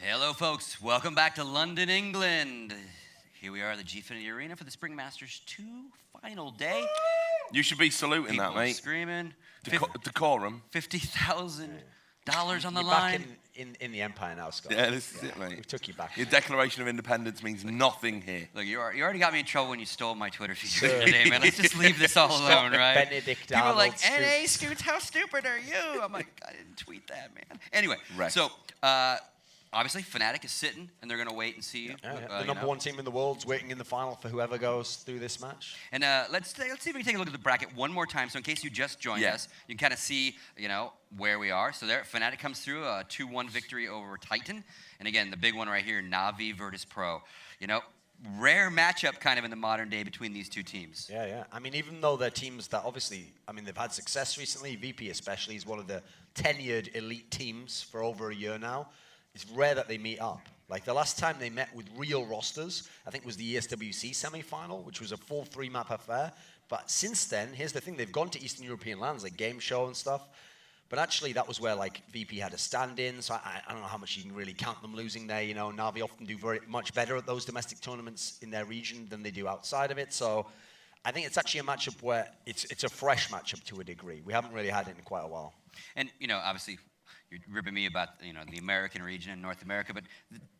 Hello, folks. Welcome back to London, England. Here we are at the Gfinity Arena for the Spring Masters 2 final day. You should be saluting People that, mate. Screaming. Decorum. $50,000 on the You're line. back in the Empire now, Scott. Yeah, this is it, mate. We took you back. Your Declaration of Independence means nothing here. Look, you already got me in trouble when you stole my Twitter feed today, man. Let's just leave this all alone, right? Benedict People are like, Arnold NA Scoots, how stupid are you? I'm like, I didn't tweet that, man. Anyway, Right. so obviously Fnatic is sitting, and they're going to wait and see. The number one team in the world's waiting in the final for whoever goes through this match. And let's see if we can take a look at the bracket one more time. So in case you just joined us, you can kind of see, where we are. So there, Fnatic comes through a 2-1 victory over Titan. And again, the big one right here, Na'Vi Virtus.Pro. Rare matchup kind of in the modern day between these two teams. Yeah. I mean, even though they're teams that obviously, they've had success recently, VP especially is one of the tenured elite teams for over a year now. It's rare that they meet up. Like the last time they met with real rosters, I think was the ESWC semi-final, which was a full 3-map affair. But since then, here's the thing, they've gone to Eastern European lands, like Game Show and stuff. But actually, that was where like VP had a stand-in, so I don't know how much you can really count them losing there. Na'Vi often do very much better at those domestic tournaments in their region than they do outside of it. So I think it's actually a matchup where it's a fresh matchup to a degree. We haven't really had it in quite a while. And, obviously, you're ripping me about, the American region and North America, but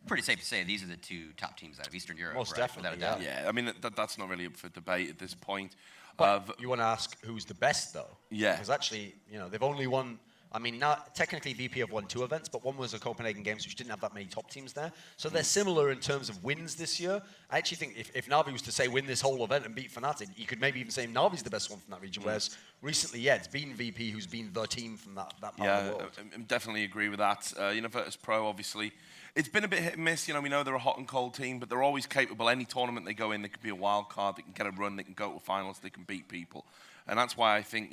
pretty safe to say these are the two top teams out of Eastern Europe, Most right? definitely, Without a doubt. Yeah, I mean, that's not really up for debate at this point. But you want to ask who's the best, though? Yeah. Because actually, they've only won... now, technically, VP have won 2 events, but one was a Copenhagen Games, which didn't have that many top teams there. So they're similar in terms of wins this year. I actually think if Na'Vi was to say win this whole event and beat Fnatic, you could maybe even say Na'Vi's the best one from that region, whereas recently, it's been VP who's been the team from that part of the world. I definitely agree with that. Virtus.Pro, obviously, it's been a bit hit and miss. We know they're a hot and cold team, but they're always capable. Any tournament they go in, they could be a wild card. They can get a run. They can go to finals. They can beat people. And that's why I think,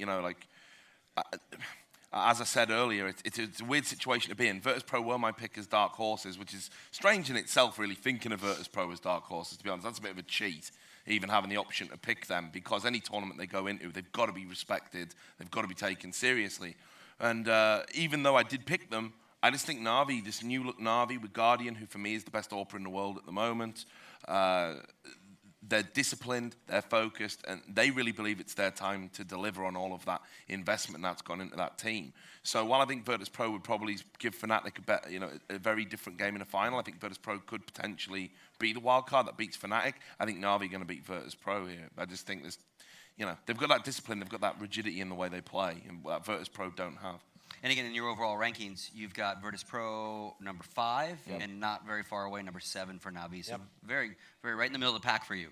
as I said earlier, it's a weird situation to be in. Virtus.Pro were my pick as dark horses, which is strange in itself, really, thinking of Virtus.Pro as dark horses, to be honest. That's a bit of a cheat, even having the option to pick them, because any tournament they go into, they've got to be respected. They've got to be taken seriously. And even though I did pick them, I just think Na'Vi, this new-look Na'Vi with Guardian, who for me is the best AWPer in the world at the moment, they're disciplined, they're focused, and they really believe it's their time to deliver on all of that investment that's gone into that team. So while I think Virtus.Pro would probably give Fnatic a very different game in a final, I think Virtus.Pro could potentially be the wild card that beats Fnatic. I think Na'Vi are going to beat Virtus.Pro here. I just think there's, they've got that discipline, they've got that rigidity in the way they play, and that Virtus.Pro don't have. And again, in your overall rankings, you've got Virtus.Pro number 5, and not very far away, number 7 for Na'Vi. So very, very right in the middle of the pack for you.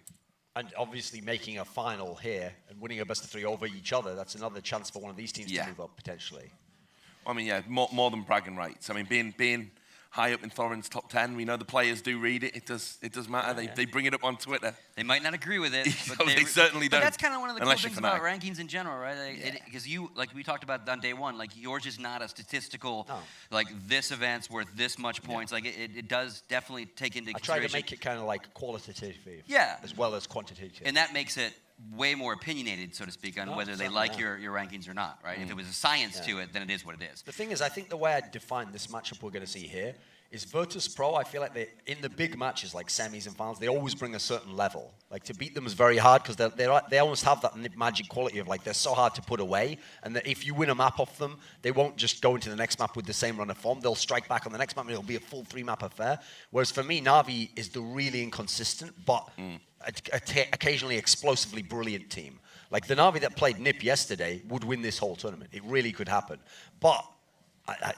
And obviously making a final here and winning a best of 3 over each other, that's another chance for one of these teams to move up potentially. More than bragging rights. Being high up in Thorin's top 10, we know the players do read it. It does matter. They bring it up on Twitter. They might not agree with it, but they certainly don't. But that's kind of one of the cool Unless things about rankings in general, right? Because you, like we talked about on day one, like yours is not a statistical, like this event's worth this much points. Like it does definitely take into consideration. I try to make it kind of like qualitative, as well as quantitative, and that makes it way more opinionated, so to speak, on whether they like your rankings or not, right? If it was a science to it, then it is what it is. The thing is, I think the way I define this matchup we're going to see here is Virtus.Pro, I feel like in the big matches like semis and finals, they always bring a certain level. Like to beat them is very hard because they almost have that magic quality of like they're so hard to put away, and that if you win a map off them, they won't just go into the next map with the same run of form. They'll strike back on the next map and it'll be a full 3-map affair. Whereas for me, Na'Vi is the really inconsistent but occasionally explosively brilliant team. Like the Na'Vi that played NiP yesterday would win this whole tournament. It really could happen. But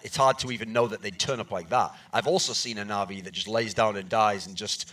it's hard to even know that they'd turn up like that. I've also seen a Na'Vi that just lays down and dies and just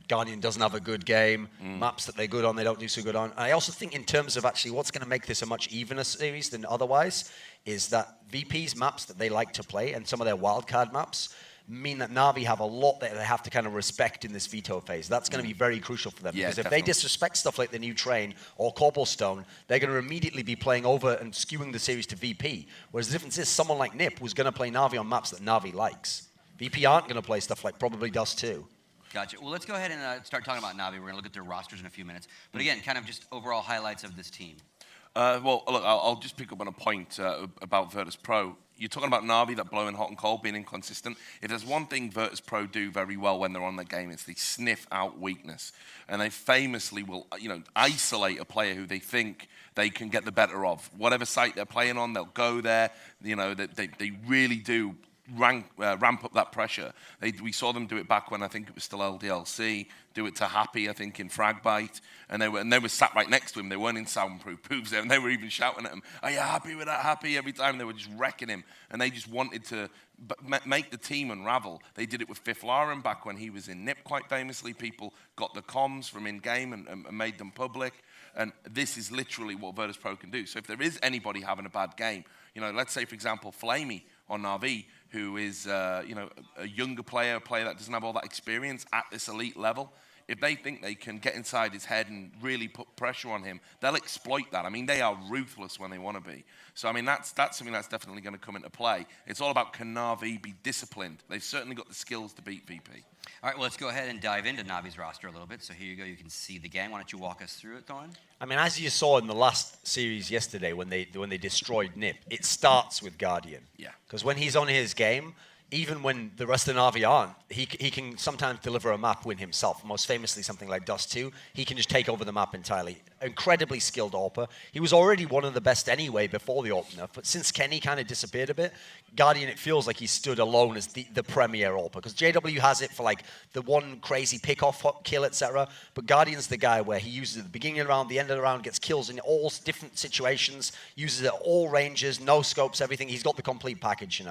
Guardian doesn't have a good game. Maps that they're good on, they don't do so good on. I also think in terms of actually what's going to make this a much evener series than otherwise is that VP's maps that they like to play and some of their wildcard maps mean that Na'Vi have a lot that they have to kind of respect in this veto phase. That's going to be very crucial for them. Because if they disrespect stuff like the new train or cobblestone, they're going to immediately be playing over and skewing the series to VP. Whereas the difference is someone like NiP was going to play Na'Vi on maps that Na'Vi likes. VP aren't going to play stuff like probably Dust 2. Gotcha. Well, let's go ahead and start talking about Na'Vi. We're going to look at their rosters in a few minutes. But again, kind of just overall highlights of this team. Well, look, I'll just pick up on a point about Virtus.Pro. you're talking about Na'Vi that blowing hot and cold, being inconsistent. If there's one thing Virtus.Pro do very well when they're on their game, it's they sniff out weakness. And they famously will, isolate a player who they think they can get the better of. Whatever site they're playing on, they'll go there. They really do ramp up that pressure. We saw them do it back when I think it was still LDLC, do it to Happy, I think, in Fragbite, and they were sat right next to him. They weren't in soundproof booths, and they were even shouting at him, "Are you happy with that, Happy?" Every time they were just wrecking him, and they just wanted to make the team unravel. They did it with Fifth Lauren back when he was in NIP quite famously. People got the comms from in-game and made them public, and this is literally what Virtus.Pro can do. So if there is anybody having a bad game, let's say, for example, Flamey on Na'Vi, who is a younger player, a player that doesn't have all that experience at this elite level, if they think they can get inside his head and really put pressure on him, they'll exploit that. I mean, they are ruthless when they want to be. So, I mean, that's something that's definitely going to come into play. It's all about, can Na'Vi be disciplined? They've certainly got the skills to beat VP. All right, well, let's go ahead and dive into Navi's roster a little bit. So here you go. You can see the gang. Why don't you walk us through it, Thorn? I mean, as you saw in the last series yesterday when they destroyed NIP, it starts with Guardian. Yeah. Because when he's on his game, even when the rest of Na'Vi aren't, he can sometimes deliver a map win himself. Most famously, something like Dust 2. He can just take over the map entirely. Incredibly skilled AWPer. He was already one of the best anyway before the opener, but since Kenny kind of disappeared a bit, Guardian, it feels like he stood alone as the premier AWPer. Because JW has it for like the one crazy pick-off kill, etc. But Guardian's the guy where he uses it at the beginning of the round, the end of the round, gets kills in all different situations, uses it at all ranges, no scopes, everything. He's got the complete package,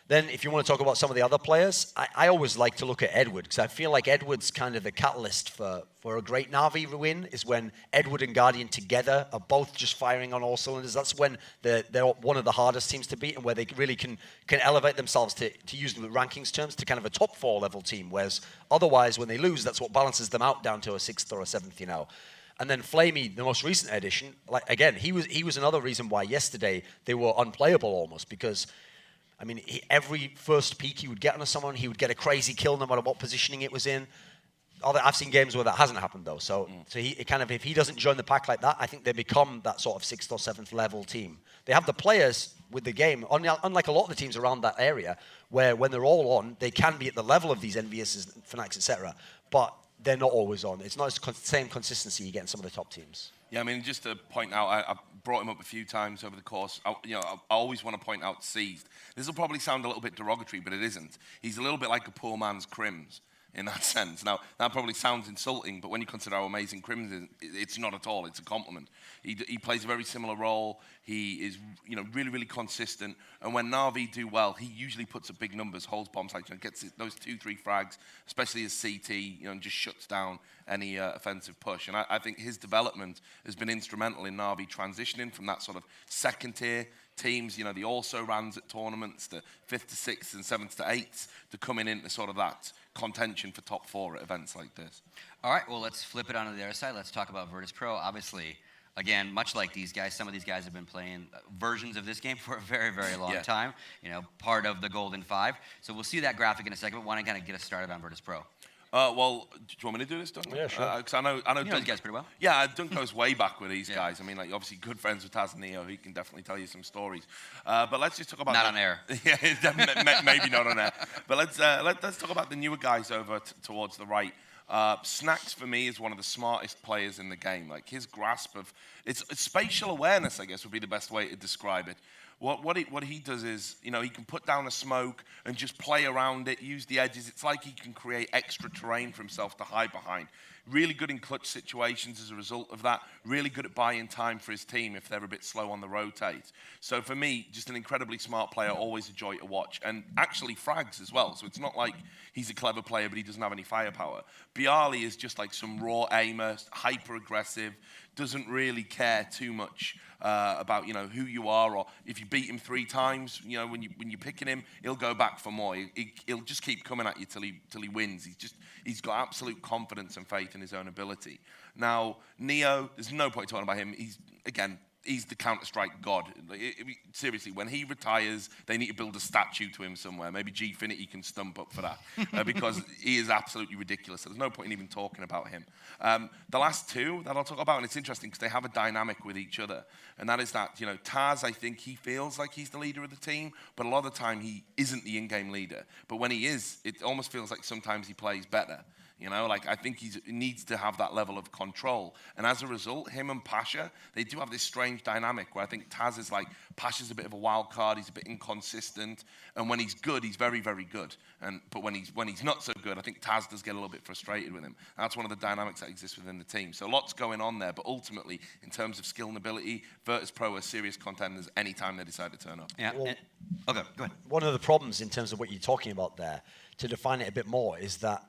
Then if you want to talk about some of the other players, I always like to look at Edward, because I feel like Edward's kind of the catalyst for a great Na'Vi win, is when Edward and Guardian together are both just firing on all cylinders. That's when they're one of the hardest teams to beat, and where they really can elevate themselves to use the rankings terms to kind of a top 4 level team, whereas otherwise when they lose, that's what balances them out down to a 6th or a 7th, And then Flamey, the most recent edition, again, he was another reason why yesterday they were unplayable almost, because I mean, every first peak he would get on someone, he would get a crazy kill no matter what positioning it was in. I've seen games where that hasn't happened though. So he kind of, if he doesn't join the pack like that, I think they become that sort of 6th or 7th level team. They have the players with the game, unlike a lot of the teams around that area, where when they're all on, they can be at the level of these Enviouses, Fnatic, etc. But they're not always on. It's not the same consistency you get in some of the top teams. Yeah, I mean, just to point out, I brought him up a few times over the course. I always want to point out Seized. This will probably sound a little bit derogatory, but it isn't. He's a little bit like a poor man's Crims in that sense. Now, that probably sounds insulting, but when you consider how amazing Crims is, it's not at all. It's a compliment. He plays a very similar role. He is, really, really consistent. And when Na'Vi do well, he usually puts up big numbers, holds bomb sites, gets those 2-3 frags, especially as CT, and just shuts down any offensive push. And I think his development has been instrumental in Na'Vi transitioning from that sort of second-tier teams, the also-rans at tournaments, the 5th to 6th and 7th to 8th, to coming into sort of that contention for top 4 at events like this. All right, well, let's flip it onto the other side. Let's talk about Virtus.Pro. Obviously, again, much like these guys, some of these guys have been playing versions of this game for a very, very long time, part of the Golden 5. So we'll see that graphic in a second, but why don't you kind of get us started on Virtus.Pro? Well, do you want me to do this, Dunk? Yeah, sure. Because I know You know these guys pretty well. Yeah, Dunk goes way back with these guys. I mean, obviously good friends with Taz and Neo. He can definitely tell you some stories. But let's just talk about... Not on air. Yeah, maybe not on air. But let's talk about the newer guys over towards the right. Snacks, for me, is one of the smartest players in the game. Like, his grasp of... It's spatial awareness, I guess, would be the best way to describe it. What he does is, he can put down a smoke and just play around it, use the edges. It's like he can create extra terrain for himself to hide behind. Really good in clutch situations as a result of that. Really good at buying time for his team if they're a bit slow on the rotate. So for me, just an incredibly smart player, always a joy to watch. And actually frags as well. So it's not like he's a clever player, but he doesn't have any firepower. Bialy is just like some raw aimer, hyper-aggressive, doesn't really care too much about who you are, or if you beat him 3 times, when you're picking him, he'll go back for more. He'll just keep coming at you till he wins. He's got absolute confidence and faith in his own ability. Now Neo, there's no point talking about him. He's again he's the Counter-Strike god. Seriously, when he retires, they need to build a statue to him somewhere. Maybe Gfinity can stump up for that because he is absolutely ridiculous. There's no point in even talking about him. The last two that I'll talk about, and it's interesting because they have a dynamic with each other, and that is that, Taz, I think he feels like he's the leader of the team, but a lot of the time he isn't the in-game leader. But when he is, it almost feels like sometimes he plays better. I think he needs to have that level of control. And as a result, him and Pasha, they do have this strange dynamic where I think Taz is like, Pasha's a bit of a wild card, he's a bit inconsistent, and when he's good, he's very, very good. But when he's not so good, I think Taz does get a little bit frustrated with him. And that's one of the dynamics that exists within the team. So lots going on there, but ultimately, in terms of skill and ability, Virtus.Pro are serious contenders anytime they decide to turn up. Yeah. Well, okay, go ahead. One of the problems in terms of what you're talking about there, to define it a bit more, is that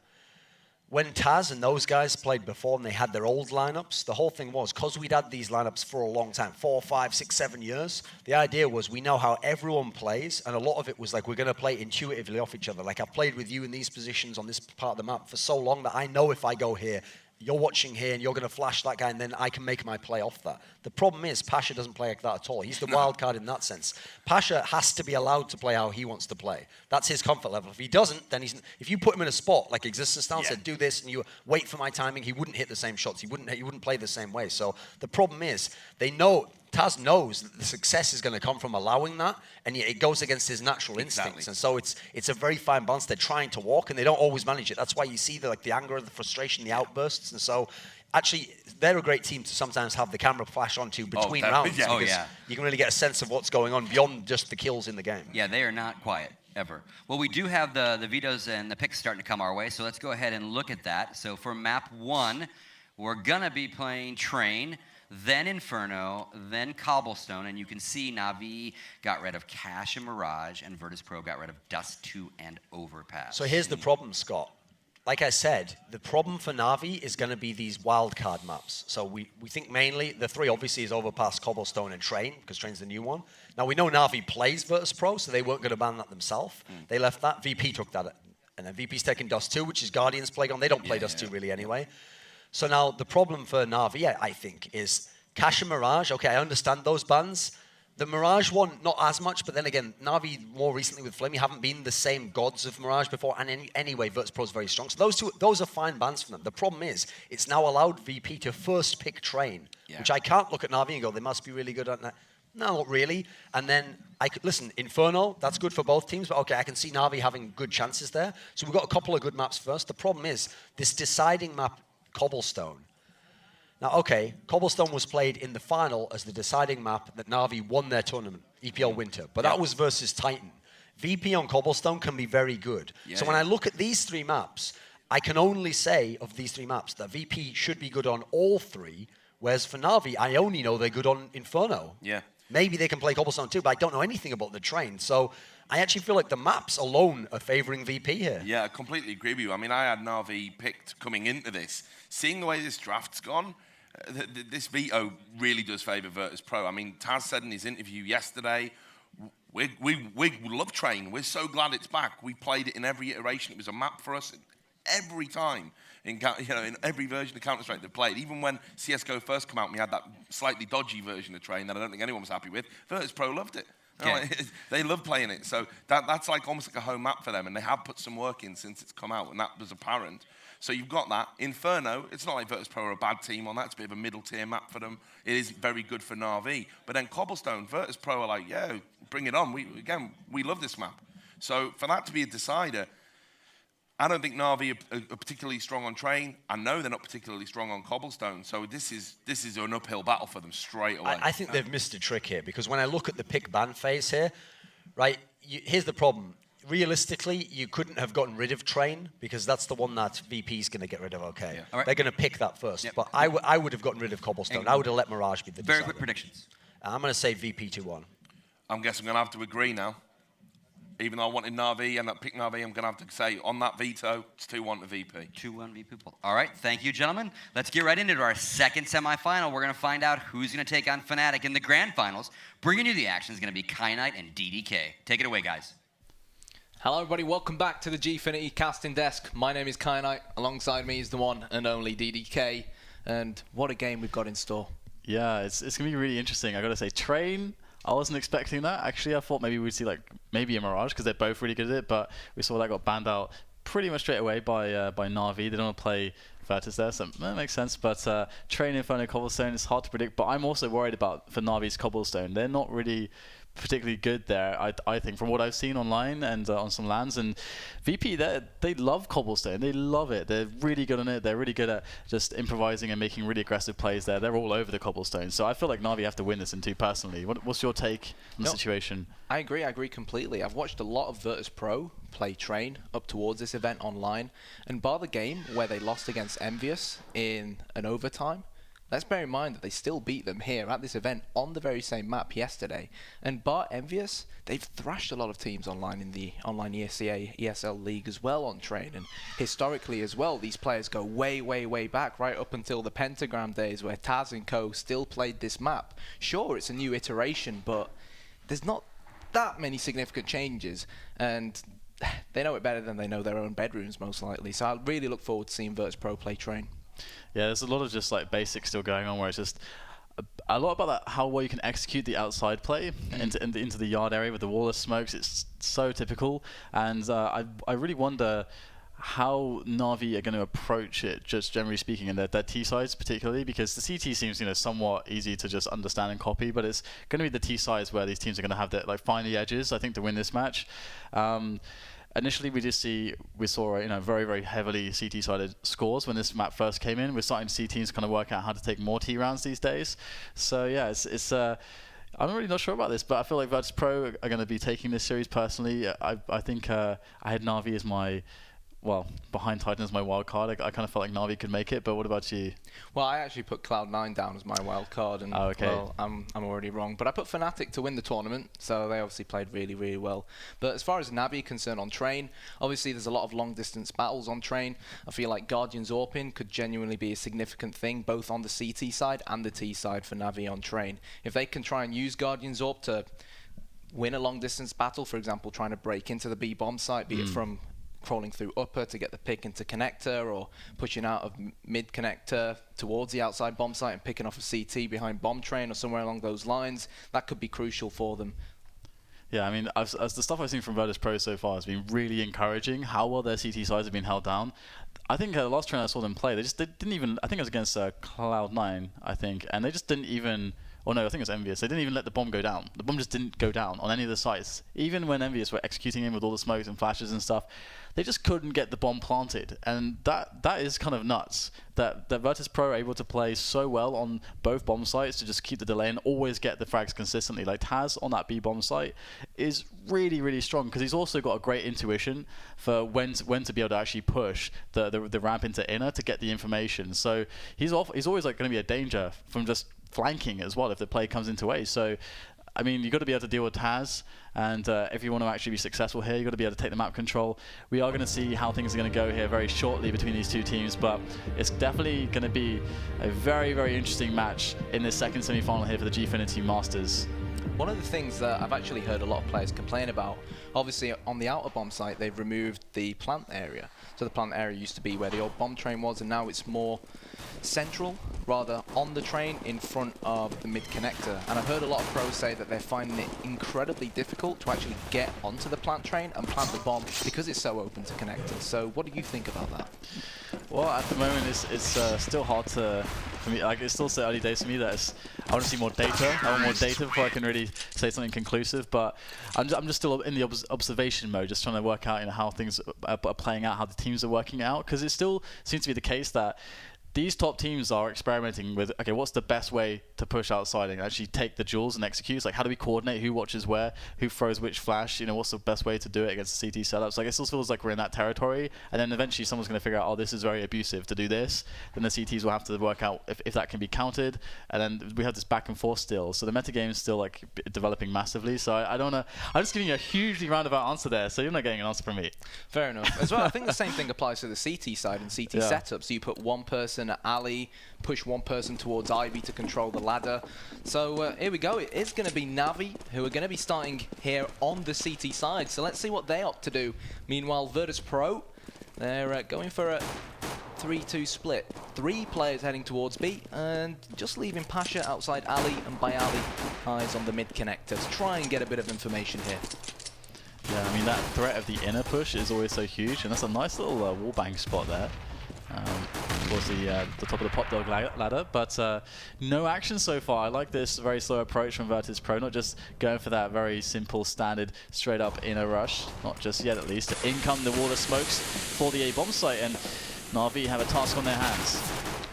when Taz and those guys played before and they had their old lineups, the whole thing was, because we'd had these lineups for a long time, 4, 5, 6, 7 years, the idea was we know how everyone plays, and a lot of it was like, we're going to play intuitively off each other. Like, I've played with you in these positions on this part of the map for so long that I know if I go here, you're watching here and you're going to flash that guy and then I can make my play off that. The problem is Pasha doesn't play like that at all. He's the wild card in that sense. Pasha has to be allowed to play how he wants to play. That's his comfort level. If he doesn't, then if you put him in a spot like Existence style, said do this and you wait for my timing, he wouldn't hit the same shots. He wouldn't play the same way. So the problem is Taz knows that the success is going to come from allowing that, and yet it goes against his natural instincts. And so it's a very fine balance. They're trying to walk, and they don't always manage it. That's why you see the anger, the frustration, the outbursts. And so actually, they're a great team to sometimes have the camera flash onto between rounds. Because you can really get a sense of what's going on beyond just the kills in the game. Yeah, they are not quiet, ever. Well, we do have the vetoes and the picks starting to come our way, so let's go ahead and look at that. So for map 1, we're going to be playing Train, then Inferno, then Cobblestone, and you can see Na'Vi got rid of Cash and Mirage, and Virtus.Pro got rid of Dust 2 and Overpass. So here's the problem, Scott. Like I said, the problem for Na'Vi is going to be these wildcard maps. So we think mainly, the 3 obviously is Overpass, Cobblestone, and Train, because Train's the new one. Now we know Na'Vi plays Virtus.Pro, so they weren't going to ban that themselves. They left that. VP took that. And then VP's taking Dust 2, which is Guardian's Playground. They don't play Dust 2 really anyway. So now the problem for Na'Vi, I think, is Cash and Mirage. Okay, I understand those bans. The Mirage one, not as much, but then again, Na'Vi more recently with Flamey haven't been the same gods of Mirage before, and anyway, Virtus.Pro is very strong. So those are fine bans for them. The problem is, it's now allowed VP to first pick Train, which I can't look at Na'Vi and go, they must be really good at that. No, not really. And then, listen, Inferno, that's good for both teams, but okay, I can see Na'Vi having good chances there. So we've got a couple of good maps first. The problem is, this deciding map, Cobblestone. Now, okay, Cobblestone was played in the final as the deciding map that Na'Vi won their tournament, EPL Winter, but that was versus Titan. VP on Cobblestone can be very good. So when I look at these 3 maps, I can only say of these 3 maps that VP should be good on all 3, whereas for Na'Vi, I only know they're good on Inferno. Yeah. Maybe they can play Cobblestone too, but I don't know anything about the Train. So I actually feel like the maps alone are favoring VP here. Yeah, I completely agree with you. I mean, I had Na'Vi picked coming into this. Seeing the way this draft's gone, this veto really does favour Virtus.Pro. I mean, Taz said in his interview yesterday, we love Train. We're so glad it's back. We played it in every iteration. It was a map for us every time. In every version of Counter-Strike they played. Even when CSGO first came out, we had that slightly dodgy version of Train that I don't think anyone was happy with. Virtus.Pro loved it. They love playing it. So that's like almost like a home map for them, and they have put some work in since it's come out, and that was apparent. So you've got that. Inferno, it's not like Virtus.Pro are a bad team on that. It's a bit of a middle-tier map for them. It is very good for Na'Vi. But then Cobblestone, Virtus.Pro are like, yeah, bring it on. We love this map. So for that to be a decider, I don't think Na'Vi are particularly strong on Train. I know they're not particularly strong on Cobblestone. So this is an uphill battle for them straight away. I think they've missed a trick here, because when I look at the pick ban phase here, right, here's the problem. Realistically, you couldn't have gotten rid of Train, because that's the one that VP's going to get rid of, okay? Yeah. Right. They're going to pick that first. But I would have gotten rid of Cobblestone. I would have let Mirage be the decider. Very quick predictions. I'm going to say VP 2-1. I'm guessing I'm going to have to agree now. Even though I wanted Na'Vi and I picked Na'Vi, I'm going to have to say on that veto, it's 2-1 to VP. 2-1 VP. All right, thank you, gentlemen. Let's get right into our second semifinal. We're going to find out who's going to take on Fnatic in the grand finals. Bringing you the action is going to be Knight and DDK. Take it away, guys. Hello, everybody. Welcome back to the Gfinity casting desk. My name is Knight. Alongside me is the one and only DDK. And what a game we've got in store. Yeah, it's going to be really interesting. I got to say, Train, I wasn't expecting that. Actually, I thought maybe we'd see maybe a Mirage because they're both really good at it, but we saw that got banned out pretty much straight away by Na'Vi. They don't want to play Virtus there, so that makes sense. But Train, Inferno, Cobblestone, it's hard to predict. But I'm also worried for Na'Vi's Cobblestone. They're not really particularly good there, I think, from what I've seen online and on some lands. And VP, they love Cobblestone. They love it. They're really good on it. They're really good at just improvising and making really aggressive plays there. They're all over the Cobblestone. So I feel like Na'Vi have to win this in 2 personally. What's your take on the situation? I agree completely. I've watched a lot of Virtus.Pro play Train up towards this event online, and bar the game where they lost against Envious in an overtime, let's bear in mind that they still beat them here at this event on the very same map yesterday. And bar Envious, they've thrashed a lot of teams online in the online ESEA, ESL League as well on Train. And historically as well, these players go way, way, way back, right up until the Pentagram days where Taz and co still played this map. Sure, it's a new iteration, but there's not that many significant changes. And they know it better than they know their own bedrooms, most likely. So I really look forward to seeing Virtus.Pro play Train. Yeah, there's a lot of just basics still going on where it's just a lot about that, how well you can execute the outside play into the yard area with the wall of smokes. It's so typical, and I really wonder how Na'Vi are going to approach it, just generally speaking, in their T sides particularly, because the CT seems somewhat easy to just understand and copy, but it's going to be the T sides where these teams are going to have to find the edges, I think, to win this match. Initially, we saw very, very heavily CT-sided scores when this map first came in. We're starting to see teams kind of work out how to take more T rounds these days. So yeah, it's I'm really not sure about this, but I feel like Virtus.Pro are going to be taking this series personally. I think I had Na'Vi as my behind Titan as my wild card. I kind of felt like Na'Vi could make it, but what about you? Well, I actually put Cloud9 down as my wild card, and well, I'm already wrong. But I put Fnatic to win the tournament, so they obviously played really, really well. But as far as Na'Vi concerned on Train, obviously there's a lot of long-distance battles on Train. I feel like Guardians Orpin could genuinely be a significant thing, both on the CT side and the T side for Na'Vi on Train. If they can try and use Guardians Orp to win a long-distance battle, for example, trying to break into the B bomb site, be it from crawling through upper to get the pick into connector, or pushing out of mid connector towards the outside bomb site and picking off a CT behind bomb train or somewhere along those lines, that could be crucial for them. Yeah, I mean, as the stuff I've seen from Virtus.Pro so far has been really encouraging, how well their CT sides have been held down. I think the last train I saw them play, they didn't even, I think it was against Cloud9, I think, and they just didn't even, oh no, I think it was Envious. They didn't even let the bomb go down. The bomb just didn't go down on any of the sites. Even when Envious were executing him with all the smokes and flashes and stuff, they just couldn't get the bomb planted. And that is kind of nuts, that Virtus.Pro are able to play so well on both bomb sites to just keep the delay and always get the frags consistently. Like Taz on that B bomb site is really, really strong, because he's also got a great intuition for when to be able to actually push the ramp into inner to get the information. So he's always going to be a danger from just flanking as well if the play comes into A. So I mean, you've got to be able to deal with Taz, and if you want to actually be successful here, you've got to be able to take the map control. We are going to see how things are going to go here very shortly between these two teams, but it's definitely going to be a very, very interesting match in this second semi-final here for the Gfinity Masters. One of the things that I've actually heard a lot of players complain about, obviously on the outer bomb site, they've removed the plant area. So the plant area used to be where the old bomb train was, and now it's more central, rather on the train in front of the mid connector. And I've heard a lot of pros say that they're finding it incredibly difficult to actually get onto the plant train and plant the bomb because it's so open to connectors. So what do you think about that? Well, at the moment, it's still hard for me. Like, it's still so early days for me that I want to see more data. I want more data before I can really say something conclusive. But I'm just still in the observation mode, just trying to work out how things are playing out, how the teams are working out. Because it still seems to be the case that these top teams are experimenting with, okay, what's the best way to push outside and actually take the duels and execute? It's like, how do we coordinate who watches where, who throws which flash, what's the best way to do it against the CT setups? Like, it still feels like we're in that territory, and then eventually someone's going to figure out, oh, this is very abusive to do this. Then the CTs will have to work out if that can be counted, and then we have this back and forth still. So the metagame is still like developing massively. So I don't know. I'm just giving you a hugely roundabout answer there, so you're not getting an answer from me. Fair enough. As well, I think the same thing applies to the CT side and CT setup. So you put one person at alley, push one person towards Ivy to control the ladder. So here we go. It is going to be Na'Vi who are going to be starting here on the CT side. So let's see what they opt to do. Meanwhile, Virtus.Pro, they're going for a 3-2 split. 3 players heading towards B, and just leaving Pasha outside Ali, and by Ali, eyes on the mid connectors. Try and get a bit of information here. Yeah, I mean, that threat of the inner push is always so huge, and that's a nice little wallbang spot there. Towards the top of the pop dog ladder, but no action so far. I like this very slow approach from Virtus.Pro, not just going for that very simple, standard, straight up inner rush, not just yet at least. In come the wall of smokes for the A bomb site, and Na'Vi have a task on their hands.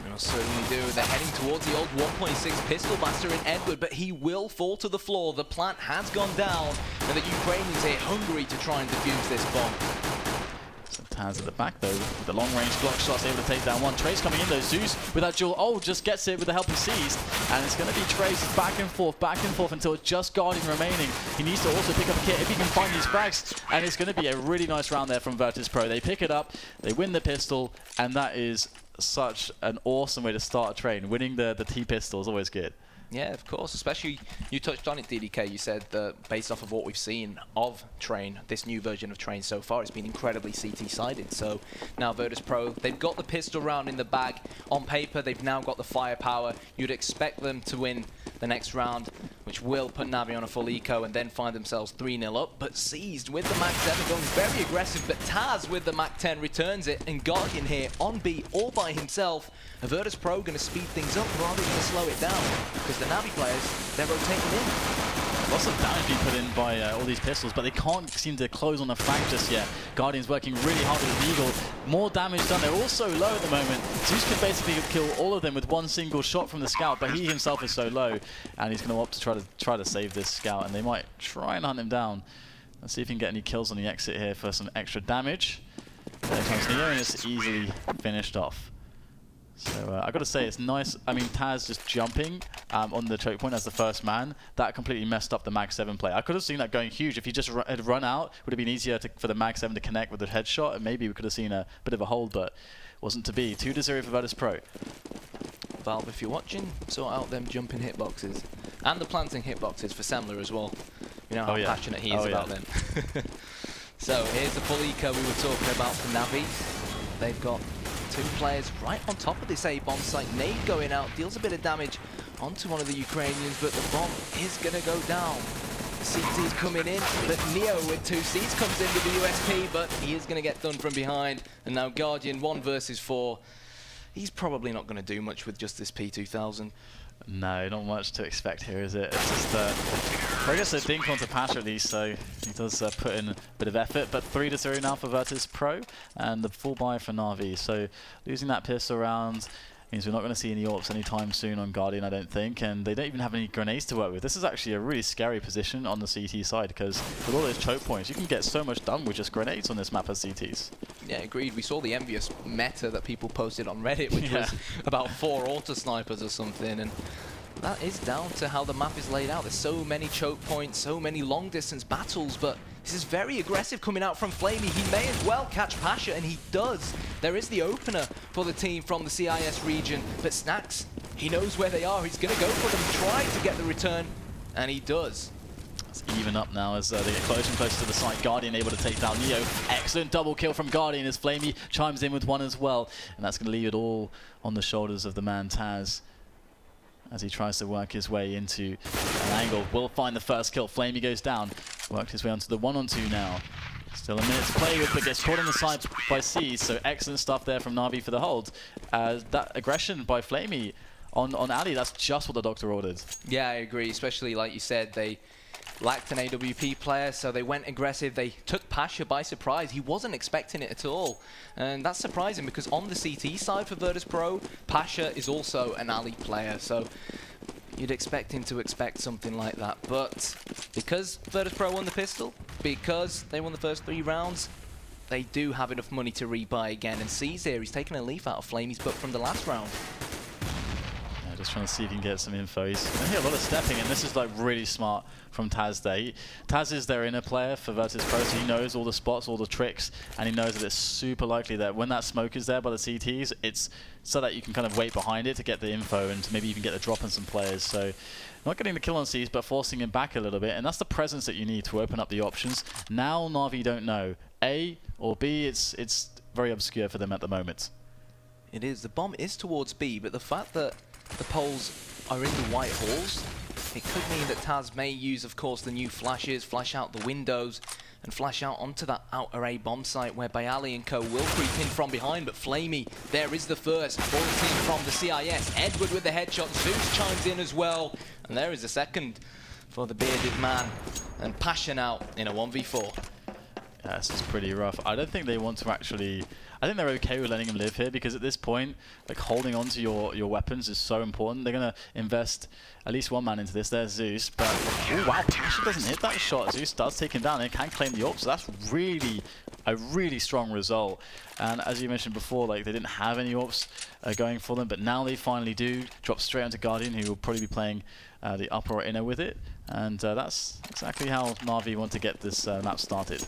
They certainly do. They're heading towards the old 1.6 pistol master in Edward, but he will fall to the floor. The plant has gone down, and the Ukrainians are hungry to try and defuse this bomb. Taz at the back though, with the long range block shots, able to take down one. Trace coming in though, Zeus with that duel, just gets it with the help of Seized, and it's going to be Trace back and forth until it's just Guardian remaining. He needs to also pick up a kit if he can find these frags, and it's going to be a really nice round there from Virtus.Pro. They pick it up, they win the pistol, and that is such an awesome way to start a train. Winning the T-pistol is always good. Yeah, of course. Especially, you touched on it, DDK. You said that based off of what we've seen of Train, this new version of Train so far, it's been incredibly CT-sided. So now Virtus.Pro, they've got the pistol round in the bag. On paper, they've now got the firepower. You'd expect them to win the next round, which will put Navi on a full eco and then find themselves 3-0 up. But Seized with the Mac 7 going very aggressive, but Taz with the Mac 10 returns it, and Guardian here on B all by himself. Virtus.Pro going to speed things up rather than slow it down, because the Navi players, they're rotating in. Lots of damage being put in by all these pistols, but they can't seem to close on the frag just yet. Guardian's working really hard with the Eagle. More damage done. They're all so low at the moment. Zeus can basically kill all of them with one single shot from the Scout, but he himself is so low, and he's going to opt to try to save this Scout, and they might try and hunt him down. Let's see if he can get any kills on the exit here for some extra damage. There comes Neo, and it's easily finished off. So I got to say, it's nice. I mean, Taz just jumping on the choke point as the first man, that completely messed up the Mag 7 play. I could have seen that going huge. If he just had run out, would have been easier for the Mag 7 to connect with the headshot, and maybe we could have seen a bit of a hold, but wasn't to be. 2-0 for Virtus.Pro. Valve, if you're watching, sort out them jumping hitboxes. And the planting hitboxes for Semler as well. You know how passionate he is about them. So here's the full eco we were talking about for Navi. They've got 2 players right on top of this A-bomb site. Nade going out, deals a bit of damage onto one of the Ukrainians, but the bomb is going to go down. CT's coming in, but Neo with 2 Cs comes in with the USP, but he is going to get done from behind. And now Guardian 1 versus 4. He's probably not going to do much with just this P2000. No, not much to expect here, is it? It's just, I guess a dink onto Pasha at least, so he does put in a bit of effort. But 3-0 now for Virtus.Pro, and the full buy for Na'Vi. So losing that pistol round means we're not going to see any AWPs anytime soon on Guardian, I don't think, and they don't even have any grenades to work with. This is actually a really scary position on the CT side, because with all those choke points, you can get so much done with just grenades on this map as CTs. Yeah, agreed. We saw the envious meta that people posted on Reddit, which was about 4 auto snipers or something, and that is down to how the map is laid out. There's so many choke points, so many long distance battles, but this is very aggressive coming out from Flamey. He may as well catch Pasha, and he does. There is the opener for the team from the CIS region, but Snacks, he knows where they are. He's going to go for them, try to get the return, and he does. It's even up now as they get closer and closer to the site. Guardian able to take down Neo. Excellent double kill from Guardian as Flamey chimes in with one as well, and that's going to leave it all on the shoulders of the man Taz as he tries to work his way into an angle. Will find the first kill. Flamey goes down. Worked his way onto the 1-on-2 now. Still a minute to play with, but gets caught on the side by Seas. So excellent stuff there from Na'Vi for the hold. That aggression by Flamey on Ali, that's just what the doctor ordered. Yeah, I agree. Especially, like you said, they lacked an AWP player, so they went aggressive. They took Pasha by surprise. He wasn't expecting it at all. And that's surprising, because on the CT side for Virtus.Pro, Pasha is also an Ali player. So you'd expect him to expect something like that. But because Virtus.Pro won the pistol, because they won the first 3 rounds, they do have enough money to rebuy again. And C's here, he's taking a leaf out of Flamey's book from the last round. Just trying to see if he can get some info. He's going to hear a lot of stepping, and this is like really smart from Taz there. Taz is their inner player for Virtus.Pro, so he knows all the spots, all the tricks, and he knows that it's super likely that when that smoke is there by the CTs, it's so that you can kind of wait behind it to get the info and to maybe even get the drop on some players. So not getting the kill on C's, but forcing him back a little bit, and that's the presence that you need to open up the options. Now Na'Vi don't know A or B. It's very obscure for them at the moment. It is. The bomb is towards B, but the fact that the poles are in the white halls, it could mean that Taz may use, of course, the new flashes, flash out the windows, and flash out onto that outer A bomb site where Bayali and co will creep in from behind, but Flamey, there is the first. Ball team from the CIS. Edward with the headshot. Zeus chimes in as well. And there is the second for the bearded man. And Passion out in a 1v4. Yeah, this is pretty rough. I don't think they want to actually... I think they're okay with letting him live here because at this point, like holding on to your weapons is so important. They're going to invest at least one man into this. There's Zeus, but oh wow, Passion doesn't hit that shot. Zeus does take him down and can claim the AWP, so that's a really strong result. And as you mentioned before, like they didn't have any AWPs going for them, but now they finally do. Drop straight onto Guardian, who will probably be playing the upper or inner with it. And that's exactly how Na'Vi want to get this map started.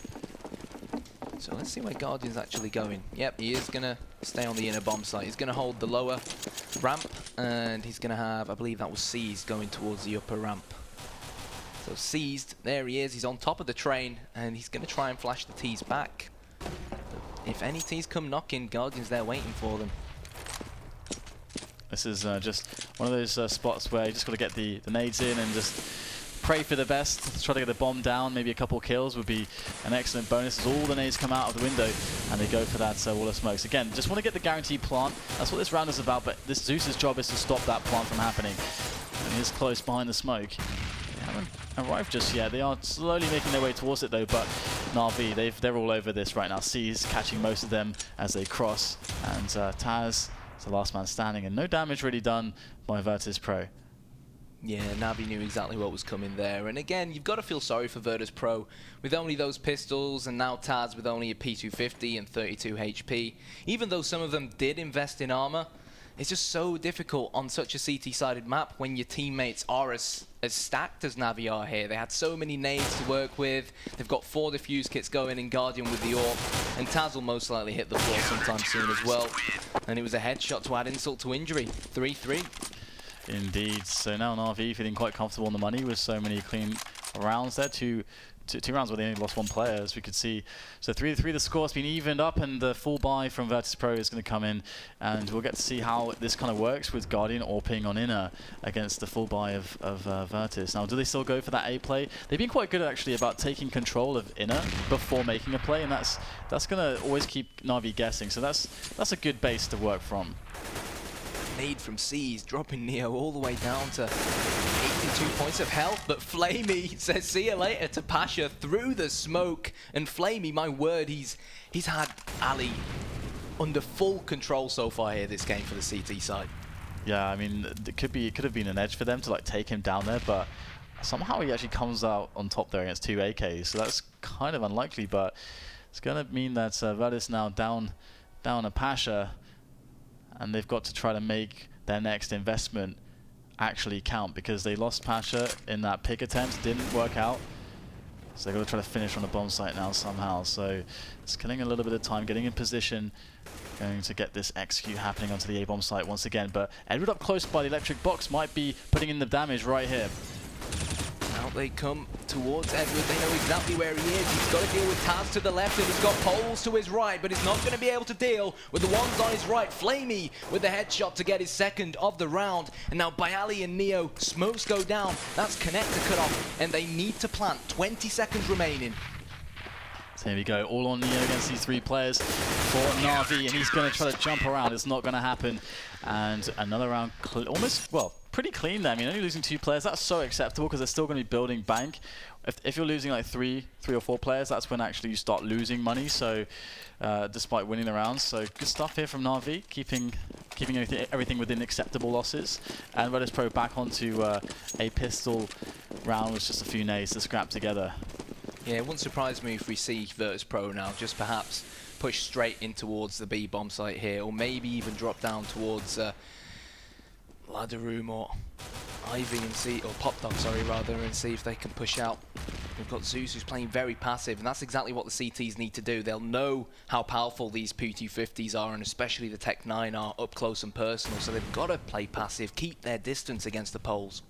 So let's see where Guardian's actually going. Yep, he is going to stay on the inner bomb site. He's going to hold the lower ramp, and he's going to have, I believe that was Seized going towards the upper ramp. So Seized, there he is. He's on top of the train, and he's going to try and flash the T's back. If any T's come knocking, Guardian's there waiting for them. This is just one of those spots where you just got to get the nades in and just pray for the best. Try to get the bomb down. Maybe a couple kills would be an excellent bonus as all the nades come out of the window and they go for that wall of smokes. Again, just want to get the guaranteed plant. That's what this round is about, but this Zeus's job is to stop that plant from happening. And he is close behind the smoke. They haven't arrived just yet. They are slowly making their way towards it though, but Na'Vi, they're all over this right now. C's catching most of them as they cross, and Taz is the last man standing, and no damage really done by Virtus.Pro. Yeah, Navi knew exactly what was coming there. And again, you've got to feel sorry for Virtus.Pro with only those pistols, and now Taz with only a P250 and 32 HP. Even though some of them did invest in armor, it's just so difficult on such a CT-sided map when your teammates are as stacked as Navi are here. They had so many nades to work with. They've got 4 defuse kits going in Guardian with the AWP, and Taz will most likely hit the floor sometime soon as well. And it was a headshot to add insult to injury. 3-3. Indeed. So now Na'Vi feeling quite comfortable on the money with so many clean rounds there. Two rounds where they only lost 1 player, as we could see. So 3-3, the score has been evened up, and the full buy from Virtus.Pro is going to come in, and we'll get to see how this kind of works with Guardian AWPing on inner against the full buy of Virtus. Now, do they still go for that A play? They've been quite good actually about taking control of inner before making a play, and that's going to always keep Na'Vi guessing. So that's a good base to work from. Nade from C's, dropping Neo all the way down to 82 points of health, but Flamey says see you later to Pasha through the smoke. And Flamey, my word, he's had Ali under full control so far here this game for the CT side. Yeah, I mean, it could have been an edge for them to like take him down there, but somehow he actually comes out on top there against 2 AKs, so that's kind of unlikely, but it's going to mean that Virtus now down a Pasha, and they've got to try to make their next investment actually count, because they lost Pasha in that pick attempt, didn't work out. So they've got to try to finish on the bomb site now somehow. So it's killing a little bit of time, getting in position, going to get this execute happening onto the A-bomb site once again. But Edward up close by the electric box might be putting in the damage right here. Out they come towards Edward. They know exactly where he is. He's got to deal with Taz to the left, and he's got poles to his right, but he's not going to be able to deal with the ones on his right. Flamey with the headshot to get his second of the round. And now Bayali and Neo, smokes go down. That's connector cut off, and they need to plant. 20 seconds remaining. So here we go, all on Neo against these 3 players for Na'Vi, and he's going to try to jump around. It's not going to happen. And another round, almost, well, pretty clean there. I mean, only losing 2 players, that's so acceptable because they're still going to be building bank. If you're losing like 3 or 4 players, that's when actually you start losing money. So despite winning the rounds, so good stuff here from Na'Vi, keeping everything within acceptable losses. And Virtus.Pro back onto a pistol round with just a few nades to scrap together. Yeah, it wouldn't surprise me if we see Virtus.Pro now just perhaps push straight in towards the B bomb site here, or maybe even drop down towards Ladder Room or Ivy and see, or Pop Dog, sorry, rather, and see if they can push out. We've got Zeus who's playing very passive, and that's exactly what the CTs need to do. They'll know how powerful these P250s are, and especially the Tech 9 are up close and personal, so they've got to play passive, keep their distance against the poles.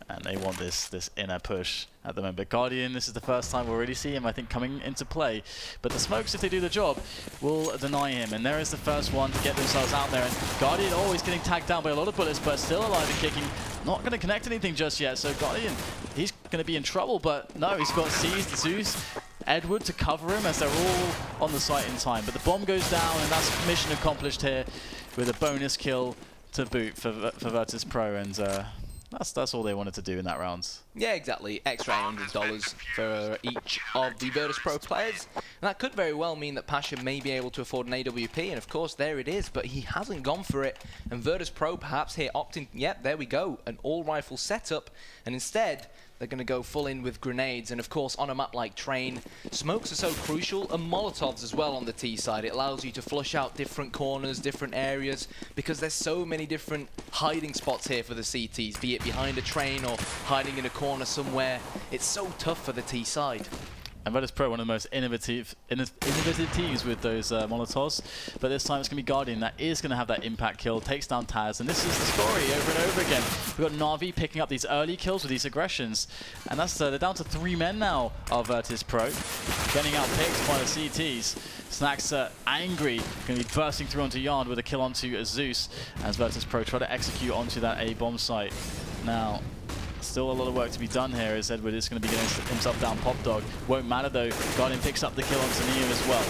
And they want this inner push at the moment. But Guardian, this is the first time we'll really see him, I think, coming into play. But the smokes, if they do the job, will deny him. And there is the first one to get themselves out there. And Guardian always getting tagged down by a lot of bullets, but still alive and kicking. Not going to connect anything just yet. So Guardian, he's going to be in trouble. But no, he's got Seized, Zeus, Edward to cover him as they're all on the site in time. But the bomb goes down, and that's mission accomplished here with a bonus kill to boot for Virtus.Pro. And that's all they wanted to do in that round. Yeah, exactly. Extra $800 for each of the Virtus.Pro players. And that could very well mean that Pasha may be able to afford an AWP, and of course there it is, but he hasn't gone for it. And Virtus.Pro perhaps here opting, yep, there we go, an all-rifle setup, and instead they're going to go full in with grenades. And of course, on a map like Train, smokes are so crucial, and Molotovs as well on the T side. It allows you to flush out different corners, different areas, because there's so many different hiding spots here for the CTs, be it behind a train or hiding in a corner somewhere. It's so tough for the T side. And Virtus.Pro, one of the most innovative teams with those Molotovs. But this time it's going to be Guardian that is going to have that impact kill, takes down Taz. And this is the story over and over again. We've got Na'Vi picking up these early kills with these aggressions. And that's they're down to 3 men now of Virtus.Pro. Getting out picked by the CTs. Snacks angry, going to be bursting through onto Yard with a kill onto Zeus as Virtus.Pro try to execute onto that A bomb site. Now, still a lot of work to be done here as Edward is going to be getting himself down Pop Dog. Won't matter though, Guardian picks up the kill onto Neo as well.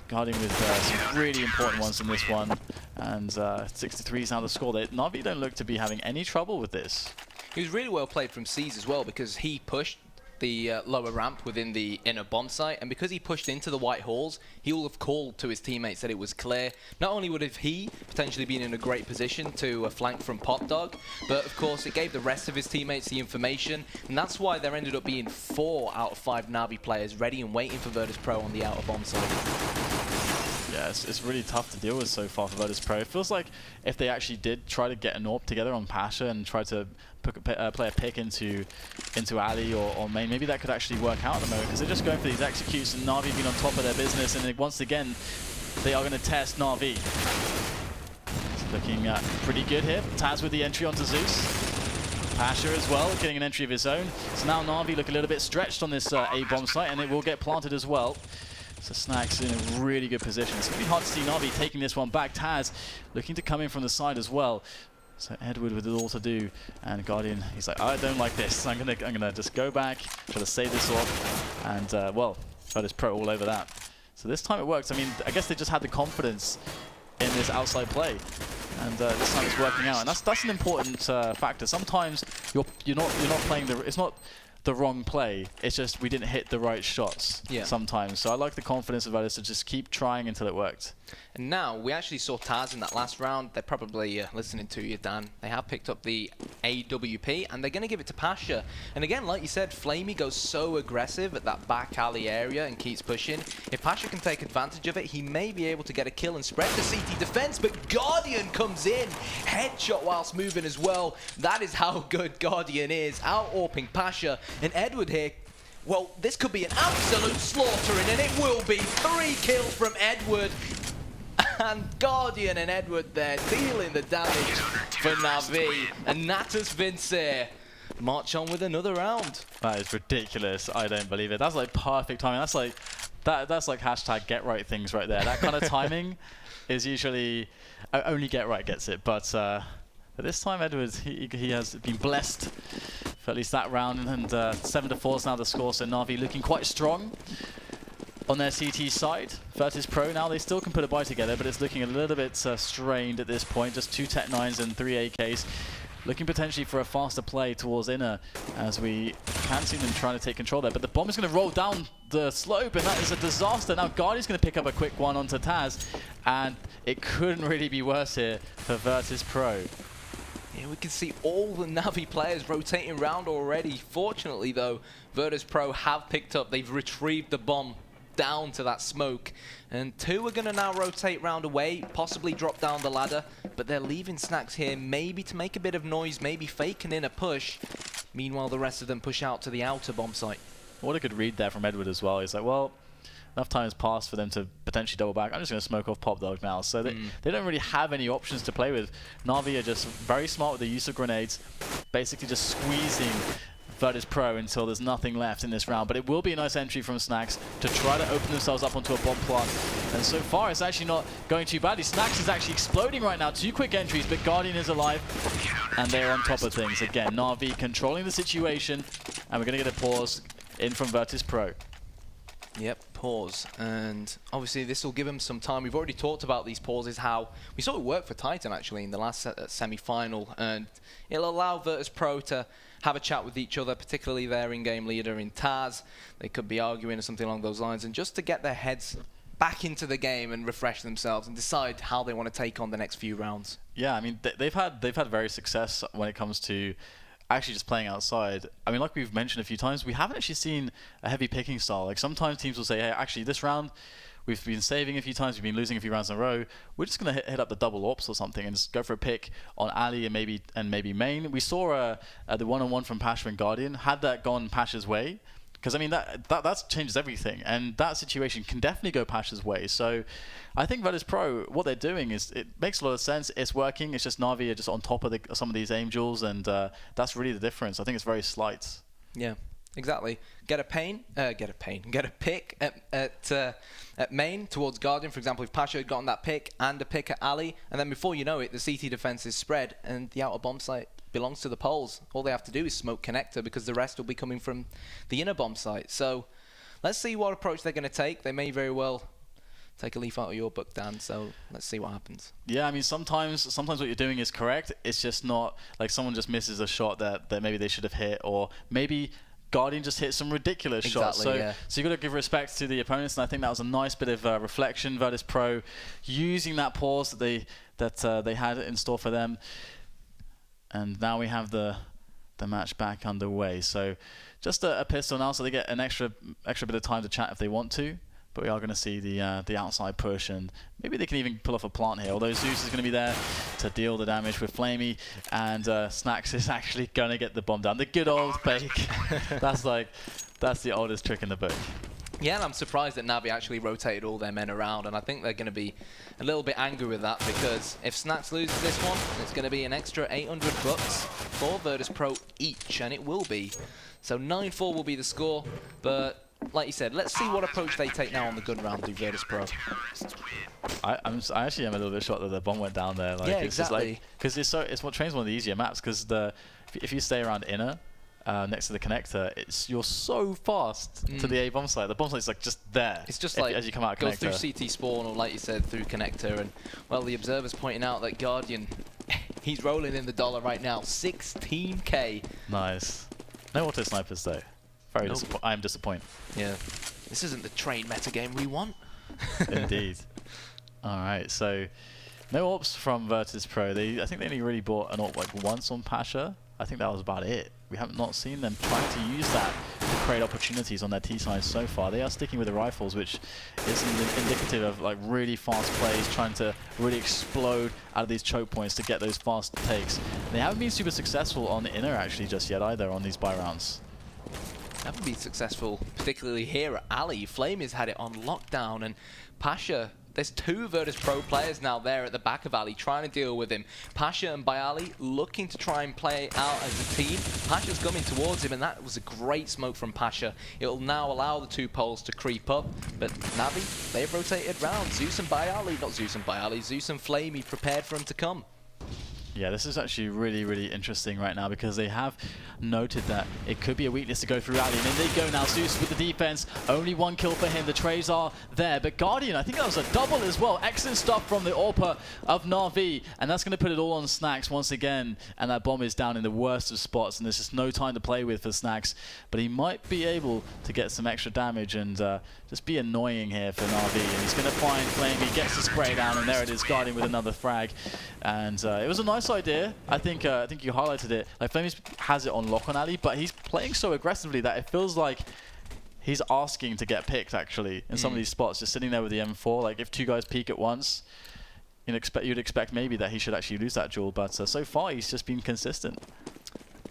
Guardian with some really important ones in this one. And 63 is now the score. Na'Vi don't look to be having any trouble with this. He was really well played from C's as well, because he pushed the lower ramp within the inner bomb site, and because he pushed into the white halls, he will have called to his teammates that it was clear. Not only would have he potentially been in a great position to flank from Pop Dog, but of course it gave the rest of his teammates the information, and that's why there ended up being 4 out of 5 Na'Vi players ready and waiting for Virtus.Pro on the outer bomb site. Yeah, it's really tough to deal with so far for Virtus.Pro. It feels like if they actually did try to get an AWP together on Pasha and try to play a pick into Ali or main, maybe that could actually work out at the moment, because they're just going for these executes and Na'Vi being on top of their business, and once again they are going to test Na'Vi. It's looking pretty good here. Taz with the entry onto Zeus. Pasha as well, getting an entry of his own. So now Na'Vi look a little bit stretched on this A bomb site, and it will get planted as well. So Snacks in a really good position. It's going to be hard to see Na'Vi taking this one back. Taz looking to come in from the side as well. So Edward with it all to do, and Guardian, he's like, I don't like this. I'm gonna just go back, try to save this off, and well, Virtus.Pro all over that. So this time it works. I mean, I guess they just had the confidence in this outside play, and this time it's working out, and that's an important factor. Sometimes you're not playing it's not the wrong play. It's just we didn't hit the right shots sometimes. So I like the confidence of Virtus to just keep trying until it worked. And now, we actually saw Taz in that last round. They're probably listening to you, Dan. They have picked up the AWP, and they're going to give it to Pasha. And again, like you said, Flamey goes so aggressive at that back alley area and keeps pushing. If Pasha can take advantage of it, he may be able to get a kill and spread the CT defense, but Guardian comes in. Headshot whilst moving as well. That is how good Guardian is. Out-AWPing Pasha. And Edward here, well, this could be an absolute slaughtering, and it will be. 3 kills from Edward. And Guardian and Edward there dealing the damage for Na'Vi. And Natus Vincere march on with another round. That is ridiculous. I don't believe it. That's like perfect timing. That's like hashtag get right things right there. That kind of timing is usually only get right gets it. But this time Edward, he has been blessed for at least that round. And 7-4 is now the score. So Na'Vi looking quite strong on their CT side. Virtus.Pro now, they still can put a buy together, but it's looking a little bit strained at this point. Just 2 Tech 9s and 3 AKs. Looking potentially for a faster play towards inner, as we can see them trying to take control there. But the bomb is going to roll down the slope, and that is a disaster. Now Guardian's going to pick up a quick one onto Taz, and it couldn't really be worse here for Virtus.Pro. Yeah, we can see all the Na'Vi players rotating around already. Fortunately, though, Virtus.Pro have picked up. They've retrieved the bomb down to that smoke, and 2 are going to now rotate round away, possibly drop down the ladder, but they're leaving Snacks here maybe to make a bit of noise, maybe faking in a push. Meanwhile, the rest of them push out to the outer bomb site. What a good read there from Edward as well. He's like, well, enough time has passed for them to potentially double back. I'm just going to smoke off Pop Dog now. So they don't really have any options to play with. Na'Vi are just very smart with the use of grenades. basically just squeezing Virtus.Pro until there's nothing left in this round. But it will be a nice entry from Snax to try to open themselves up onto a bomb plant. And so far, it's actually not going too badly. Snax is actually exploding right now. 2 quick entries, but Guardian is alive. And they're on top of things. Again, Na'Vi controlling the situation. And we're going to get a pause in from Virtus.Pro. Yep, pause. And obviously this will give them some time. We've already talked about these pauses, how we saw it work for Titan actually in the last semi-final. And it'll allow Virtus.Pro to have a chat with each other, particularly their in-game leader in Taz. They could be arguing or something along those lines. And just to get their heads back into the game and refresh themselves and decide how they want to take on the next few rounds. Yeah, I mean, they've had very success when it comes to actually just playing outside. I mean, like we've mentioned a few times, we haven't actually seen a heavy picking style. Like sometimes teams will say, hey, actually this round, we've been saving a few times, we've been losing a few rounds in a row. We're just going to hit up the double ops or something and just go for a pick on Ali and maybe main. We saw the one-on-one from Pasha and Guardian. Had that gone Pasha's way, because I mean that changes everything, and that situation can definitely go Pasha's way. So I think Virtus.Pro, what they're doing is, it makes a lot of sense. It's working. It's just Na'Vi are just on top of some of these Angels, and that's really the difference. I think it's very slight. Yeah, exactly. Get a pick at main towards Guardian. For example, if Pasha had gotten that pick and a pick at Ali, and then before you know it, the CT defense is spread and the outer bomb site belongs to the poles. All they have to do is smoke connector, because the rest will be coming from the inner bomb site. So let's see what approach they're going to take. They may very well take a leaf out of your book, Dan, so let's see what happens. Yeah, I mean, sometimes what you're doing is correct. It's just not like someone just misses a shot that maybe they should have hit, or maybe Guardian just hit some ridiculous shots. So you got to give respect to the opponents, and I think that was a nice bit of reflection. Virtus.Pro using that pause that they had in store for them. And now we have the match back underway. So just a pistol now, so they get an extra bit of time to chat if they want to. But we are going to see the outside push, and maybe they can even pull off a plant here. Although Zeus is going to be there to deal the damage with Flamey, and Snax is actually going to get the bomb down. The good old fake. That's the oldest trick in the book. Yeah, and I'm surprised that Na'Vi actually rotated all their men around, and I think they're going to be a little bit angry with that, because if Snax loses this one, it's going to be an extra $800 for Virtus.Pro each, and it will be. So 9-4 will be the score, but like you said, let's see what approach they take now on the gun round to Virtus.Pro. I actually am a little bit shocked that the bomb went down there. Like, yeah, it's exactly. Because it's what trains one of the easier maps, because if you stay around inner, next to the connector, you're so fast to the A bomb site. The bomb site's like just there. It's just like as you come out of goes connector. through CT spawn, or like you said, through connector. And well, the observer's pointing out that Guardian, he's rolling in the dollar right now, 16K. Nice. No auto snipers though. I am disappointed. Yeah, this isn't the train meta game we want. Indeed. All right, so no ops from Virtus.Pro. I think they only really bought an op like once on Pasha. I think that was about it. We have not seen them trying to use that to create opportunities on their T side so far. They are sticking with the rifles, which is indicative of like really fast plays, trying to really explode out of these choke points to get those fast takes. And they haven't been super successful on the inner actually just yet either on these buy rounds. Haven't been successful, particularly here at Ali. Flame has had it on lockdown, and Pasha, there's 2 Virtus.Pro players now there at the back of Ali trying to deal with him. Pasha and Bayali looking to try and play out as a team. Pasha's coming towards him, and that was a great smoke from Pasha. It'll now allow the 2 poles to creep up, but Na'Vi, they've rotated round. Zeus and Bayali, not Zeus and Bayali, Zeus and Flamey prepared for him to come. Yeah, this is actually really, really interesting right now, because they have noted that it could be a weakness to go through Ali. And then they go now. Zeus with the defense. Only 1 kill for him. The trades are there. But Guardian, I think that was a double as well. Excellent stuff from the AWPer of Na'Vi. And that's going to put it all on Snax once again. And that bomb is down in the worst of spots. And there's just no time to play with for Snax. But he might be able to get some extra damage and just be annoying here for Na'Vi. And he's going to find Flame. He gets the spray down. And there it is. Guardian with another frag. And it was a nice idea. I think you highlighted it. Like Flame has it on lock on Ali, but he's playing so aggressively that it feels like he's asking to get picked actually in some of these spots, just sitting there with the M4. Like if 2 guys peek at once, you'd expect maybe that he should actually lose that duel, but so far he's just been consistent.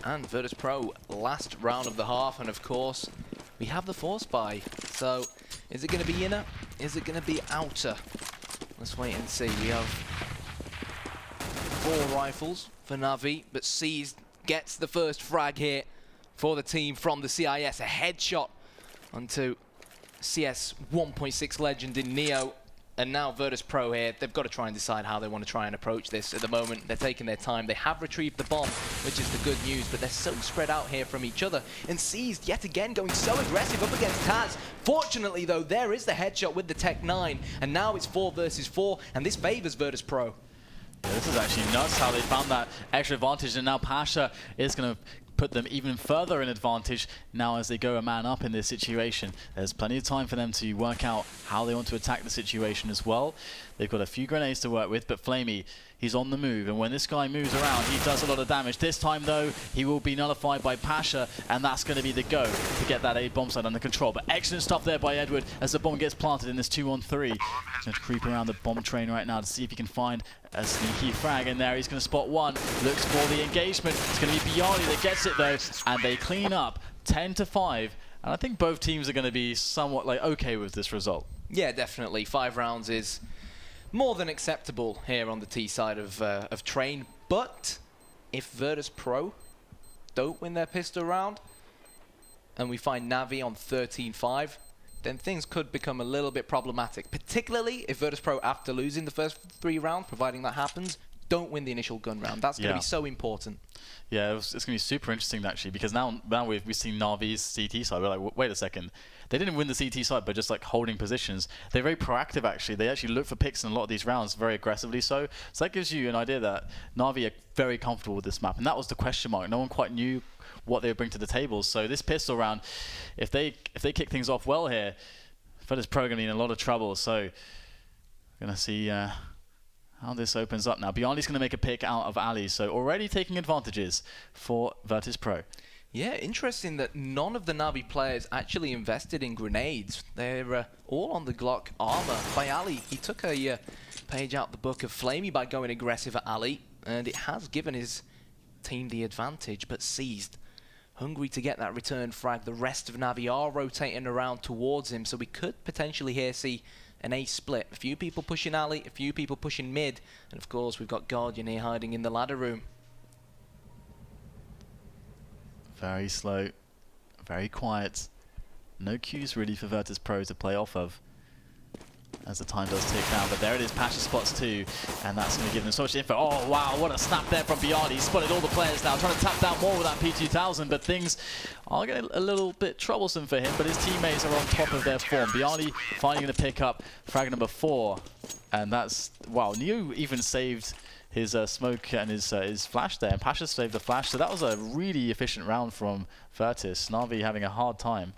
And Virtus.Pro, last round of the half, and of course we have the force buy. So is it going to be inner? Is it going to be outer? Let's wait and see. We have 4 rifles for Na'Vi, but C's gets the first frag here for the team from the CIS. A headshot onto CS 1.6 legend in Neo. And now Virtus.Pro here, they've got to try and decide how they want to try and approach this. At the moment, they're taking their time. They have retrieved the bomb, which is the good news, but they're so spread out here from each other. And Seized, yet again, going so aggressive up against Taz. Fortunately, though, there is the headshot with the Tech 9, and now it's 4 versus 4, and this favors Virtus.Pro. Yeah, this is actually nuts how they found that extra advantage, and now Pasha is going to put them even further in advantage now as they go a man up in this situation. There's plenty of time for them to work out how they want to attack the situation as well. They've got a few grenades to work with, but Flamey, he's on the move, and when this guy moves around, he does a lot of damage. This time, though, he will be nullified by Pasha, and that's going to be the go to get that A bomb site under control. But excellent stuff there by Edward as the bomb gets planted in this 2-on-3. He's going to creep around the bomb train right now to see if he can find a sneaky frag in there. He's going to spot one, looks for the engagement. It's going to be Biali that gets it, though, and they clean up 10-5. And I think both teams are going to be somewhat okay with this result. Yeah, definitely. 5 rounds is more than acceptable here on the T side of Train. But if Virtus.Pro don't win their pistol round and we find Navi on 13-5, then things could become a little bit problematic, particularly if Virtus.Pro, after losing the first 3 rounds, providing that happens, don't win the initial gun round. That's going to be so important. Yeah, it's going to be super interesting, actually, because now we've seen Navi's CT side. We're like, wait a second. They didn't win the CT side by just holding positions. They're very proactive, actually. They actually look for picks in a lot of these rounds, very aggressively so. So that gives you an idea that Navi are very comfortable with this map. And that was the question mark. No one quite knew what they would bring to the table. So this pistol round, if they kick things off well here, Virtus.Pro are going to be in a lot of trouble. So we're going to see how this opens up now. Biali's going to make a pick out of Ali. So already taking advantages for Virtus.Pro. Yeah, interesting that none of the Navi players actually invested in grenades. They're all on the Glock armor. By Ali, he took a page out the book of Flamey by going aggressive at Ali, and it has given his team the advantage, but Seized, hungry to get that return frag. The rest of Navi are rotating around towards him, so we could potentially here see an A split. A few people pushing Ali, a few people pushing mid, and of course we've got Guardian here hiding in the ladder room. Very slow, very quiet. No cues really for Virtus.Pro to play off of as the time does tick down. But there it is, Pasha spots 2, and that's going to give them so much info. Oh wow, what a snap there from Biali. He's spotted all the players now, trying to tap down more with that P2000, but things are getting a little bit troublesome for him, but his teammates are on top of their form. Biali finally going to pick up frag number 4, and that's, wow, Neo even saved his smoke and his flash there, and Pasha saved the flash, so that was a really efficient round from Virtus. Navi having a hard time.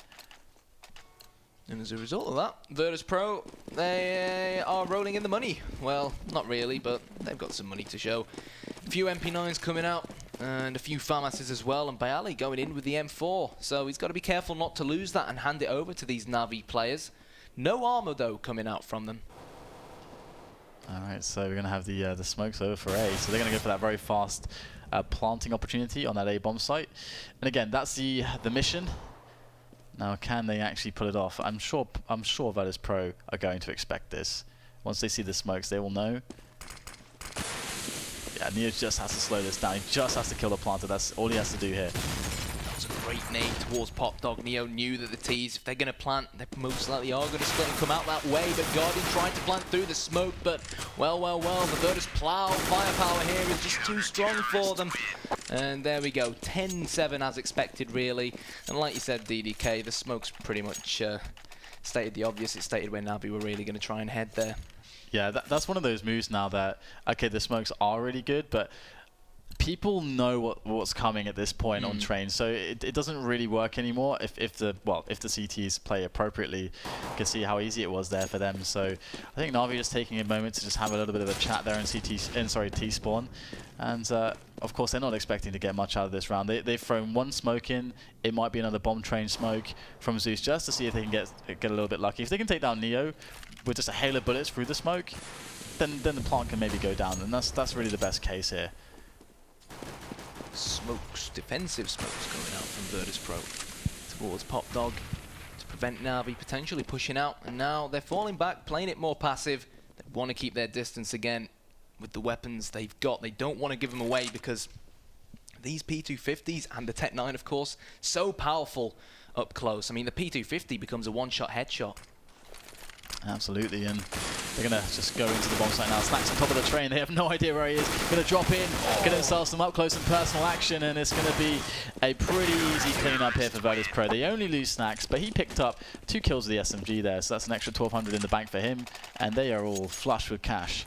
And as a result of that, Virtus.Pro, they are rolling in the money. Well, not really, but they've got some money to show. A few MP9s coming out, and a few FAMASs as well, and Biali going in with the M4. So he's got to be careful not to lose that and hand it over to these Navi players. No armor, though, coming out from them. Alright, so we're going to have the smokes over for A. So they're going to go for that very fast planting opportunity on that A bomb site. And again, that's the mission. Now, can they actually pull it off? I'm sure Virtus.Pro are going to expect this. Once they see the smokes, they will know. Yeah, Neo just has to slow this down. He just has to kill the planter. That's all he has to do here. That's a great nade towards Pop Dog. Neo knew that the T's, if they're going to plant, they most likely are going to split and come out that way. But Guardian tried to plant through the smoke, but well, the Virtus plow firepower here is just too strong for them. And there we go, 10-7 as expected, really. And like you said, DDK, the smoke's pretty much stated the obvious. It stated where Navi were really going to try and head there. Yeah, that's one of those moves now that, okay, the smokes are really good, but people know what's coming at this point on Train, so it doesn't really work anymore. If the CTs play appropriately, you can see how easy it was there for them. So I think Navi is taking a moment to just have a little bit of a chat there in T-spawn, and of course they're not expecting to get much out of this round. They've thrown one smoke in. It might be another bomb train smoke from Zeus just to see if they can get a little bit lucky. If they can take down Neo with just a hail of bullets through the smoke, then the plant can maybe go down, and that's really the best case here. Smokes, defensive smokes going out from Virtus.Pro towards Pop Dog to prevent Navi potentially pushing out, and now they're falling back, playing it more passive. They want to keep their distance again with the weapons they've got. They don't want to give them away because these P250s and the Tech 9, of course, so powerful up close. I mean, the P250 becomes a one-shot headshot. Absolutely, and they're going to just go into the bomb site now. Snacks on top of the train. They have no idea where he is. Going to drop in, going to start some up close and personal action, and it's going to be a pretty easy clean-up here for Virtus.Pro. They only lose Snacks, but he picked up 2 kills with the SMG there, so that's an extra 1,200 in the bank for him, and they are all flush with cash.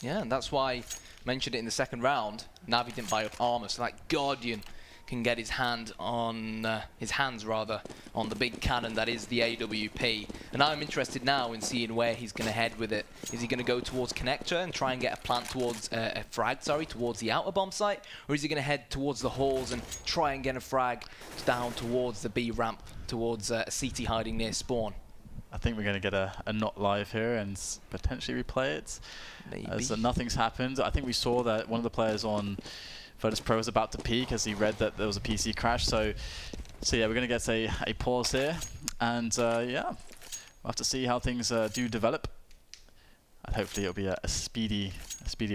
Yeah, and that's why I mentioned it in the second round. Na'Vi didn't buy up armor, so that Guardian can get his hands on the big cannon that is the AWP. And I'm interested now in seeing where he's going to head with it. Is he going to go towards connector and try and get a plant towards a frag, towards the outer bomb site, or is he going to head towards the halls and try and get a frag down towards the B ramp, towards a CT hiding near spawn? I think we're going to get a not live here and potentially replay it. Maybe. As nothing's happened. I think we saw that one of the players on Virtus.Pro was about to peek as he read that there was a PC crash. So yeah, we're going to get a pause here. And yeah, we'll have to see how things do develop. And hopefully it'll be a speedy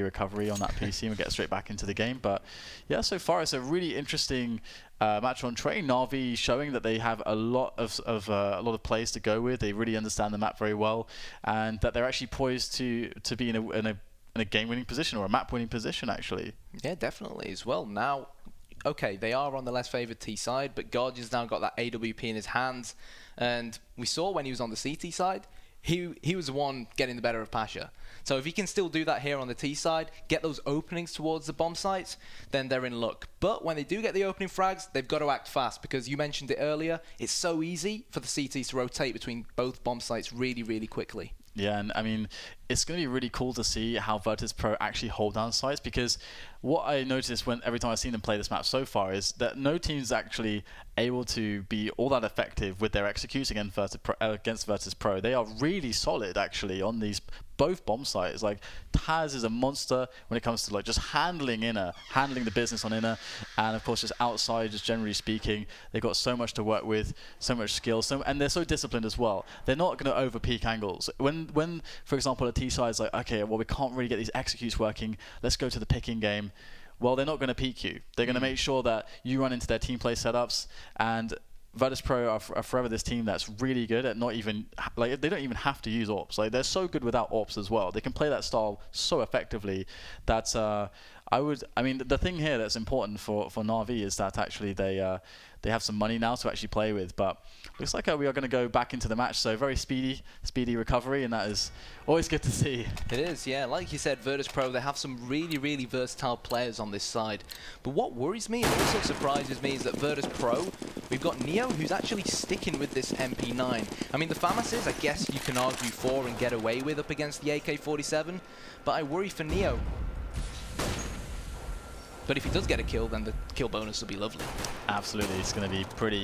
recovery on that PC and we'll get straight back into the game. But yeah, so far it's a really interesting match on train. Na'Vi showing that they have a lot of plays to go with. They really understand the map very well, and that they're actually poised to be in a game-winning position or a map-winning position, actually. Yeah, definitely as well. Now, okay, they are on the less favoured T side, but Guardian's now got that AWP in his hands, and we saw when he was on the CT side, he was the one getting the better of Pasha. So if he can still do that here on the T side, get those openings towards the bomb sites, then they're in luck. But when they do get the opening frags, they've got to act fast, because you mentioned it earlier, it's so easy for the CTs to rotate between both bomb sites really, really quickly. Yeah, and I mean, it's going to be really cool to see how Virtus.Pro actually hold down sites, because what I noticed every time I've seen them play this map so far is that no team's actually able to be all that effective with their execution against Virtus.Pro. They are really solid, actually, on these both bomb sites. Like, Taz is a monster when it comes to like just handling the business on inner, and of course just outside, just generally speaking, they've got so much to work with, so much skill, and they're so disciplined as well. They're not going to over peak angles. When for example a T side is like, okay, well we can't really get these executes working, let's go to the picking game. Well, they're not going to peek you. They're going to make sure that you run into their team play setups, and Virtus.Pro are forever this team that's really good at not even, like, they don't even have to use AWPs. Like, they're so good without AWPs as well. They can play that style so effectively that I mean, the thing here that's important for Na'Vi is that actually they have some money now to actually play with. But looks like we are going to go back into the match. So very speedy recovery, and that is always good to see. It is, yeah. Like you said, Virtus.Pro, they have some really, really versatile players on this side. But what worries me and also surprises me is that Virtus.Pro, we've got Neo, who's actually sticking with this MP9. I mean, the FAMASs, I guess you can argue for and get away with up against the AK-47, but I worry for Neo. But if he does get a kill, then the kill bonus will be lovely. Absolutely, it's going to be pretty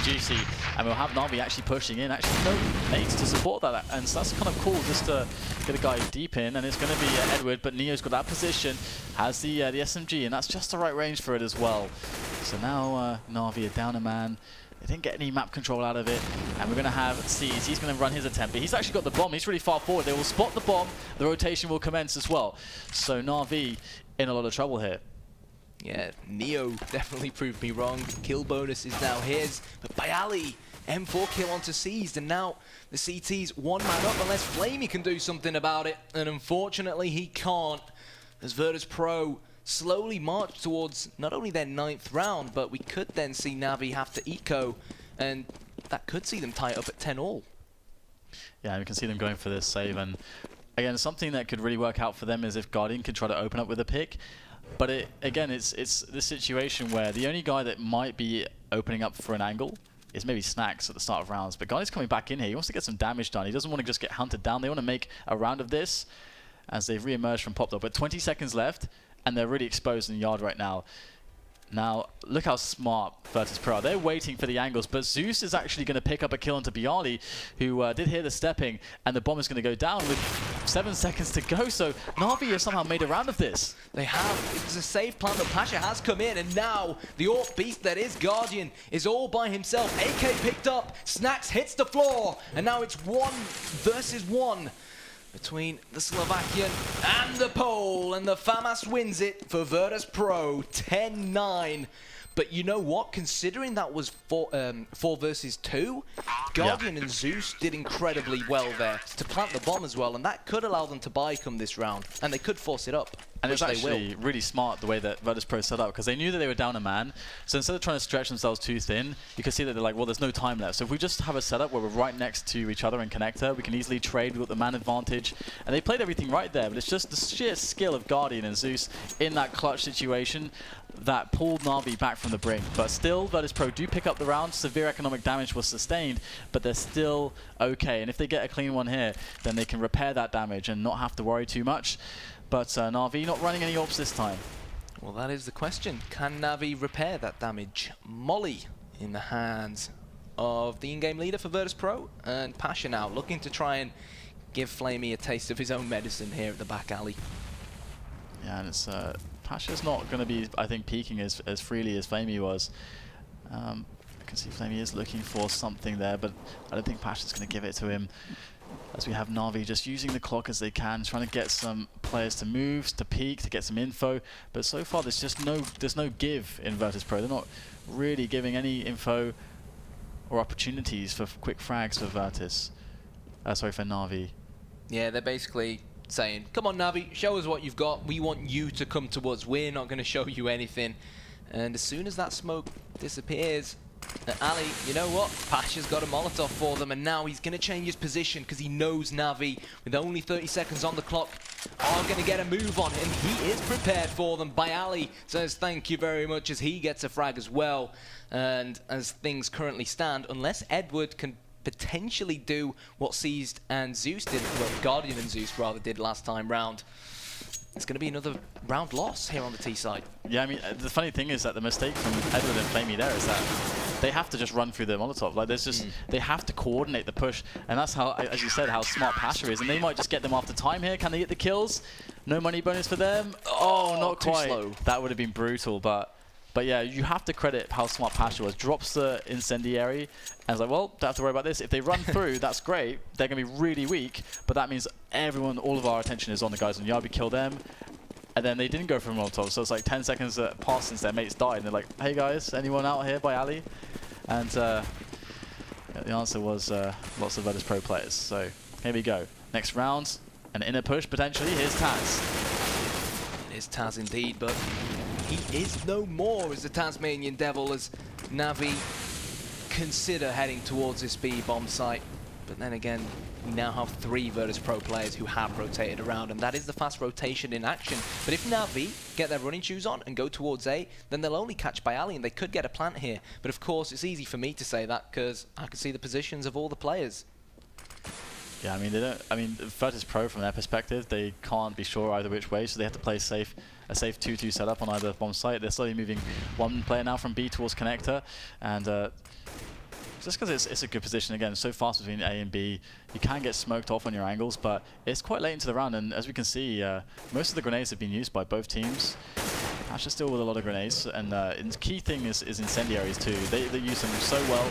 juicy, and we'll have Na'Vi actually pushing in. Actually, no mates to support that, and so that's kind of cool just to get a guy deep in. And it's going to be Edward, but Neo's got that position, has the SMG, and that's just the right range for it as well. So now Na'Vi are down a man. They didn't get any map control out of it, and we're going to have Seas. He's going to run his attempt, but he's actually got the bomb. He's really far forward. They will spot the bomb. The rotation will commence as well. So Na'Vi in a lot of trouble here. Yeah, Neo definitely proved me wrong. Kill bonus is now his, but Bayali, M4 kill onto Seized, and now the CT's one man up unless Flamey can do something about it, and unfortunately he can't, as Virtus.Pro slowly march towards not only their 9th round, but we could then see Na'Vi have to eco, and that could see them tie it up at 10-all. Yeah, we can see them going for this save, and again, something that could really work out for them is if Guardian can try to open up with a pick. But again, it's this situation where the only guy that might be opening up for an angle is maybe Snacks at the start of rounds. But Guardian's coming back in here. He wants to get some damage done. He doesn't want to just get hunted down. They want to make a round of this as they've re-emerged from Pop Dog. But 20 seconds left, and they're really exposed in the yard right now. Now, look how smart Virtus.Pro are. They're waiting for the angles, but Zeus is actually going to pick up a kill onto Bialy, who did hear the stepping, and the bomb is going to go down with 7 seconds to go. So Na'Vi have somehow made a round of this. They have. It was a safe plan, but Pasha has come in, and now the AWP beast that is Guardian is all by himself. AK picked up, Snacks hits the floor, and now it's 1 versus 1. between the Slovakian and the Pole, and the FAMAS wins it for Virtus.Pro 10-9. But you know what? Considering that was 4 versus 2, Guardian and Zeus did incredibly well there to plant the bomb as well, and that could allow them to buy come this round, and they could force it up. And it's actually really smart the way that Virtus.Pro set up, because they knew that they were down a man. So instead of trying to stretch themselves too thin, you can see that they're like, well, there's no time left. So if we just have a setup where we're right next to each other in connector, we can easily trade. We've got the man advantage. And they played everything right there, but it's just the sheer skill of Guardian and Zeus in that clutch situation that pulled Na'Vi back from the brink. But still, Virtus.Pro do pick up the round. Severe economic damage was sustained, but they're still okay. And if they get a clean one here, then they can repair that damage and not have to worry too much. But Na'Vi not running any orbs this time. Well, that is the question. Can Na'Vi repair that damage? Molly in the hands of the in-game leader for Virtus.Pro, and Pasha now looking to try and give Flamey a taste of his own medicine here at the back alley. Yeah, and it's Pasha's not going to be, I think, peaking as freely as Flamey was. I can see Flamey is looking for something there, but I don't think Pasha's going to give it to him. As we have Na'Vi just using the clock as they can, trying to get some players to move, to peek, to get some info. But so far, there's just no give in Virtus.Pro. They're not really giving any info or opportunities for quick frags for Virtus. Sorry, for Na'Vi. Yeah, they're basically saying, come on, Na'Vi, show us what you've got. We want you to come to us. We're not going to show you anything. And as soon as that smoke disappears, Ali, you know what? Pasha's got a Molotov for them, and now he's going to change his position because he knows Na'Vi, with only 30 seconds on the clock, are going to get a move on, and he is prepared for them. By Ali says thank you very much as he gets a frag as well. And as things currently stand, unless Edward can potentially do what Seized and Zeus did, well, Guardian and Zeus rather did last time round, it's going to be another round loss here on the T side. Yeah, I mean, the funny thing is that the mistake from Edward and Flamey there is that they have to just run through the Molotov. Like, there's just, they have to coordinate the push. And that's how, as you said, how smart Pasha is. And they might just get them after time here. Can they get the kills? No money bonus for them. Oh, not too quite. slow. That would have been brutal. But yeah, you have to credit how smart Pasha was. Drops the incendiary. And it's like, well, don't have to worry about this. If they run through, that's great. They're going to be really weak. But that means everyone, all of our attention is on the guys on Yard. We kill them. And then they didn't go for a Molotov. So it's like 10 seconds passed since their mates died. And they're like, hey guys, anyone out here by Ali? And yeah, the answer was lots of Virtus.Pro players. So here we go. Next round, an inner push potentially. Here's Taz. It is Taz indeed, but he is no more as the Tasmanian Devil, as Na'Vi consider heading towards this B bomb site. But then again, we now have 3 Virtus.Pro players who have rotated around, and that is the fast rotation in action. But if Na'Vi get their running shoes on and go towards A, then they'll only catch by Ali, and they could get a plant here. But of course, it's easy for me to say that because I can see the positions of all the players. Yeah, I mean, they don't. I mean, Virtus.Pro from their perspective, they can't be sure either which way, so they have to play safe. A safe 2-2 setup on either bomb site. They're slowly moving one player now from B towards connector, and just because it's a good position, again, so fast between A and B, you can get smoked off on your angles, but it's quite late into the round, and as we can see, most of the grenades have been used by both teams. Pasha still with a lot of grenades, and the key thing is incendiaries too. They use them so well.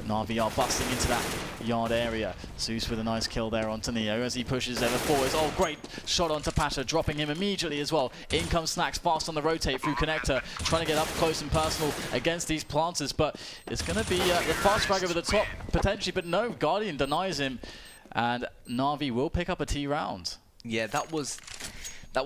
Na'Vi are busting into that yard area. Zeus with a nice kill there onto Neo as he pushes ever forwards. Oh, great shot onto Pasha, dropping him immediately as well. In comes Snacks fast on the rotate through connector, trying to get up close and personal against these planters, but it's going to be the fast frag over the top potentially, but no, Guardian denies him, and Na'Vi will pick up a T round. Yeah, that was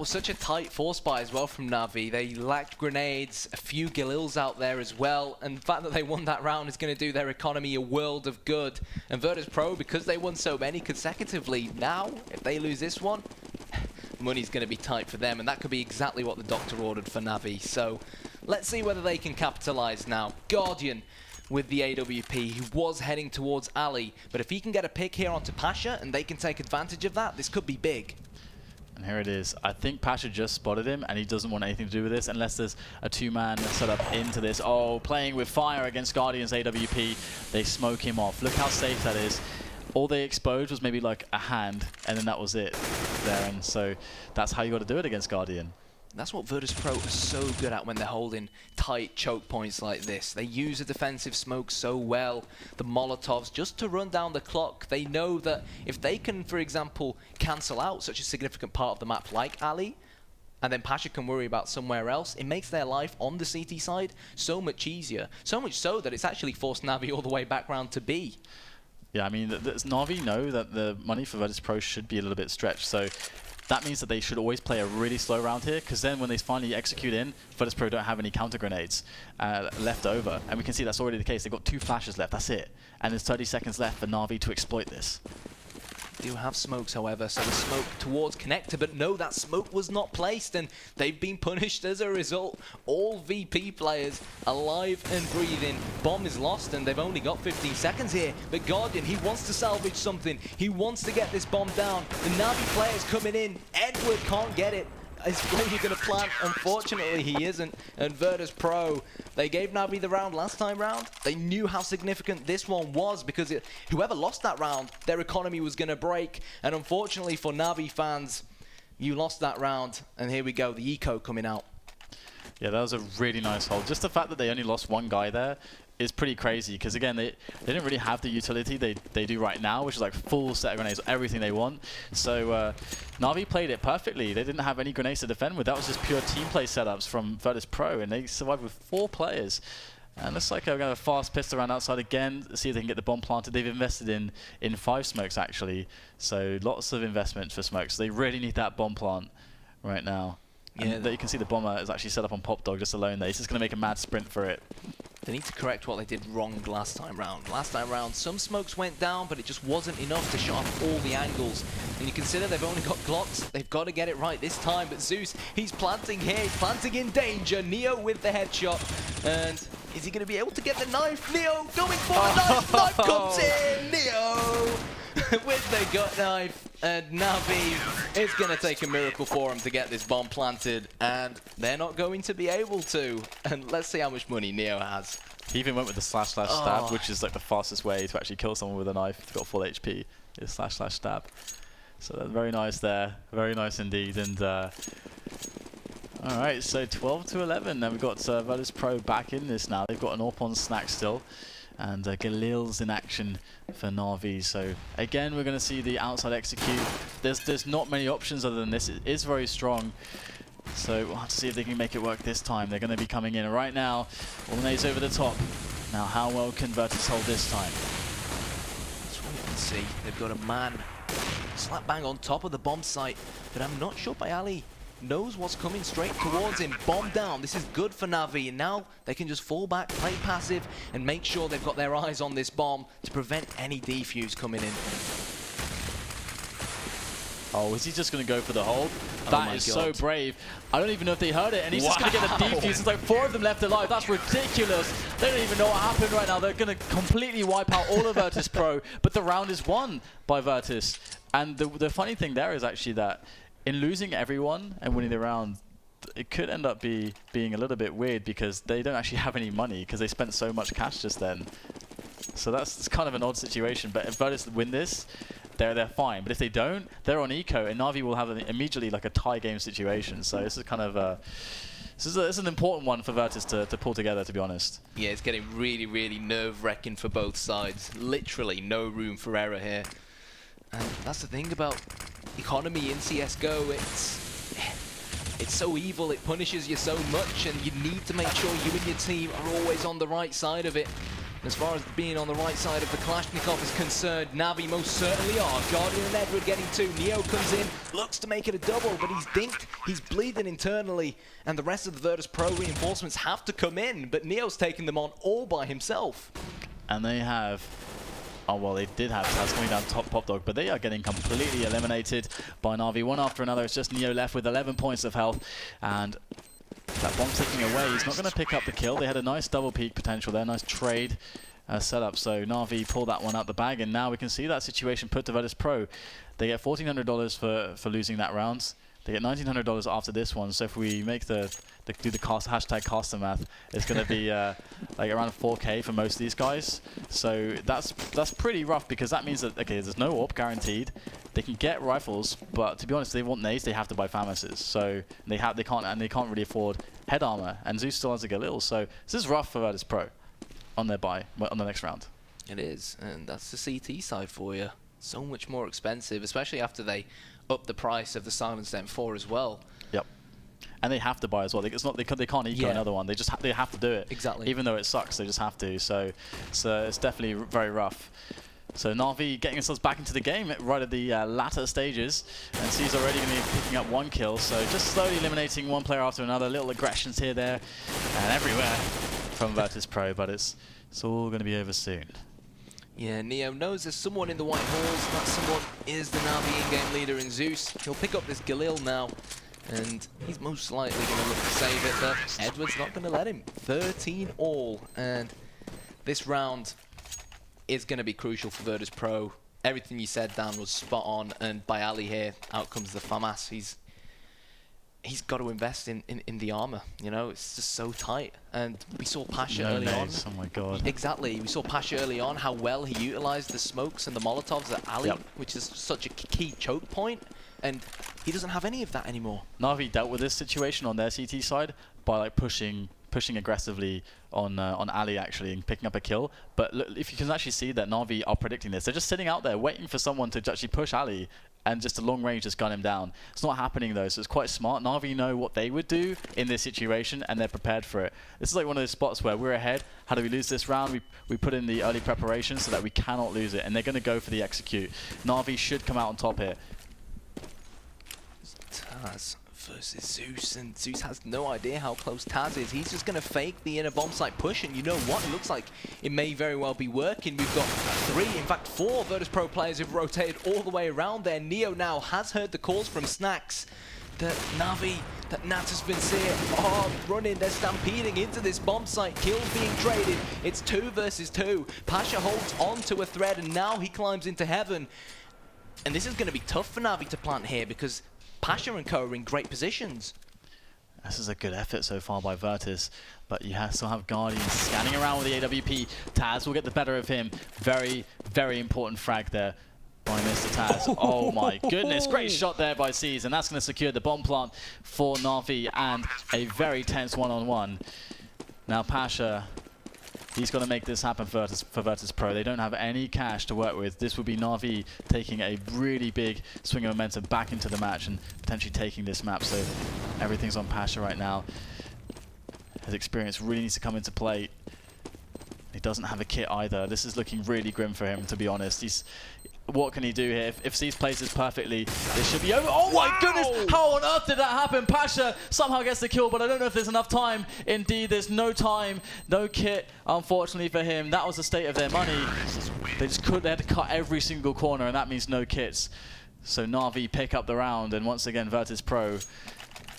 such a tight force buy as well from Na'Vi. They lacked grenades, a few Galils out there as well, and the fact that they won that round is going to do their economy a world of good. And Virtus.Pro, because they won so many consecutively, now, if they lose this one, money's going to be tight for them, and that could be exactly what the doctor ordered for Na'Vi. So let's see whether they can capitalize now. Guardian with the AWP, he was heading towards Ali, but if he can get a pick here onto Pasha and they can take advantage of that, this could be big. And here it is. I think Pasha just spotted him, and he doesn't want anything to do with this unless there's a 2-man setup into this. Oh, playing with fire against Guardian's AWP. They smoke him off. Look how safe that is. All they exposed was maybe like a hand, and then that was it there. And so that's how you got to do it against Guardian. That's what Virtus.Pro are so good at when they're holding tight choke points like this. They use the defensive smoke so well, the Molotovs, just to run down the clock. They know that if they can, for example, cancel out such a significant part of the map like Ali, and then Pasha can worry about somewhere else, it makes their life on the CT side so much easier. So much so that it's actually forced Na'Vi all the way back round to B. Yeah, I mean, Na'Vi know that the money for Virtus.Pro should be a little bit stretched, so that means that they should always play a really slow round here, because then when they finally execute in, Virtus.Pro don't have any counter grenades left over. And we can see that's already the case. They've got 2 flashes left, that's it. And there's 30 seconds left for Na'Vi to exploit this. They do have smokes, however, so the smoke towards Connector, but no, that smoke was not placed, and they've been punished as a result. All VP players alive and breathing. Bomb is lost, and they've only got 15 seconds here, but Guardian, he wants to salvage something. He wants to get this bomb down. The Na'Vi players coming in. Edward can't get it. Is Flazy going to plant? Unfortunately, he isn't. And Virtus.Pro, they gave Na'Vi the round last time round. They knew how significant this one was because whoever lost that round, their economy was going to break. And unfortunately for Na'Vi fans, you lost that round. And here we go, the eco coming out. Yeah, that was a really nice hold. Just the fact that they only lost 1 guy there is pretty crazy, because again, they didn't really have the utility they do right now, which is like full set of grenades, everything they want. So Na'Vi played it perfectly. They didn't have any grenades to defend with. That was just pure team play setups from Virtus.Pro, and they survived with 4 players. And looks like they're going to fast pistol around outside again, see if they can get the bomb planted. They've invested in 5 smokes actually, so lots of investment for smokes. They really need that bomb plant right now. Yeah, and you can see the bomber is actually set up on Pop Dog just alone there. He's just going to make a mad sprint for it. They need to correct what they did wrong last time round. Last time round, some smokes went down, but it just wasn't enough to shut off all the angles. And you consider they've only got Glocks. They've got to get it right this time. But Zeus, he's planting here. He's planting in danger. Neo with the headshot. And is he going to be able to get the knife? Neo going for the knife. Knife comes in. Neo with the gut knife. And Na'Vi is going to take a miracle for him to get this bomb planted, and they're not going to be able to. And let's see how much money Neo has. He even went with the //stab, which is like the fastest way to actually kill someone with a knife. If you've got full HP, is //stab. So that's very nice there, very nice indeed. And all right, so 12-11. Now we've got Virtus.Pro back in this now. They've got an AWP on Snack still. And Galil's in action for Na'Vi. So again, we're going to see the outside execute. There's not many options other than this. It is very strong. So we'll have to see if they can make it work this time. They're going to be coming in right now. All the nades over the top. Now, how well can Virtus hold this time? Let's wait and see. They've got a man slap bang on top of the bomb site, but I'm not sure Ali knows what's coming straight towards him. Bomb down. This is good for Na'Vi, and now they can just fall back, play passive, and make sure they've got their eyes on this bomb to prevent any defuse coming in. Oh, is he just going to go for the hold? That is so brave. I don't even know if they heard it, and he's just going to get the defuse. There's like 4 of them left alive. That's ridiculous. They don't even know what happened right now. They're going to completely wipe out all of Virtus.Pro, but the round is won by Virtus. And the funny thing there is actually that in losing everyone and winning the round, it could end up being a little bit weird because they don't actually have any money because they spent so much cash just then. So it's kind of an odd situation. But if Virtus win this, they're fine. But if they don't, they're on eco, and Na'Vi will have immediately like a tie game situation. So this is kind of this is an important one for Virtus to pull together, to be honest. Yeah, it's getting really, really nerve-wracking for both sides. Literally no room for error here. And that's the thing about economy in CSGO. It's so evil, it punishes you so much, and you need to make sure you and your team are always on the right side of it. As far as being on the right side of the Kalashnikov is concerned, Na'Vi most certainly are. Guardian and Edward getting 2. Neo comes in, looks to make it a double, but he's dinked. He's bleeding internally, and the rest of the Virtus.Pro reinforcements have to come in, but Neo's taking them on all by himself. And they have... Oh, well, they did have Taz coming down top Pop Dog, but they are getting completely eliminated by Na'Vi. One after another. It's just Neo left with 11 points of health, and that bomb's ticking away. He's not going to pick up the kill. They had a nice double peak potential there, nice trade setup. So Na'Vi pulled that one out the bag, and now we can see that situation put to Virtus.Pro. They get $1,400 for losing that round. They get $1,900 after this one. So if we make do the hashtag caster math, it's going to be like around 4K for most of these guys. So that's pretty rough, because that means that, okay, there's no AWP guaranteed. they can get rifles, but to be honest, if they want nades, they have to buy FAMASs. So they can't really afford head armor, and Zeus still has a Galil. So this is rough for Virtus.Pro on their buy on the next round. It is, and that's the CT side for you. So much more expensive, especially after they up the price of the Silenced M4 as well. Yep. And they have to buy as well. They can't eco another one. They have to do it. Exactly. Even though it sucks, they just have to. So it's definitely very rough. So Na'Vi getting themselves back into the game right at the latter stages, and C's already going to be picking up 1 kill. So just slowly eliminating one player after another. Little aggressions here, there, and everywhere from Virtus.Pro, but it's all going to be over soon. Yeah, Neo knows there's someone in the white halls. That someone is the Na'Vi in-game leader in Zeus. He'll pick up this Galil now, and he's most likely going to look to save it, but Edward's not going to let him. 13 all, and this round is going to be crucial for Virtus.Pro. Everything you said, Dan, was spot on, and by Ali here, out comes the FAMAS. He's got to invest in the armor, you know, it's just so tight. And we saw Pasha early on. Oh my god. Exactly, we saw Pasha early on, how well he utilized the smokes and the Molotovs at Ali, which is such a key choke point, and he doesn't have any of that anymore. Na'Vi dealt with this situation on their CT side by like pushing aggressively on Ali actually and picking up a kill. But look, if you can actually see that Na'Vi are predicting this, they're just sitting out there waiting for someone to actually push Ali and just a long range just gun him down. It's not happening though, so it's quite smart. Na'Vi know what they would do in this situation and they're prepared for it. This is like one of those spots where we're ahead. How do we lose this round? We put in the early preparation so that we cannot lose it, and they're going to go for the execute. Na'Vi should come out on top here. Taz versus Zeus, and Zeus has no idea how close Taz is. He's just going to fake the inner bomb site push, and you know what? It looks like it may very well be working. We've got 3, in fact 4 Virtus.Pro players who've rotated all the way around there. Neo now has heard the calls from Snacks that Na'Vi, that Natus Vincere are running. They're stampeding into this bomb site. Kills being traded. It's 2 versus 2. Pasha holds on to a thread, and now he climbs into heaven. And this is going to be tough for Na'Vi to plant here because Pasha and co are in great positions. This is a good effort so far by Virtus, but you still have Guardian scanning around with the AWP. Taz will get the better of him. Very, very important frag there by Mr. Taz. Oh my goodness, great shot there by C's, and that's going to secure the bomb plant for Na'Vi and a very tense one-on-one. Now Pasha, he's got to make this happen for Virtus.Pro. They don't have any cash to work with. This would be Na'Vi taking a really big swing of momentum back into the match and potentially taking this map. So everything's on Pasha right now. His experience really needs to come into play. He doesn't have a kit either. This is looking really grim for him, to be honest. What can he do here? If C's plays this perfectly, this should be over. Oh my goodness! How on earth did that happen? Pasha somehow gets the kill, but I don't know if there's enough time. Indeed, there's no time, no kit, unfortunately for him. That was the state of their money. They had to cut every single corner, and that means no kits. So Na'Vi pick up the round, and once again, Virtus.Pro,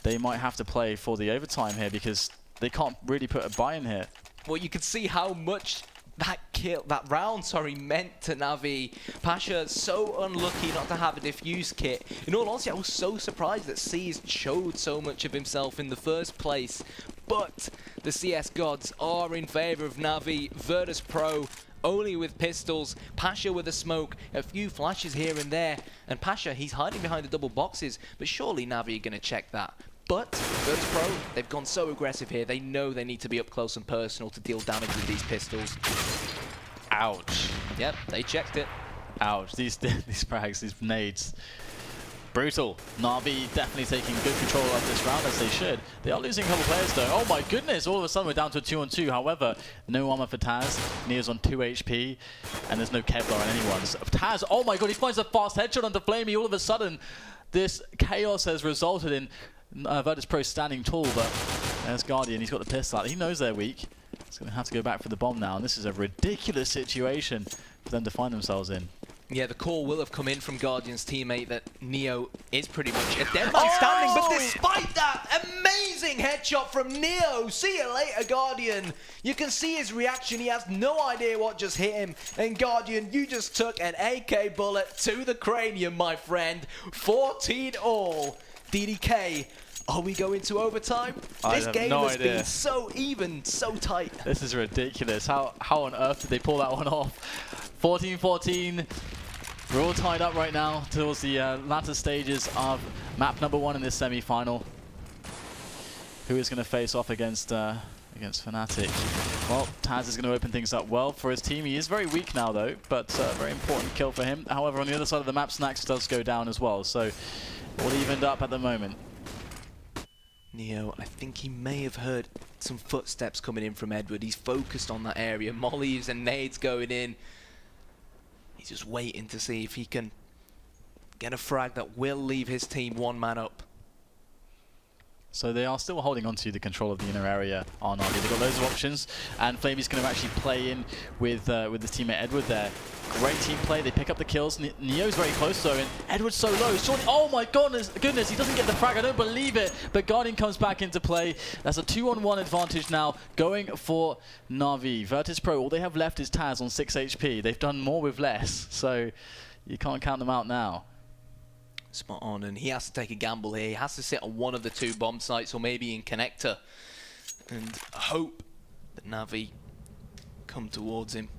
they might have to play for the overtime here because they can't really put a buy in here. Well, you can see how much that round meant to Na'Vi. Pasha so unlucky not to have a diffuse kit. In all honesty, I was so surprised that C's showed so much of himself in the first place. But the CS gods are in favor of Na'Vi. Virtus.Pro only with pistols, Pasha with a smoke, a few flashes here and there. And Pasha, he's hiding behind the double boxes, but surely Na'Vi are going to check that. But Virtus.Pro, they've gone so aggressive here. They know they need to be up close and personal to deal damage with these pistols. Ouch. Yep, they checked it. Ouch. These frags, these nades. Brutal. Na'Vi definitely taking good control of this round, as they should. They are losing a couple players though. Oh my goodness, all of a sudden we're down to a 2-on-2. However, no armor for Taz. Neo's on 2 HP, and there's no Kevlar on anyone. So Taz, oh my god, he finds a fast headshot onto Flamey. All of a sudden, this chaos has resulted in Virtus.Pro standing tall, but there's Guardian. He's got the pistol out. He knows they're weak. He's going to have to go back for the bomb now, and this is a ridiculous situation for them to find themselves in. Yeah, the call will have come in from Guardian's teammate that Neo is pretty much a dead man standing, but despite that, amazing headshot from Neo. See you later, Guardian. You can see his reaction. He has no idea what just hit him. And Guardian, you just took an AK bullet to the cranium, my friend. 14 all. DDK, are we going to overtime? This game has been so even, so tight. This is ridiculous. How on earth did they pull that one off? 14-14. We're all tied up right now towards the latter stages of map number 1 in this semi-final. Who is going to face off against Fnatic? Well, Taz is going to open things up well for his team. He is very weak now, though, but very important kill for him. However, on the other side of the map, Snax does go down as well, so all evened up at the moment. Neo, I think he may have heard some footsteps coming in from Edward. He's focused on that area. Mollies and nades going in. He's just waiting to see if he can get a frag that will leave his team 1 man up. So they are still holding on to the control of the inner area on Arby. They've got loads of options, and Flamey's going to actually play in with his teammate Edward there. Great team play. They pick up the kills. Neo's very close though, and Edward's so low. Surely, oh my goodness, he doesn't get the frag. I don't believe it. But Guardian comes back into play. That's a 2-on-1 advantage now going for Na'Vi. Virtus.Pro, all they have left is Taz on 6 HP. They've done more with less, so you can't count them out now. Spot on, and he has to take a gamble here. He has to sit on one of the 2 bomb sites, or maybe in connector, and hope that Na'Vi come towards him.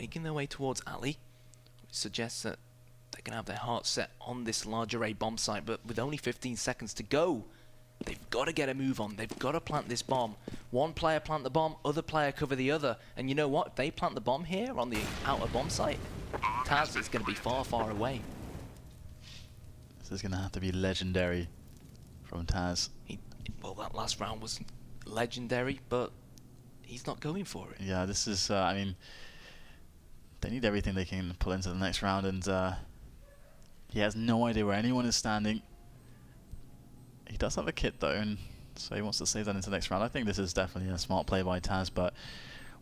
Making their way towards Ali, which suggests that they're going to have their hearts set on this large array bomb site, but with only 15 seconds to go, they've got to get a move on. They've got to plant this bomb. One player plant the bomb, other player cover the other, and you know what? If they plant the bomb here on the outer bomb site, Taz is going to be far, far away. This is going to have to be legendary from Taz. Well, that last round was legendary, but he's not going for it. Yeah, this is, I mean, they need everything they can pull into the next round, and he has no idea where anyone is standing. He does have a kit though, and so he wants to save that into the next round. I think this is definitely a smart play by Taz, but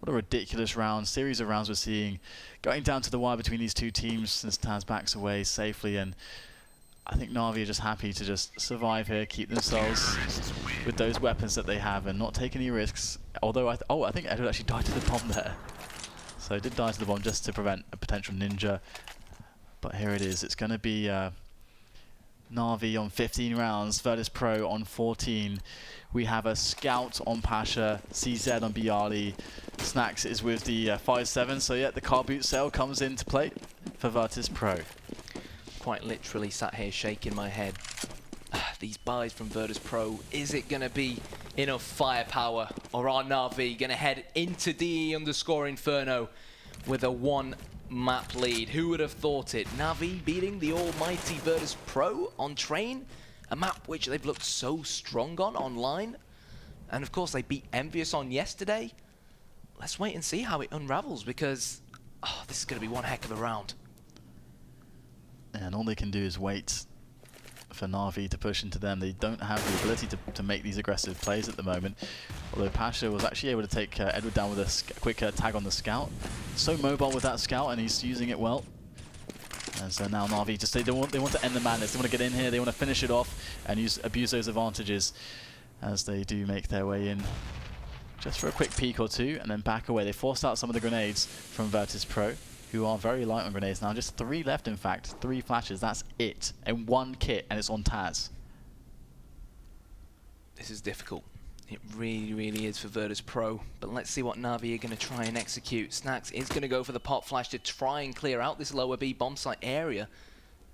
what a ridiculous round, series of rounds we're seeing going down to the wire between these 2 teams since Taz backs away safely, and I think Na'Vi are just happy to just survive here, keep themselves with those weapons that they have and not take any risks. Although, I think Edward actually died to the bomb there. So he did die to the bomb just to prevent a potential ninja. But here it is, it's going to be Na'Vi on 15 rounds, Virtus.Pro on 14. We have a Scout on Pasha, CZ on Bialy. Snax is with the 5-7, so yeah, the car boot sale comes into play for Virtus.Pro. Quite literally sat here shaking my head. These buys from Virtus.Pro, is it going to be enough firepower, or are Na'Vi going to head into DE_Inferno with a 1 map lead? Who would have thought it? Na'Vi beating the almighty Virtus.Pro on Train, a map which they've looked so strong on online, and of course they beat Envious on yesterday. Let's wait and see how it unravels, because this is going to be one heck of a round. And all they can do is wait for Na'Vi to push into them. They don't have the ability to make these aggressive plays at the moment. Although Pasha was actually able to take Edward down with a quick tag on the Scout. So mobile with that Scout, and he's using it well. And so now Na'Vi just they want to end the madness. They want to get in here. They want to finish it off and abuse those advantages as they do make their way in. Just for a quick peek or 2, and then back away. They forced out some of the grenades from Virtus.Pro, who are very light on grenades now. Just 3 left, in fact. 3 flashes, that's it. And 1 kit, and it's on Taz. This is difficult. It really, really is for Virtus.Pro. But let's see what Na'Vi are going to try and execute. Snax is going to go for the pop flash to try and clear out this lower B bomb site area.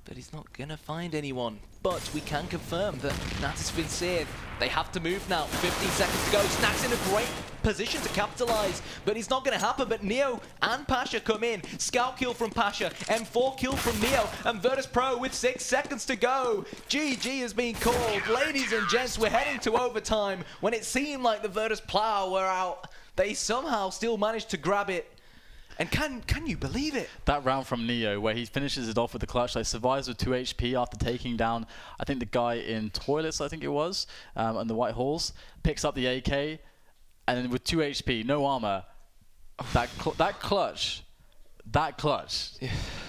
But he's not going to find anyone. But we can confirm that Nat has been seared. They have to move now. 15 seconds to go. Snax in a great position to capitalize, but it's not going to happen. But Neo and Pasha come in. Scout kill from Pasha, M4 kill from Neo, and Virtus.Pro with 6 seconds to go. GG has been called. Ladies and gents, we're heading to overtime. When it seemed like the Virtus Plow were out, they somehow still managed to grab it. And can you believe it? That round from Neo, where he finishes it off with the clutch, like survives with 2 HP after taking down, I think the guy in toilets, I think it was, and the White Halls, picks up the AK, and then with 2 HP, no armor, that clutch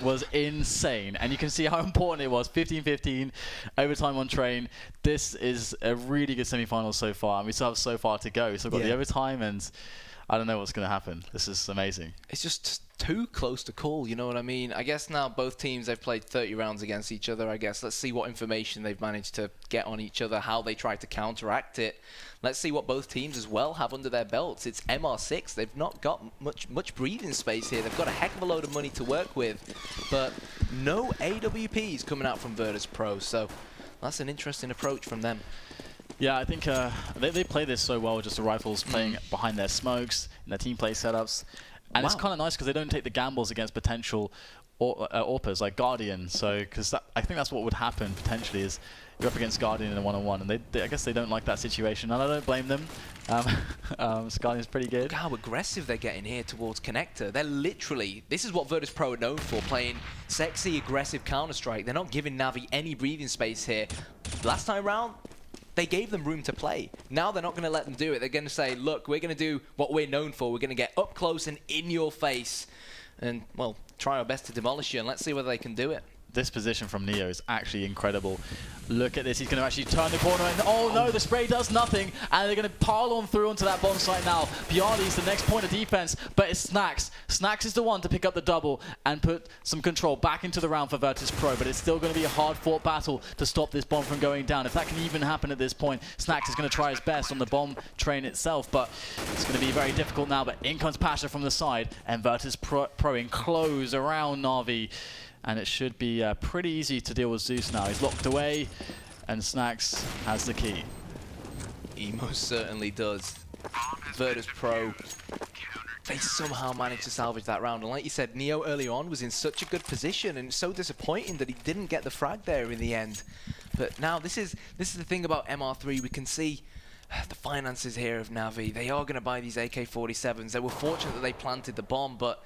was insane. And you can see how important it was. 15-15, overtime on Train. This is a really good semi-final so far, and we still have so far to go. So we've got the overtime, and I don't know what's going to happen. This is amazing. It's just too close to call, you know what I mean? I guess now both teams, they've played 30 rounds against each other, I guess. Let's see what information they've managed to get on each other, how they try to counteract it. Let's see what both teams as well have under their belts. It's MR6. They've not got much breathing space here. They've got a heck of a load of money to work with, but no AWPs coming out from Virtus.Pro, so that's an interesting approach from them. Yeah, I think they play this so well, just the Rifles playing behind their smokes, in their team play setups. And it's kind of nice because they don't take the gambles against potential AWPers like Guardian. So, because I think that's what would happen potentially is you're up against Guardian in a one-on-one, and I guess they don't like that situation, and I don't blame them. Guardian's pretty good. Look how aggressive they're getting here towards Connector. They're literally, this is what Virtus.Pro are known for, playing sexy, aggressive Counter-Strike. They're not giving Navi any breathing space here. Last time round, they gave them room to play. Now they're not going to let them do it. They're going to say, look, we're going to do what we're known for. We're going to get up close and in your face and, well, try our best to demolish you, and let's see whether they can do it. This position from Neo is actually incredible. Look at this, he's going to actually turn the corner, and oh no, the spray does nothing, and they're going to pile on through onto that bomb site now. Biardi's the next point of defense, but it's Snax. Snax is the one to pick up the double and put some control back into the round for Virtus.Pro, but it's still going to be a hard-fought battle to stop this bomb from going down. If that can even happen at this point, Snax is going to try his best on the bomb train itself, but it's going to be very difficult now. But in comes Pasha from the side, and Virtus.Pro enclose around Na'Vi. And it should be pretty easy to deal with Zeus now. He's locked away, and Snax has the key. He most certainly does. Virtus.Pro, they somehow managed to salvage that round. And like you said, Neo early on was in such a good position, and it's so disappointing that he didn't get the frag there in the end. But now this is the thing about MR3. We can see the finances here of Navi. They are going to buy these AK-47s. They were fortunate that they planted the bomb, but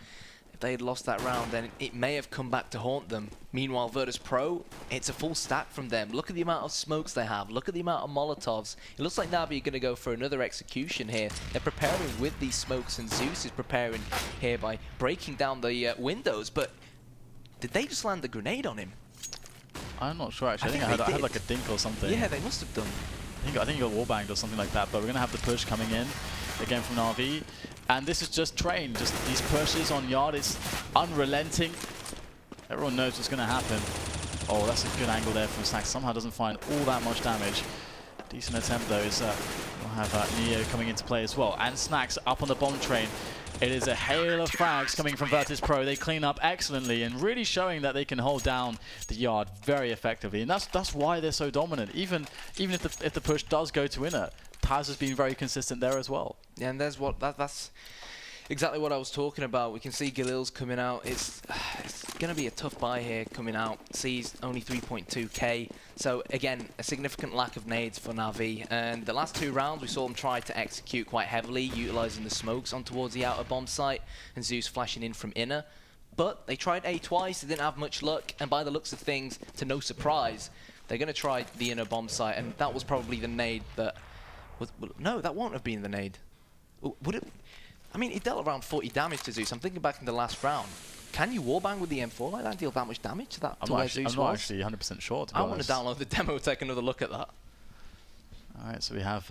if they had lost that round, then it may have come back to haunt them. Meanwhile, Virtus.Pro, it's a full stack from them. Look at the amount of smokes they have. Look at the amount of Molotovs. It looks like Navi are going to go for another execution here. They're preparing with these smokes, and Zeus is preparing here by breaking down the windows. But did they just land the grenade on him? I'm not sure, actually. I think I had like a dink or something. Yeah, they must have done. I think he got wallbanged or something like that, but we're going to have the push coming in again from Na'Vi. And this is just train, just these pushes on yard. It's unrelenting. Everyone knows what's going to happen. Oh, that's a good angle there from Snax. Somehow doesn't find all that much damage. Decent attempt though. We'll have Neo coming into play as well. And Snax up on the bomb train. It is a hail of frags coming from Virtus.Pro. They clean up excellently and really showing that they can hold down the yard very effectively. And that's why they're so dominant. Even if the push does go to inner, Taz has been very consistent there as well. Yeah, and there's that's exactly what I was talking about. We can see Galil's coming out. It's going to be a tough buy here coming out. Sees only 3.2k. So again, a significant lack of nades for Na'Vi. And the last two rounds, we saw them try to execute quite heavily, utilizing the smokes on towards the outer bomb site, and Zeus flashing in from inner. But they tried A twice, they didn't have much luck, and by the looks of things, to no surprise, they're going to try the inner bomb site, and that was probably the nade that no, that won't have been the nade. Would it? I mean, it dealt around 40 damage to Zeus. I'm thinking back in the last round. Can you warbang with the M4 like that, deal that much damage to that? I'm not actually 100% sure, to be I honest. want to download the demo, take another look at that. Alright, so we have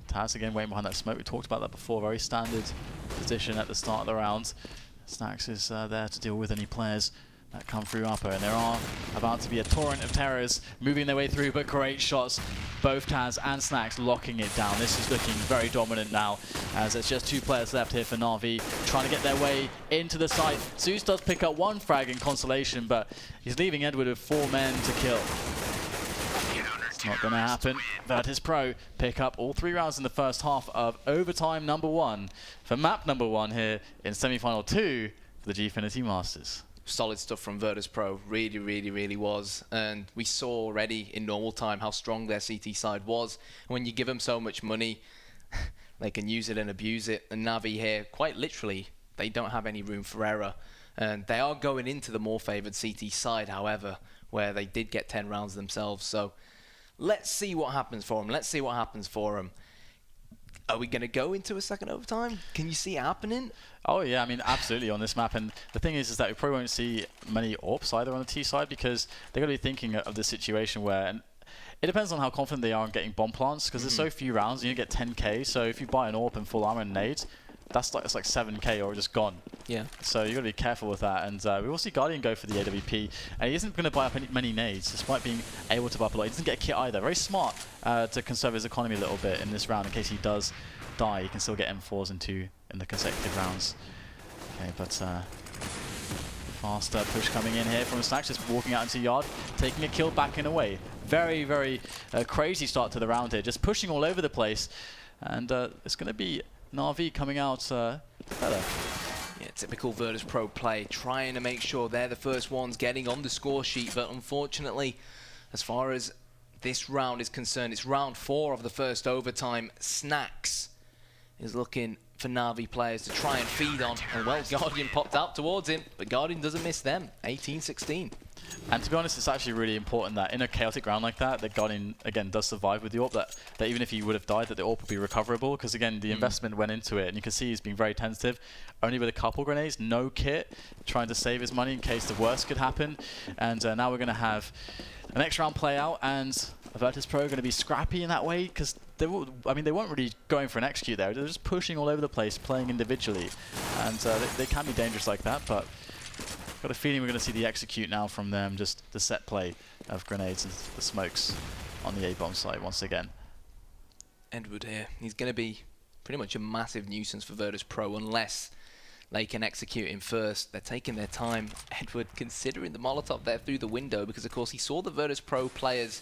Taz again waiting behind that smoke. We talked about that before. Very standard position at the start of the round. Snax is there to deal with any players that come through upper, and there are about to be a torrent of terrors moving their way through, but great shots. Both Taz and Snax locking it down. This is looking very dominant now, as there's just two players left here for Na'Vi, trying to get their way into the site. Zeus does pick up one frag in consolation, but he's leaving Edward with 4 men to kill. It's not going to happen. Virtus.Pro pick up all 3 rounds in the first half of overtime number 1 for map number 1 here in semi-final 2 for the Gfinity Masters. Solid stuff from Virtus.Pro, really was. And we saw already in normal time how strong their CT side was. When you give them so much money, they can use it and abuse it. And Na'Vi here, quite literally, they don't have any room for error. And they are going into the more favoured CT side, however, where they did get 10 rounds themselves. So let's see what happens for them. Are we going to go into a second overtime? Can you see it happening? Oh yeah, I mean, absolutely on this map. And the thing is that we probably won't see many AWPs either on the T side, because they're going to be thinking of the situation where, and it depends on how confident they are in getting bomb plants, because there's so few rounds and you get 10k. So if you buy an AWP and full armor and nades, it's like 7k or just gone. Yeah. So you got to be careful with that. And we will see Guardian go for the AWP, and he isn't going to buy up many nades, despite being able to buy up a lot. He doesn't get a kit either. Very smart to conserve his economy a little bit in this round in case he does die. He can still get M4s in the consecutive rounds. Okay, but faster push coming in here from Snacks, just walking out into yard, taking a kill, backing away. Very, very crazy start to the round here, just pushing all over the place. And it's going to be Na'Vi coming out better. Yeah, typical Virtus.Pro play, trying to make sure they're the first ones getting on the score sheet, but unfortunately, as far as this round is concerned, it's round 4 of the first overtime. Snacks is looking for Na'Vi players to try and feed on, and well, Guardian popped out towards him, but Guardian doesn't miss them, 18-16. And to be honest, it's actually really important that in a chaotic round like that, Guardian, again, does survive with the AWP, that even if he would have died, that the AWP would be recoverable, because again, the investment went into it, and you can see he's being very tentative, only with a couple grenades, no kit, trying to save his money in case the worst could happen. And now we're going to have a next round play out, and Virtus.Pro are going to be scrappy in that way, because they weren't really going for an execute there, they're just pushing all over the place, playing individually, and they can be dangerous like that, but got a feeling we're going to see the execute now from them, just the set play of grenades and the smokes on the A-bomb side once again. Edward here, he's going to be pretty much a massive nuisance for Virtus.Pro unless they can execute him first. They're taking their time. Edward considering the Molotov there through the window because of course he saw the Virtus.Pro players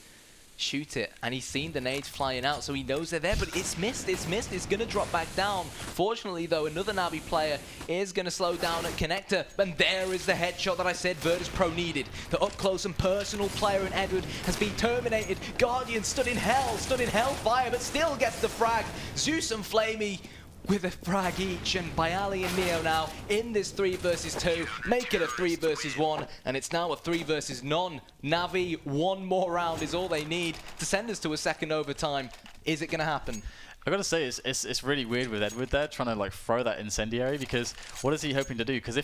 shoot it and he's seen the nades flying out, so he knows they're there, but it's missed, it's gonna drop back down. Fortunately though, another Na'Vi player is gonna slow down at connector, and there is the headshot that I said Virtus.Pro needed. The up close and personal player in Edward has been terminated. Guardian stood in hellfire, but still gets the frag. Zeus and Flamey with a frag each, and Bayali and Neo now in this 3 versus 2, make it a 3 versus 1, and it's now a 3 versus none. Na'Vi, one more round is all they need to send us to a second overtime. Is it going to happen? I gotta say, it's really weird with Edward there, trying to like throw that incendiary, because what is he hoping to do? Because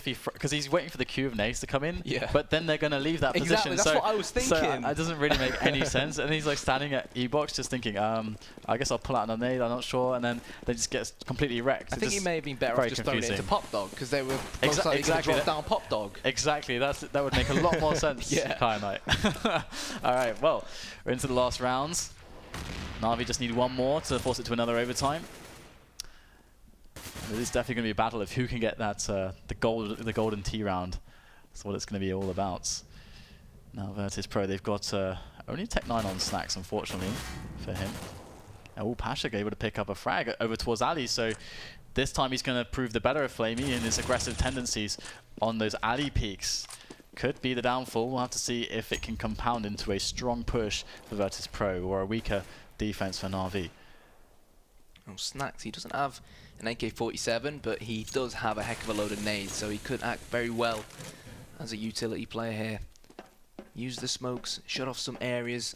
he's waiting for the queue of nades to come in, but then they're gonna leave that exactly, position. That's what I was thinking. So it doesn't really make any sense. And he's like standing at E-box, just thinking, I guess I'll pull out another nade. I'm not sure, and then they just get completely wrecked. I think he may have been better off just throwing it into Pop Dog, because they were most likely going to drop down Pop Dog. Exactly, that would make a lot more sense. Kai Knight. All right, well, we're into the last rounds. Na'Vi just need one more to force it to another overtime. It is definitely going to be a battle of who can get that the golden T round. That's what it's going to be all about. Now Virtus.Pro, they've got only Tech 9 on Snacks, unfortunately, for him. And Pasha able to pick up a frag over towards Ali, so this time he's going to prove the better of Flamey in his aggressive tendencies on those Ali peaks. Could be the downfall. We'll have to see if it can compound into a strong push for Virtus.Pro or a weaker defense for Na'Vi. Oh, Snacks, he doesn't have an AK-47, but he does have a heck of a load of nades, so he could act very well as a utility player here. Use the smokes, shut off some areas,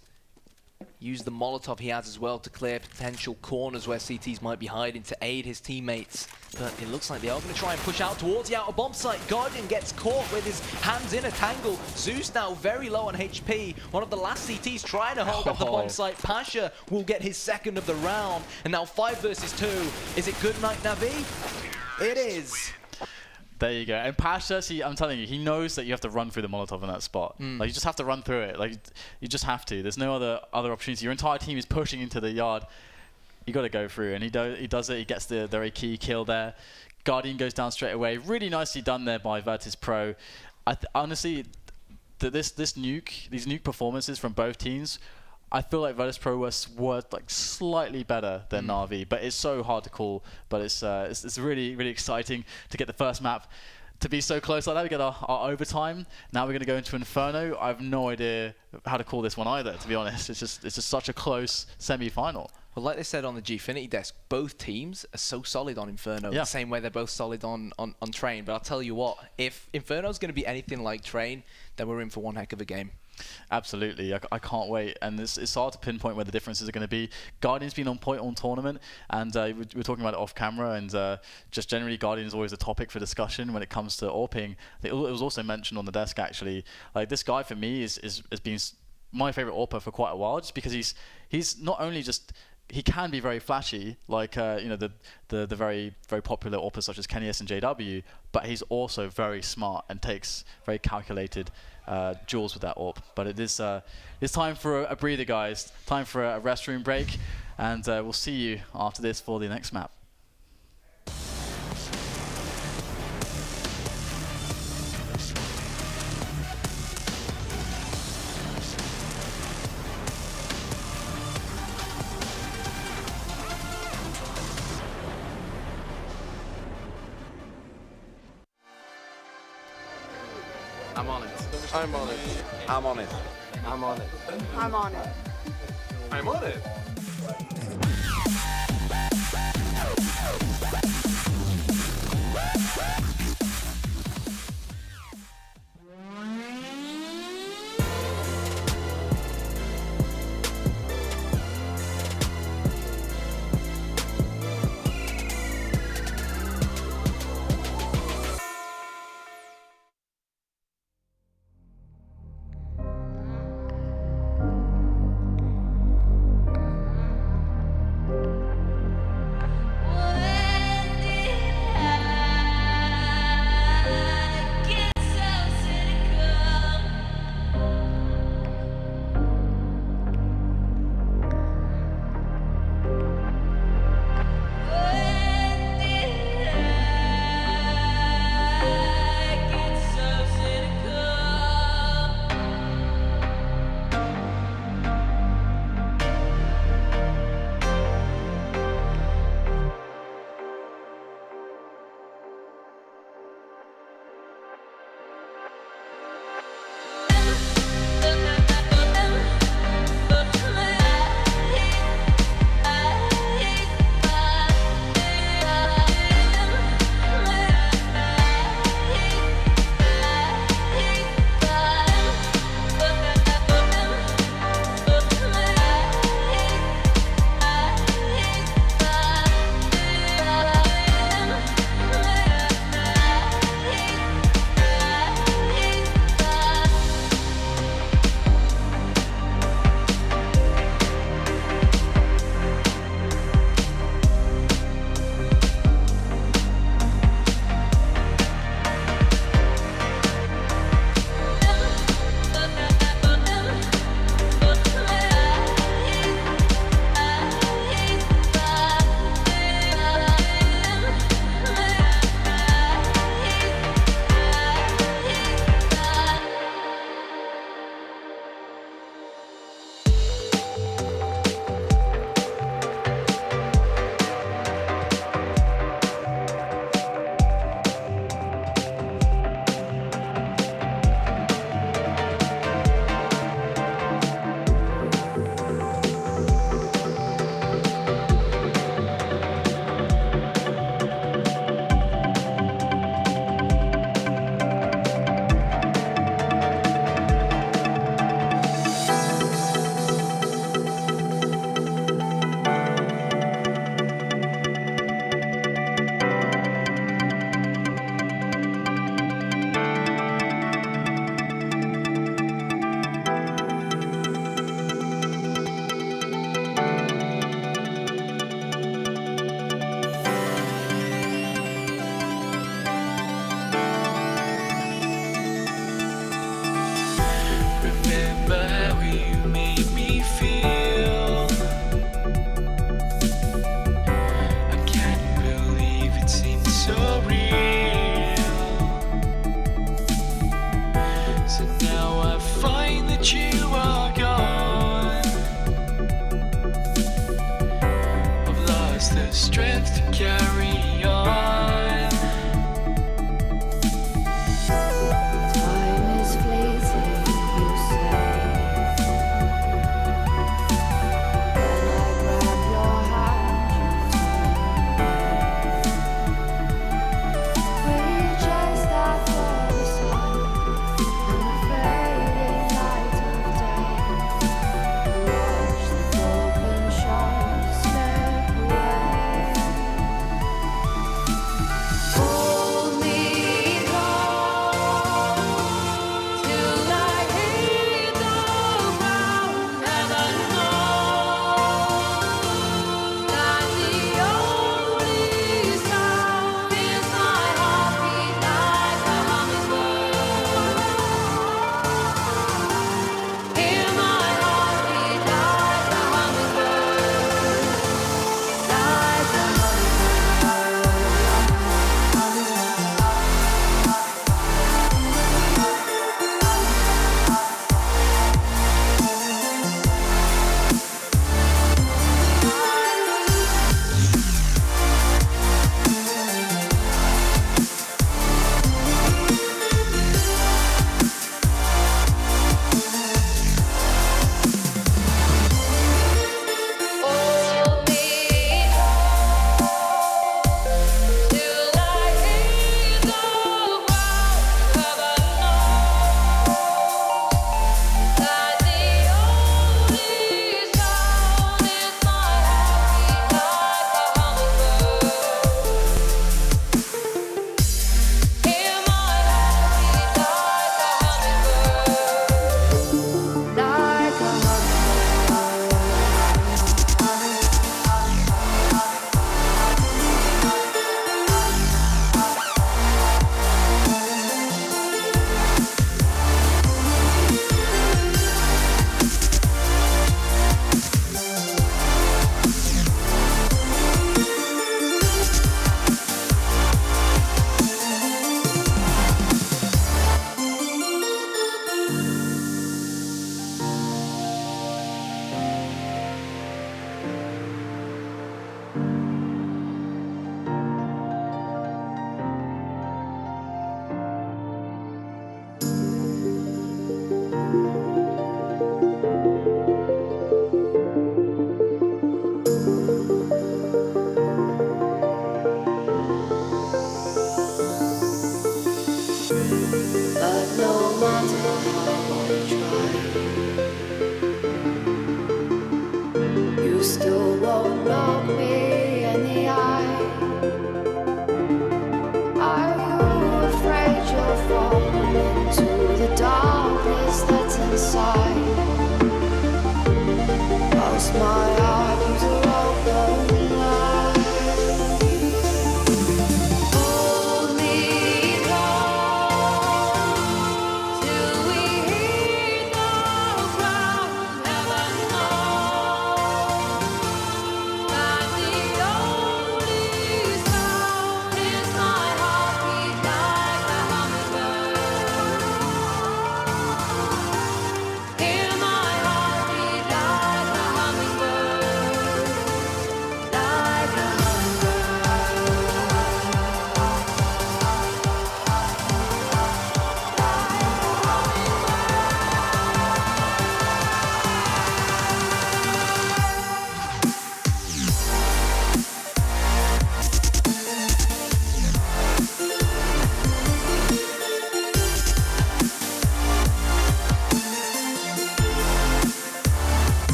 use the Molotov he has as well to clear potential corners where CTs might be hiding to aid his teammates. But it looks like they are going to try and push out towards the outer bomb site. Guardian gets caught with his hands in a tangle. Zeus now very low on HP. One of the last CTs trying to hold up the bomb site. Pasha will get his second of the round. And now 5 versus 2. Is it good night, Na'Vi? It is. There you go. And Pasha, see, I'm telling you, he knows that you have to run through the Molotov in that spot. Like, you just have to run through it. Like, you just have to. There's no other opportunity. Your entire team is pushing into the yard. You got to go through, and he does it. He gets the key kill there. Guardian goes down straight away. Really nicely done there by Virtus.Pro. Honestly, these nuke performances from both teams, I feel like Virtus.Pro were like slightly better than Na'Vi, but it's so hard to call. But it's really, really exciting to get the first map to be so close like that. We get our overtime. Now we're going to go into Inferno. I have no idea how to call this one either, to be honest. It's just such a close semi-final. Well, like they said on the Gfinity desk, both teams are so solid on Inferno, the same way they're both solid on Train. But I'll tell you what, if Inferno's going to be anything like Train, then we're in for one heck of a game. Absolutely, I can't wait, and it's hard to pinpoint where the differences are going to be. Guardian's been on point on tournament, and we were talking about it off camera, and just generally Guardian is always a topic for discussion when it comes to AWPing. It was also mentioned on the desk actually. Like, this guy for me has been my favorite AWPer for quite a while, just because he's not only just he can be very flashy, like the very very popular AWPers such as Kenny's and JW, but he's also very smart and takes very calculated duels with that AWP. But it's time for a breather, guys. Time for a restroom break, and we'll see you after this for the next map. I'm on it. I'm on it. I'm on it. I'm on it. I'm on it. I'm on it.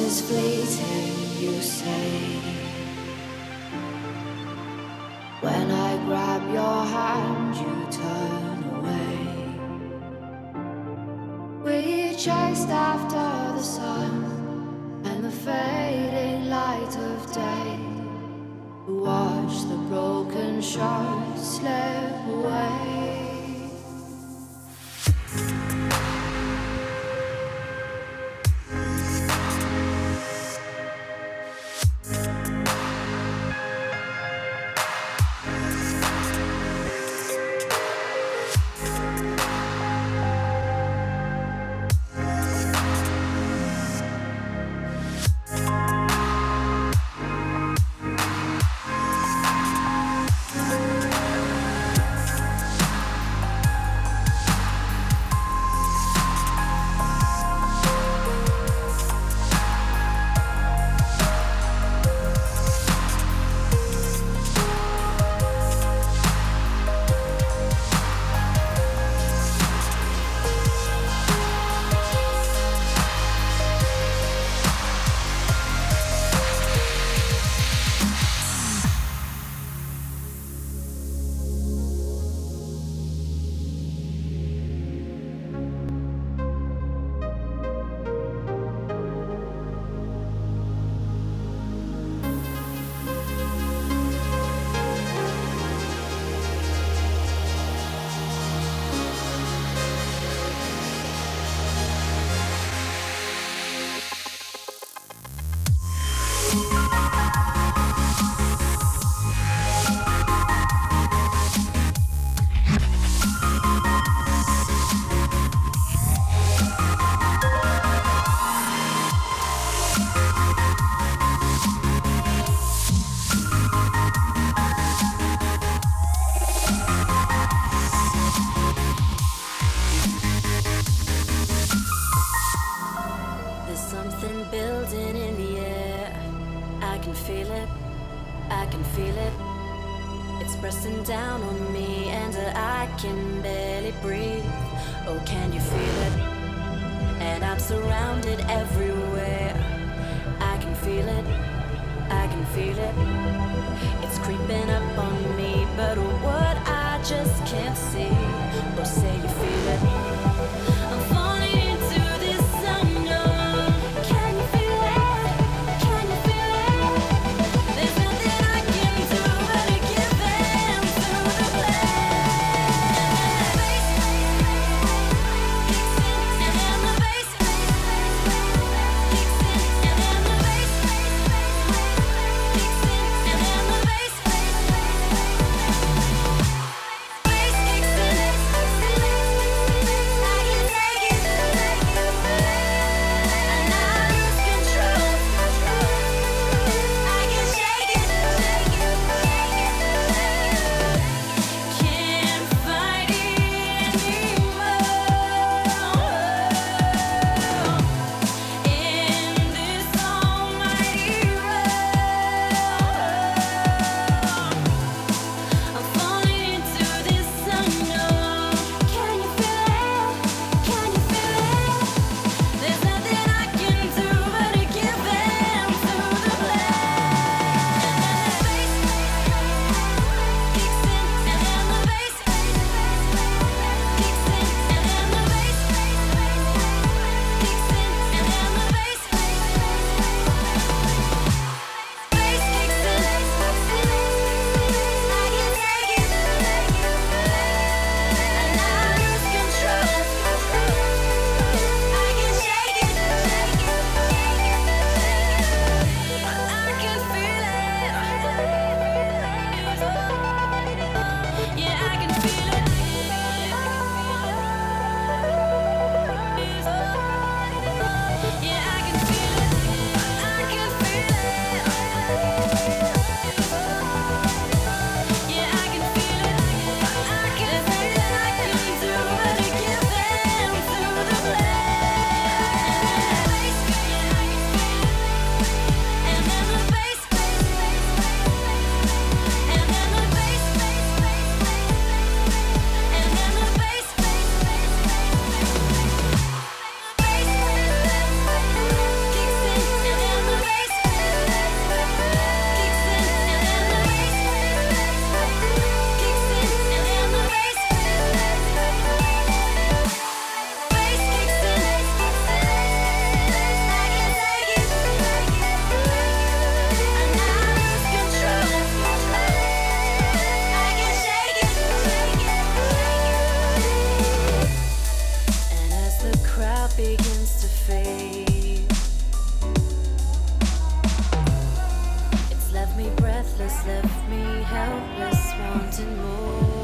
is fleeting, you say. When I grab your hand, you turn away. We chased after the sun and the fading light of day. Watch the broken shards slip away. Down on me and I can barely breathe. Oh, can you feel it? And I'm surrounded everywhere. I can feel it, I can feel it. It's creeping up on me, but what I just can't see. Oh, say you feel it. I'm falling into this unknown. Can you feel it? Can you feel it? There's nothing I can do but to give in to the blame. And the bass kicks in, and the bass kicks in, and the bass restless, left me helpless, wanting more.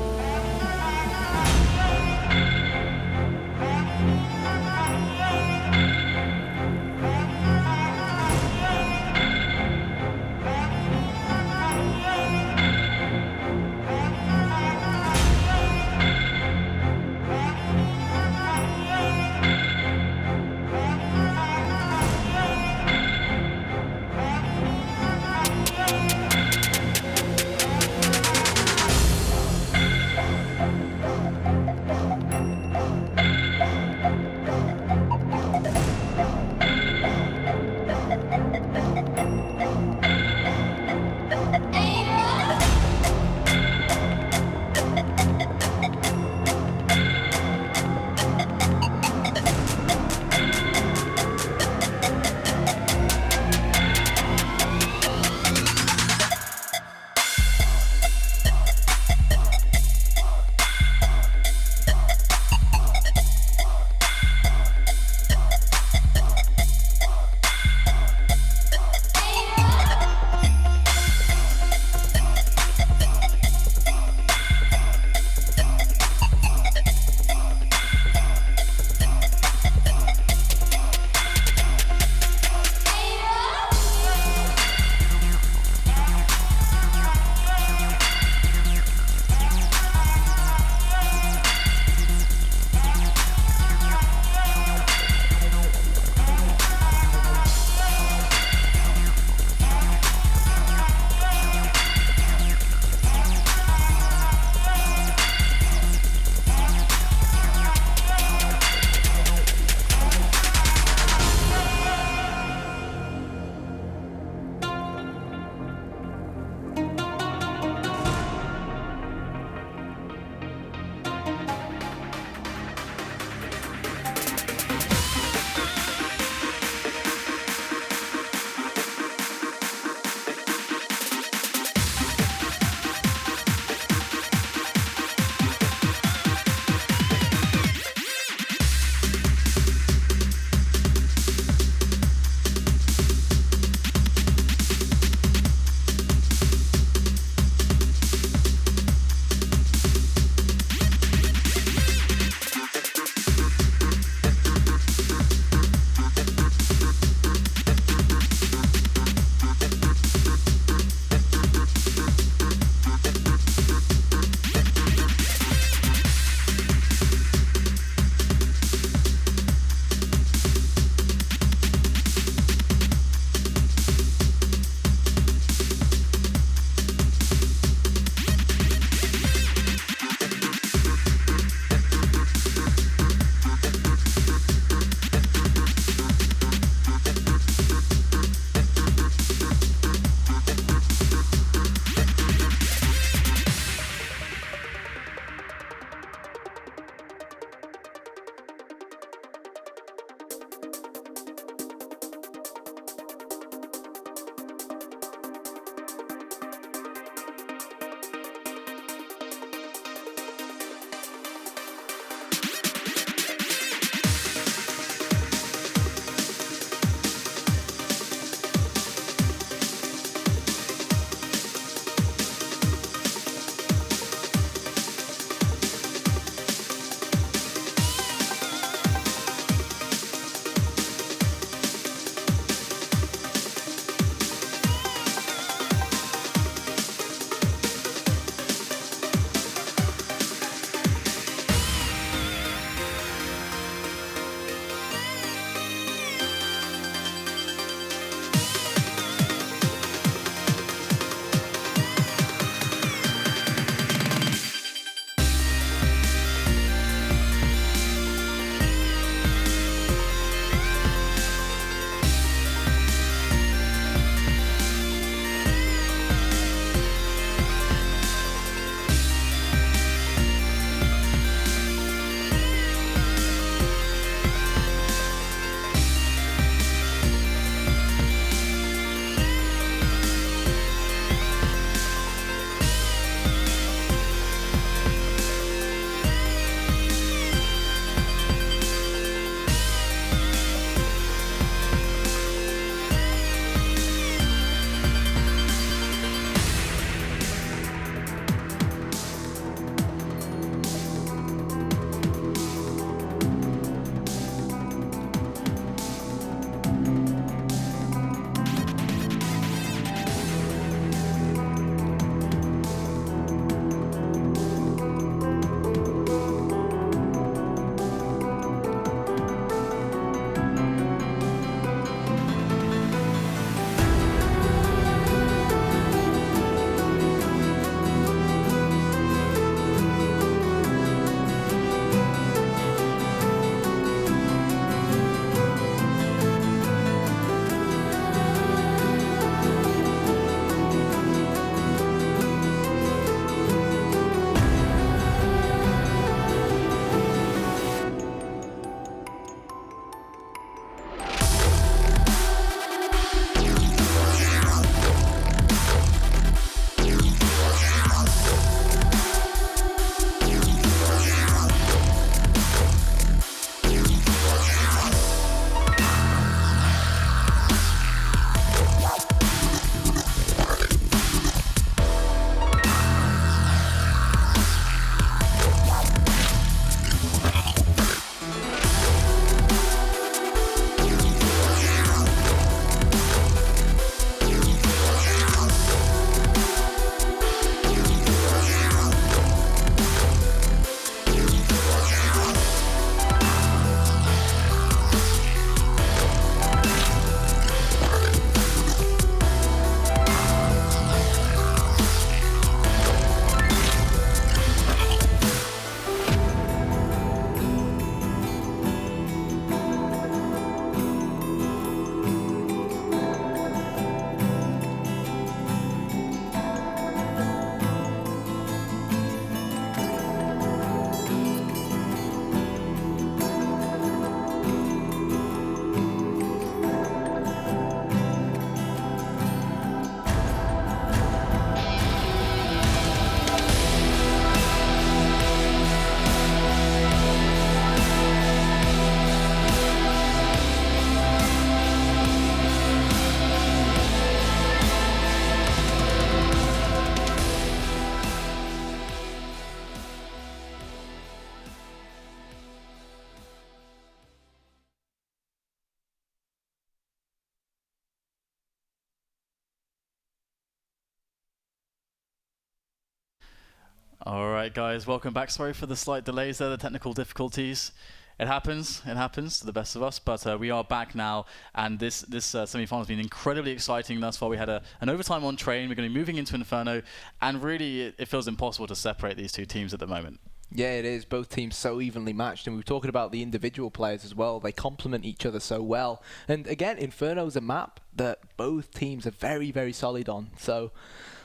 All right, guys, welcome back. Sorry for the slight delays there, the technical difficulties. It happens to the best of us, but we are back now, and this semi-final has been incredibly exciting thus far. We had an overtime on train, we're going to be moving into Inferno, and really it feels impossible to separate these two teams at the moment. Yeah, it is. Both teams so evenly matched, and we were talking about the individual players as well. They complement each other so well. And again, Inferno's a map that both teams are very, very solid on. So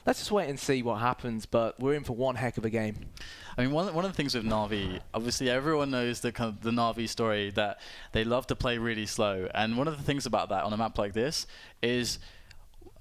let's just wait and see what happens, but we're in for one heck of a game. I mean, one of the things with Na'Vi, obviously everyone knows the Na'Vi story, that they love to play really slow. And one of the things about that on a map like this is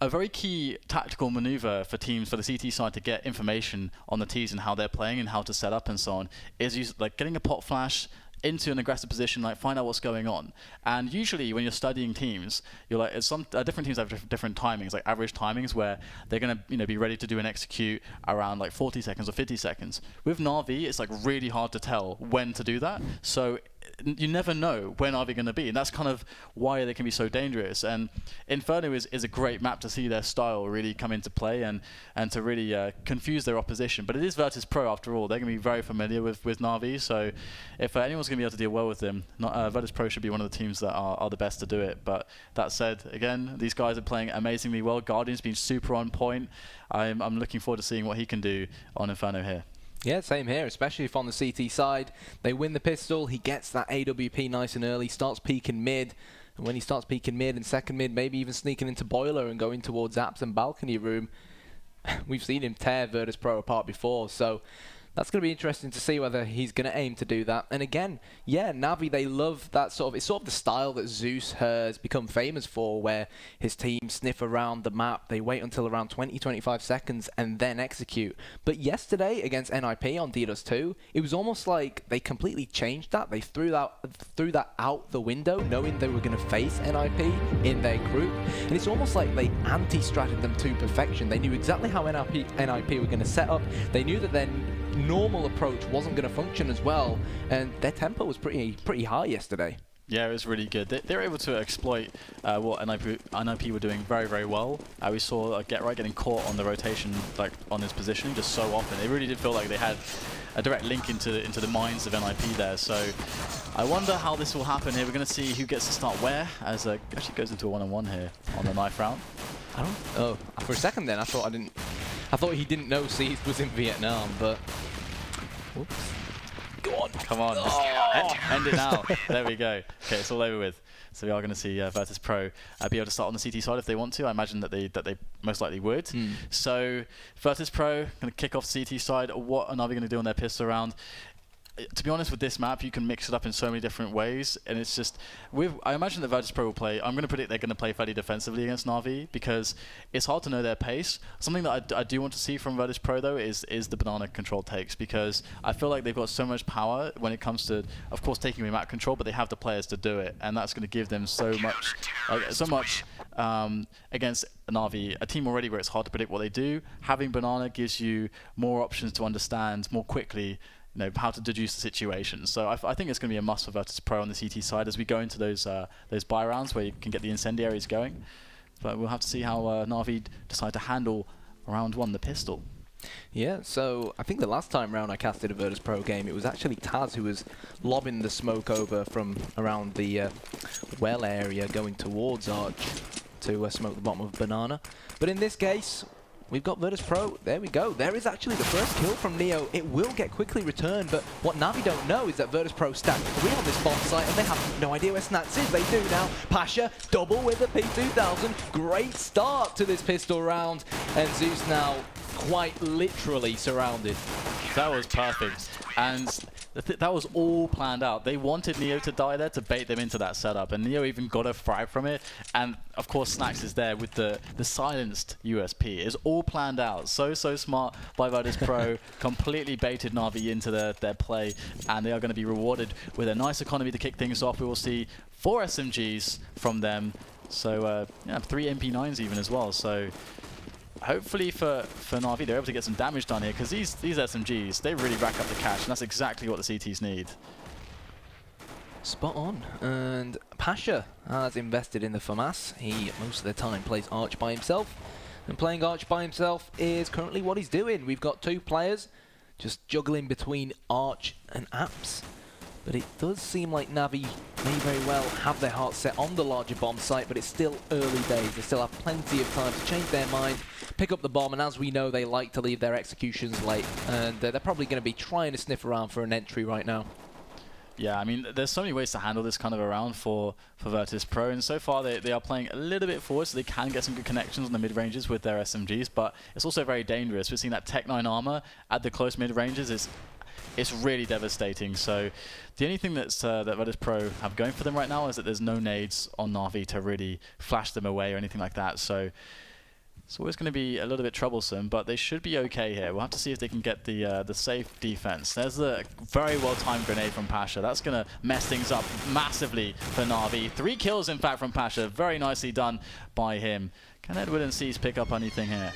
a very key tactical maneuver for teams, for the CT side, to get information on the Ts and how they're playing and how to set up and so on, is like getting a pot flash into an aggressive position, like find out what's going on. And usually when you're studying teams, you're like, different teams have different timings, like average timings, where they're going to be ready to do an execute around like 40 seconds or 50 seconds. With Na'Vi, it's like really hard to tell when to do that. So you never know when are they going to be, and that's kind of why they can be so dangerous. And Inferno is a great map to see their style really come into play and to really confuse their opposition. But it is Virtus.Pro after all. They're going to be very familiar with Na'Vi, so if anyone's going to be able to deal well with them, Virtus.Pro should be one of the teams that are the best to do it. But that said, again, these guys are playing amazingly well. Guardian's been super on point. I'm looking forward to seeing what he can do on Inferno here. Yeah, same here, especially if on the CT side they win the pistol, he gets that AWP nice and early, starts peeking mid, and when he starts peeking mid and second mid, maybe even sneaking into Boiler and going towards Apps and Balcony Room, we've seen him tear Virtus.Pro apart before, so that's going to be interesting to see whether he's going to aim to do that. And again, yeah, Na'Vi, they love that it's sort of the style that Zeus has become famous for, where his team sniff around the map, they wait until around 20-25 seconds and then execute. But yesterday against NIP on DDoS 2, it was almost like they completely changed that. They threw that out the window, knowing they were going to face NIP in their group. And it's almost like they anti-stratted them to perfection. They knew exactly how NIP were going to set up. They knew that their normal approach wasn't going to function as well, and their tempo was pretty high yesterday. Yeah, it was really good. They were able to exploit what NIP were doing very, very well. We saw GetRight getting caught on the rotation, like on his positioning, just so often. It really did feel like they had a direct link into the minds of NIP there. So I wonder how this will happen here. We're going to see who gets to start where, as actually goes into a one-on-one here on the knife round. Oh, for a second then I thought he didn't know Seized was in Vietnam, but whoops. Go on. Come on. Oh. End it now. There we go. Okay, it's all over with. So we are going to see Virtus.Pro be able to start on the CT side if they want to. I imagine that they most likely would. So Virtus.Pro going to kick off CT side. What are Na'Vi going to do on their pistol round? To be honest, with this map, you can mix it up in so many different ways, and it's just, I imagine that Virtus.Pro will play, I'm going to predict they're going to play fairly defensively against Na'Vi, because it's hard to know their pace. Something that I do want to see from Virtus.Pro, though, is the banana control takes, because I feel like they've got so much power when it comes to, of course, taking away map control, but they have the players to do it, and that's going to give them so much against Na'Vi, a team already where it's hard to predict what they do. Having banana gives you more options to understand more quickly how to deduce the situation. So I think it's going to be a must for Virtus.Pro on the CT side as we go into those buy rounds where you can get the incendiaries going. But we'll have to see how Na'Vi decide to handle round one, the pistol. Yeah, so I think the last time round I casted a Virtus.Pro game, it was actually Taz who was lobbing the smoke over from around the well area going towards Arch to smoke the bottom of Banana. But in this case, we've got Virtus.Pro. There we go. There is actually the first kill from Neo. It will get quickly returned, but what Na'Vi don't know is that Virtus.Pro stacked 3 on this bomb site, and they have no idea where Snacks is. They do now. Pasha, double with the P2000. Great start to this pistol round, and Zeus now quite literally surrounded. That was perfect. And that was all planned out. They wanted Neo to die there to bait them into that setup, and Neo even got a frag from it. And of course, Snacks is there with the silenced USP. It's all planned out. So smart by Virtus.Pro. Completely baited Na'Vi into their play, and they are going to be rewarded with a nice economy to kick things off. We will see 4 SMGs from them. So 3 MP9s even as well. So hopefully for Na'Vi, they're able to get some damage done here, because these SMGs, they really rack up the cash, and that's exactly what the CTs need. Spot on. And Pasha has invested in the FAMAS. He, most of the time, plays Arch by himself. And playing Arch by himself is currently what he's doing. We've got 2 players, just juggling between Arch and Apps. But it does seem like Navi may very well have their hearts set on the larger bomb site, but it's still early days. They still have plenty of time to change their mind, pick up the bomb, and as we know, they like to leave their executions late. And they're probably going to be trying to sniff around for an entry right now. Yeah, I mean, there's so many ways to handle this kind of a round for Virtus.Pro, and so far they are playing a little bit forward, so they can get some good connections on the mid-ranges with their SMGs, but it's also very dangerous. We're seeing that Tech 9 armor at the close mid-ranges. It's really devastating. So the only thing that's, that Virtus.Pro have going for them right now is that there's no nades on Na'Vi to really flash them away or anything like that. So it's always going to be a little bit troublesome, but they should be okay here. We'll have to see if they can get the safe defense. There's the very well-timed grenade from Pasha. That's going to mess things up massively for Na'Vi. 3 kills, in fact, from Pasha. Very nicely done by him. Can Edward and Cease pick up anything here?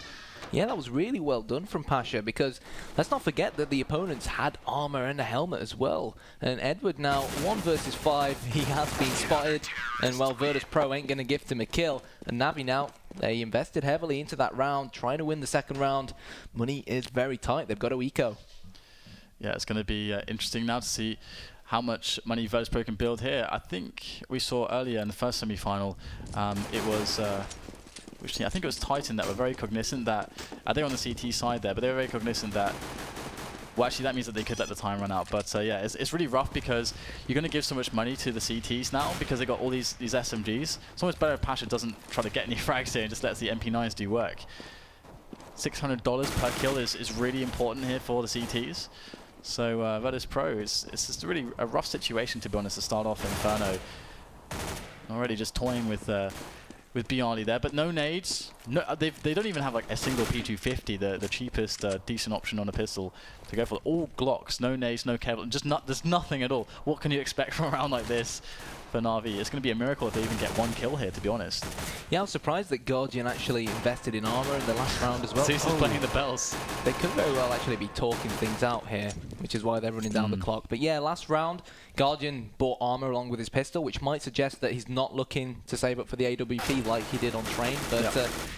Yeah, that was really well done from Pasha, because let's not forget that the opponents had armor and a helmet as well. And Edward now 1 versus 5, he has been spotted, and well, Virtus.Pro ain't going to gift him a kill. And Navi now, they invested heavily into that round, trying to win the second round. Money is very tight, they've got to eco. Yeah, it's going to be interesting now to see how much money Virtus.Pro can build here. I think we saw earlier in the first semi-final, it was... which team? I think it was Titan that were very cognizant that, they're on the CT side there, but they were very cognizant that, well, actually that means that they could let the time run out. But yeah, it's really rough because you're going to give so much money to the CTs now because they got all these SMGs. It's almost better if Pasha doesn't try to get any frags here and just lets the MP9s do work. $600 per kill is really important here for the CTs. So Virtus.Pro, it's just really a rough situation, to be honest, to start off Inferno. Already just toying with Bialy there, but no nades. No, they don't even have like a single P250, the cheapest decent option on a pistol to go for. All Glocks, no nades, no Kevlar, there's nothing at all. What can you expect from a round like this for Na'Vi? It's going to be a miracle if they even get 1 kill here, to be honest. Yeah, I was surprised that Guardian actually invested in armor in the last round as well. Cease is playing the bells. They could very well actually be talking things out here, which is why they're running down the clock. But yeah, last round, Guardian bought armor along with his pistol, which might suggest that he's not looking to save up for the AWP like he did on Train. But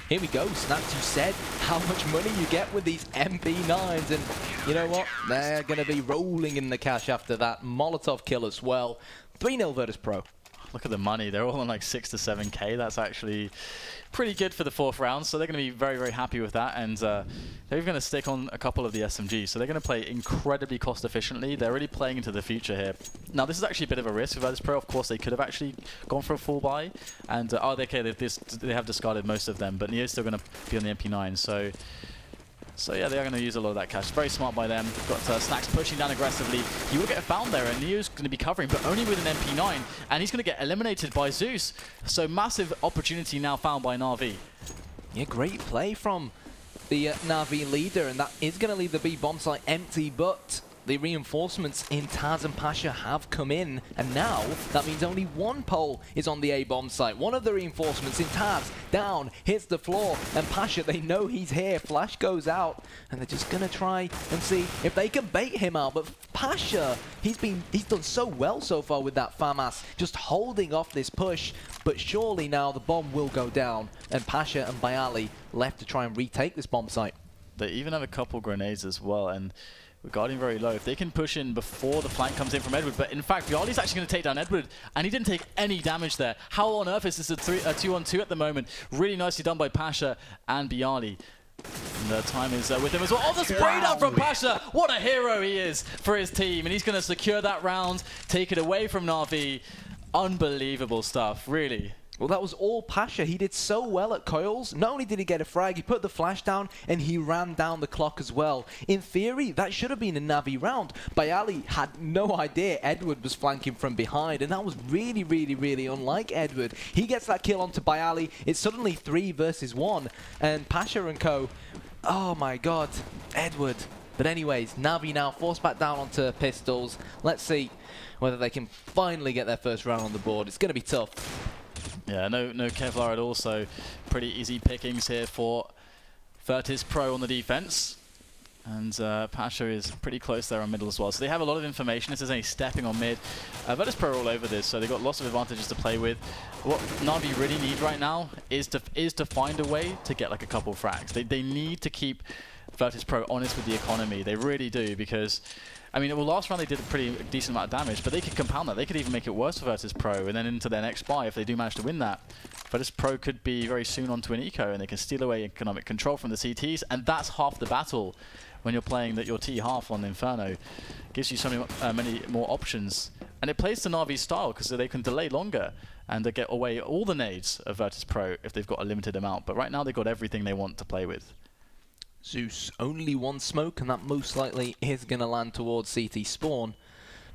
here we go. Snaps, you said how much money you get with these MP9s, and you know what? They're going to be rolling in the cash after that Molotov kill as well. 3-0 Virtus.Pro. Look at the money. They're all on like 6 to 7K. That's actually pretty good for the 4th round. So they're going to be very, very happy with that. And they're even going to stick on a couple of the SMGs. So they're going to play incredibly cost efficiently. They're really playing into the future here. Now, this is actually a bit of a risk for Virtus.Pro. Of course, they could have actually gone for a full buy. And, they have discarded most of them. But Neo's still going to be on the MP9. So yeah, they are going to use a lot of that cash. Very smart by them. Got Snacks pushing down aggressively. He will get found there, and Neo's going to be covering, but only with an MP9. And he's going to get eliminated by Zeus. So massive opportunity now found by Na'Vi. Yeah, great play from the Na'Vi leader, and that is going to leave the B bomb site empty, but the reinforcements in Taz and Pasha have come in, and now that means only 1 pole is on the A bomb site. One of the reinforcements in Taz down, hits the floor, and Pasha, they know he's here. Flash goes out, and they're just gonna try and see if they can bait him out. But Pasha, he's done so well so far with that FAMAS, just holding off this push. But surely now the bomb will go down, and Pasha and Bialy left to try and retake this bomb site. They even have a couple grenades as well, and we're guarding very low. If they can push in before the flank comes in from Edward, but in fact, Bialy's actually going to take down Edward, and he didn't take any damage there. How on earth is this a 2-on-2 at the moment? Really nicely done by Pasha and Bialy. And the time is with him as well. Oh, the spray down from Pasha! What a hero he is for his team, and he's going to secure that round, take it away from Na'Vi. Unbelievable stuff, really. Well, that was all Pasha. He did so well at coils. Not only did he get a frag, he put the flash down, and he ran down the clock as well. In theory, that should have been a Na'Vi round. Bialy had no idea Edward was flanking from behind, and that was really, really, really unlike Edward. He gets that kill onto Bialy. It's suddenly 3 versus 1, and Pasha and co. Oh my god, Edward. But anyways, Na'Vi now forced back down onto pistols. Let's see whether they can finally get their first round on the board. It's going to be tough. Yeah, no Kevlar at all, so pretty easy pickings here for Virtus.Pro on the defense. And Pasha is pretty close there on middle as well. So they have a lot of information. If there's any stepping on mid, Virtus.Pro are all over this, so they've got lots of advantages to play with. What Na'Vi really need right now is to find a way to get like a couple frags. They need to keep Virtus.Pro honest with the economy. They really do, because I mean, well, last round they did a pretty decent amount of damage, but they could compound that. They could even make it worse for Virtus.Pro, and then into their next buy, if they do manage to win that, Virtus.Pro could be very soon onto an eco, and they can steal away economic control from the CTs, and that's half the battle when you're playing your T half on Inferno. Gives you so many more options, and it plays to Na'Vi's style, because they can delay longer, and they get away all the nades of Virtus.Pro if they've got a limited amount, but right now they've got everything they want to play with. Zeus, only one smoke, and that most likely is going to land towards CT spawn.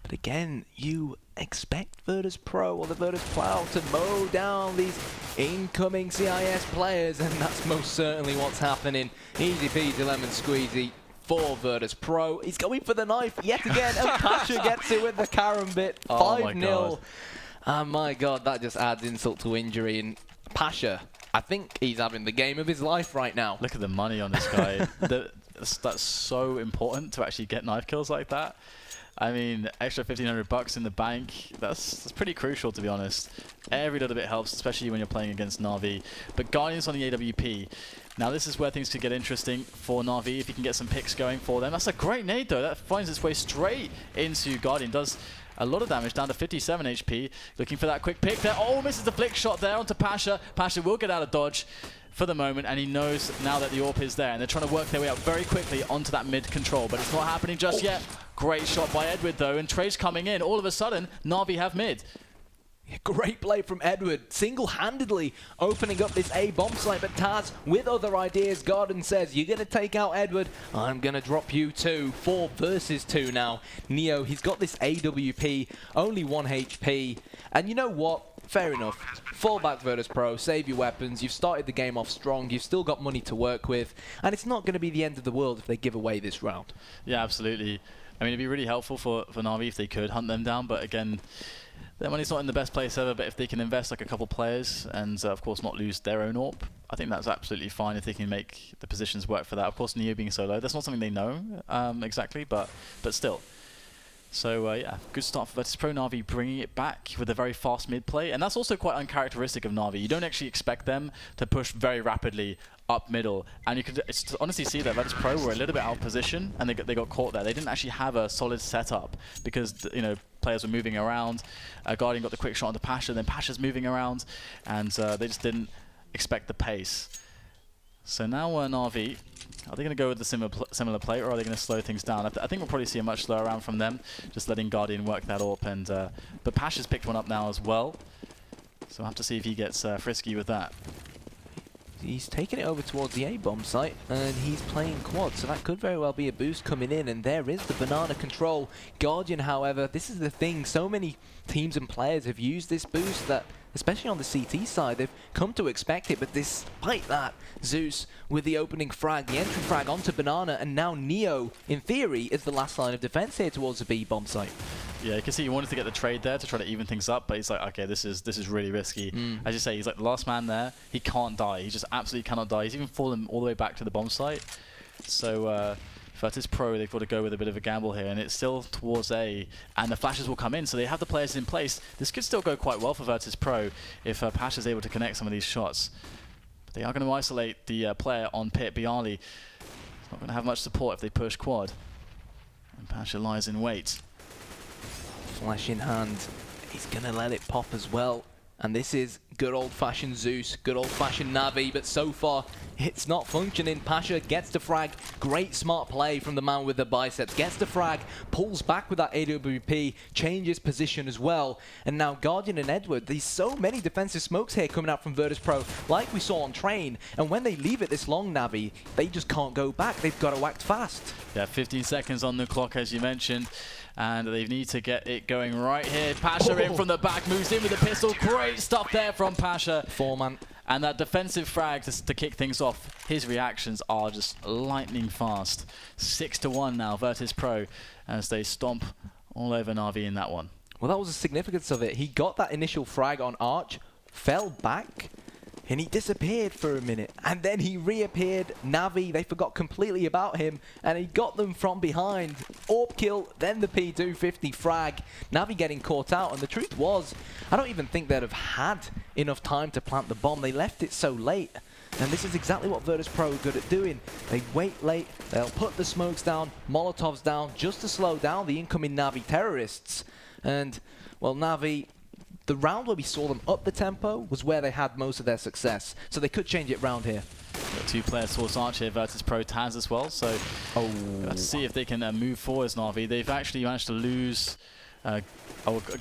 But again, you expect Virtus.Pro or the Virtus.Pro to mow down these incoming CIS players, and that's most certainly what's happening. Easy peasy lemon squeezy for Virtus.Pro. He's going for the knife yet again, and Pasha gets it with the karambit. 5-0. Oh my god, that just adds insult to injury. And Pasha, I think he's having the game of his life right now. Look at the money on this guy. That's so important to actually get knife kills like that. I mean, extra $1,500 in the bank, that's pretty crucial, to be honest. Every little bit helps, especially when you're playing against Na'Vi. But Guardian's on the AWP. Now this is where things could get interesting for Na'Vi, if he can get some picks going for them. That's a great nade, though. That finds its way straight into Guardian. Does a lot of damage, down to 57 HP. Looking for that quick pick there. Oh, misses the flick shot there onto Pasha. Pasha will get out of dodge for the moment, and he knows now that the AWP is there, and they're trying to work their way up very quickly onto that mid control, but it's not happening just yet. Great shot by Edward, though, and Trey's coming in. All of a sudden, Na'Vi have mid. Great play from Edward, single-handedly opening up this A bomb site, but Taz with other ideas. Garden says, you're going to take out Edward, I'm going to drop you too. 4 versus 2 now. Neo, he's got this AWP, only 1 HP, and you know what? Fair enough. Fall back Virtus.Pro, save your weapons, you've started the game off strong, you've still got money to work with, and it's not going to be the end of the world if they give away this round. Yeah, absolutely. I mean, it'd be really helpful for Na'Vi if they could hunt them down, but again, their money's not in the best place ever, but if they can invest like a couple players and, of course, not lose their own AWP, I think that's absolutely fine if they can make the positions work for that. Of course, Neo being solo, that's not something they know exactly, but still. So, yeah, good start for Virtus.Pro. Na'Vi bringing it back with a very fast mid play, and that's also quite uncharacteristic of Na'Vi. You don't actually expect them to push very rapidly up middle, and you could honestly see that Virtus.Pro were a little bit out of position, and they got caught there. They didn't actually have a solid setup because, you know, players were moving around. Guardian got the quick shot onto Pasha, then Pasha's moving around, and they just didn't expect the pace. So now Na'Vi, are they going to go with the similar play, or are they going to slow things down? I think we'll probably see a much slower round from them, just letting Guardian work that AWP. And but Pasha's picked one up now as well, so we'll have to see if he gets frisky with that. He's taking it over towards the A-bomb site, and he's playing quad, so that could very well be a boost coming in, and there is the banana control. Guardian, however, this is the thing, so many teams and players have used this boost that, especially on the CT side, they've come to expect it, but despite that, Zeus with the opening frag, the entry frag onto Banana, and now Neo, in theory, is the last line of defense here towards the B-bomb site. Yeah, you can see he wanted to get the trade there to try to even things up, but he's like, okay, this is really risky. As you say, he's like the last man there. He can't die. He just absolutely cannot die. He's even fallen all the way back to the bomb site. So Virtus.Pro, they've got to go with a bit of a gamble here, and it's still towards A, and the flashes will come in, so they have the players in place. This could still go quite well for Virtus.Pro if Pasha is able to connect some of these shots. But they are going to isolate the player on pit, Bialy. He's not going to have much support if they push quad. And Pasha lies in wait. Flash in hand, he's going to let it pop as well. And this is good old-fashioned Zeus, good old-fashioned Na'Vi, but so far it's not functioning. Pasha gets the frag, great smart play from the man with the biceps, gets the frag, pulls back with that AWP, changes position as well. And now Guardian and Edward, there's so many defensive smokes here coming out from Virtus.Pro, like we saw on Train. And when they leave it this long, Na'Vi, they just can't go back. They've got to act fast. Yeah, 15 seconds on the clock, as you mentioned. And they need to get it going right here. Pasha in from the back, moves in with the pistol. Great stuff there from Pasha. 4-man. And that defensive frag to kick things off. His reactions are just lightning fast. 6-1 now, Virtus.Pro, as they stomp all over Na'Vi in that one. Well, that was the significance of it. He got that initial frag on Arch, fell back, and he disappeared for a minute. And then he reappeared. Na'Vi, they forgot completely about him, and he got them from behind. AWP kill, then the P250 frag. Na'Vi getting caught out, and the truth was, I don't even think they'd have had enough time to plant the bomb. They left it so late. And this is exactly what Virtus.Pro are good at doing. They wait late, they'll put the smokes down, Molotovs down, just to slow down the incoming Na'Vi terrorists. And, well, Na'Vi, the round where we saw them up the tempo was where they had most of their success. So they could change it round here. Got 2 players towards Arch here, Virtus.Pro Taz as well. So let's see if they can move forward as Na'Vi. They've actually managed to lose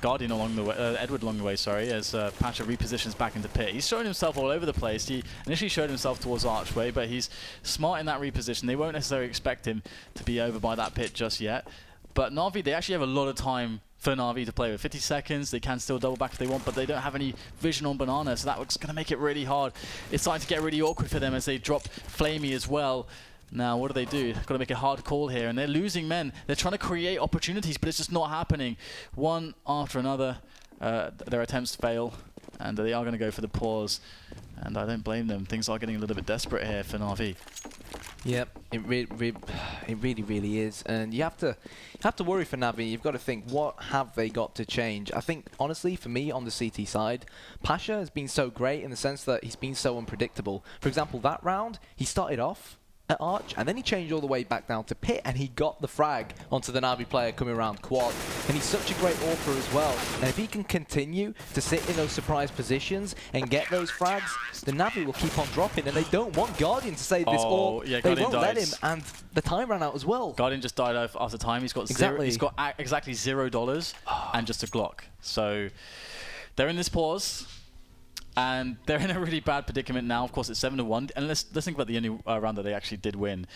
Guardian along the way, Edward along the way, sorry, as Pasha repositions back into pit. He's showing himself all over the place. He initially showed himself towards Archway, but he's smart in that reposition. They won't necessarily expect him to be over by that pit just yet. But Na'Vi, they actually have a lot of time for Na'Vi to play with. 50 seconds, they can still double back if they want, but they don't have any vision on Banana, so that's going to make it really hard. It's starting to get really awkward for them as they drop Flamey as well. Now, what do? Got to make a hard call here, and they're losing men. They're trying to create opportunities, but it's just not happening. One after another, their attempts fail, and they are going to go for the pause. And I don't blame them. Things are getting a little bit desperate here for Na'Vi. Yep, it really is, and you have to worry for Na'Vi. You've got to think, what have they got to change? I think, honestly, for me on the CT side, Pasha has been so great in the sense that he's been so unpredictable. For example, that round, he started off at Arch, and then he changed all the way back down to pit, and he got the frag onto the Na'Vi player coming around quad. And he's such a great AWPer as well. And if he can continue to sit in those surprise positions and get those frags, the Na'Vi will keep on dropping, and they don't want Guardian to save this AWP. Yeah, they won't let him, and the time ran out as well. Guardian just died after time. He's got exactly $0 and just a Glock. So they're in this pause. And they're in a really bad predicament now. Of course, it's 7-1. And let's think about the only round that they actually did win.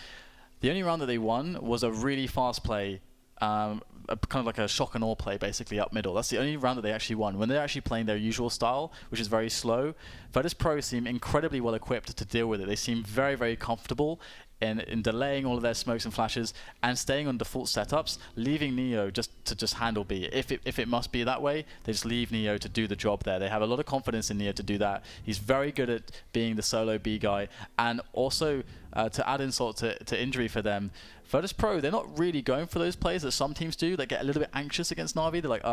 The only round that they won was a really fast play, kind of like a shock and awe play, basically, up middle. That's the only round that they actually won. When they're actually playing their usual style, which is very slow, Virtus.Pro seem incredibly well equipped to deal with it. They seem very, very comfortable in delaying all of their smokes and flashes and staying on default setups, leaving Neo to handle B. If it must be that way, they just leave Neo to do the job there. They have a lot of confidence in Neo to do that. He's very good at being the solo B guy, and also to add insult to injury for them, Virtus.Pro, they're not really going for those plays that some teams do. They get a little bit anxious against Na'Vi. They're like,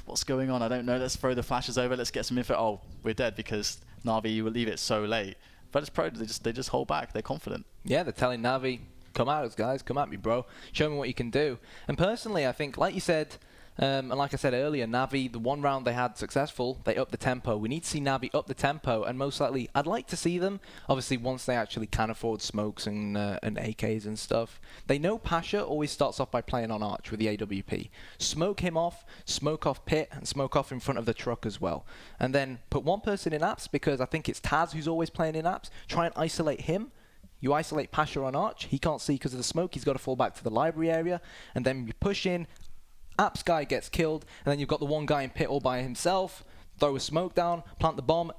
what's going on? I don't know. Let's throw the flashes over. Let's get some info. Oh, we're dead because Na'Vi will leave it so late. Virtus.Pro, they just hold back. They're confident. Yeah, they're telling Na'Vi, come at us, guys. Come at me, bro. Show me what you can do. And personally, I think, like you said, and like I said earlier, Na'Vi, the one round they had successful, they upped the tempo. We need to see Na'Vi up the tempo, and most likely, I'd like to see them, obviously, once they actually can afford smokes and AKs and stuff. They know Pasha always starts off by playing on Arch with the AWP. Smoke him off, smoke off pit, and smoke off in front of the truck as well. And then put one person in apps, because I think it's Taz who's always playing in apps. Try and isolate him. You isolate Pasha on Arch. He can't see because of the smoke. He's got to fall back to the library area. And then you push in. Apps guy gets killed, and then you've got the one guy in pit all by himself. Throw a smoke down, plant the bomb,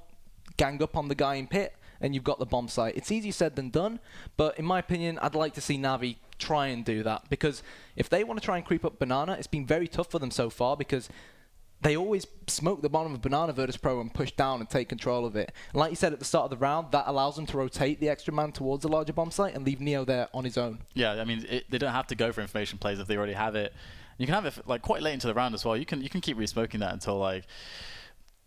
gang up on the guy in pit, and you've got the bomb site. It's easier said than done, but in my opinion, I'd like to see Na'Vi try and do that, because if they want to try and creep up Banana, it's been very tough for them so far, because they always smoke the bottom of Banana Virtus.Pro and push down and take control of it. And like you said at the start of the round, that allows them to rotate the extra man towards the larger bomb site and leave Neo there on his own. Yeah, I mean, they don't have to go for information plays if they already have it. You can have it like quite late into the round as well. You can keep re-smoking that until like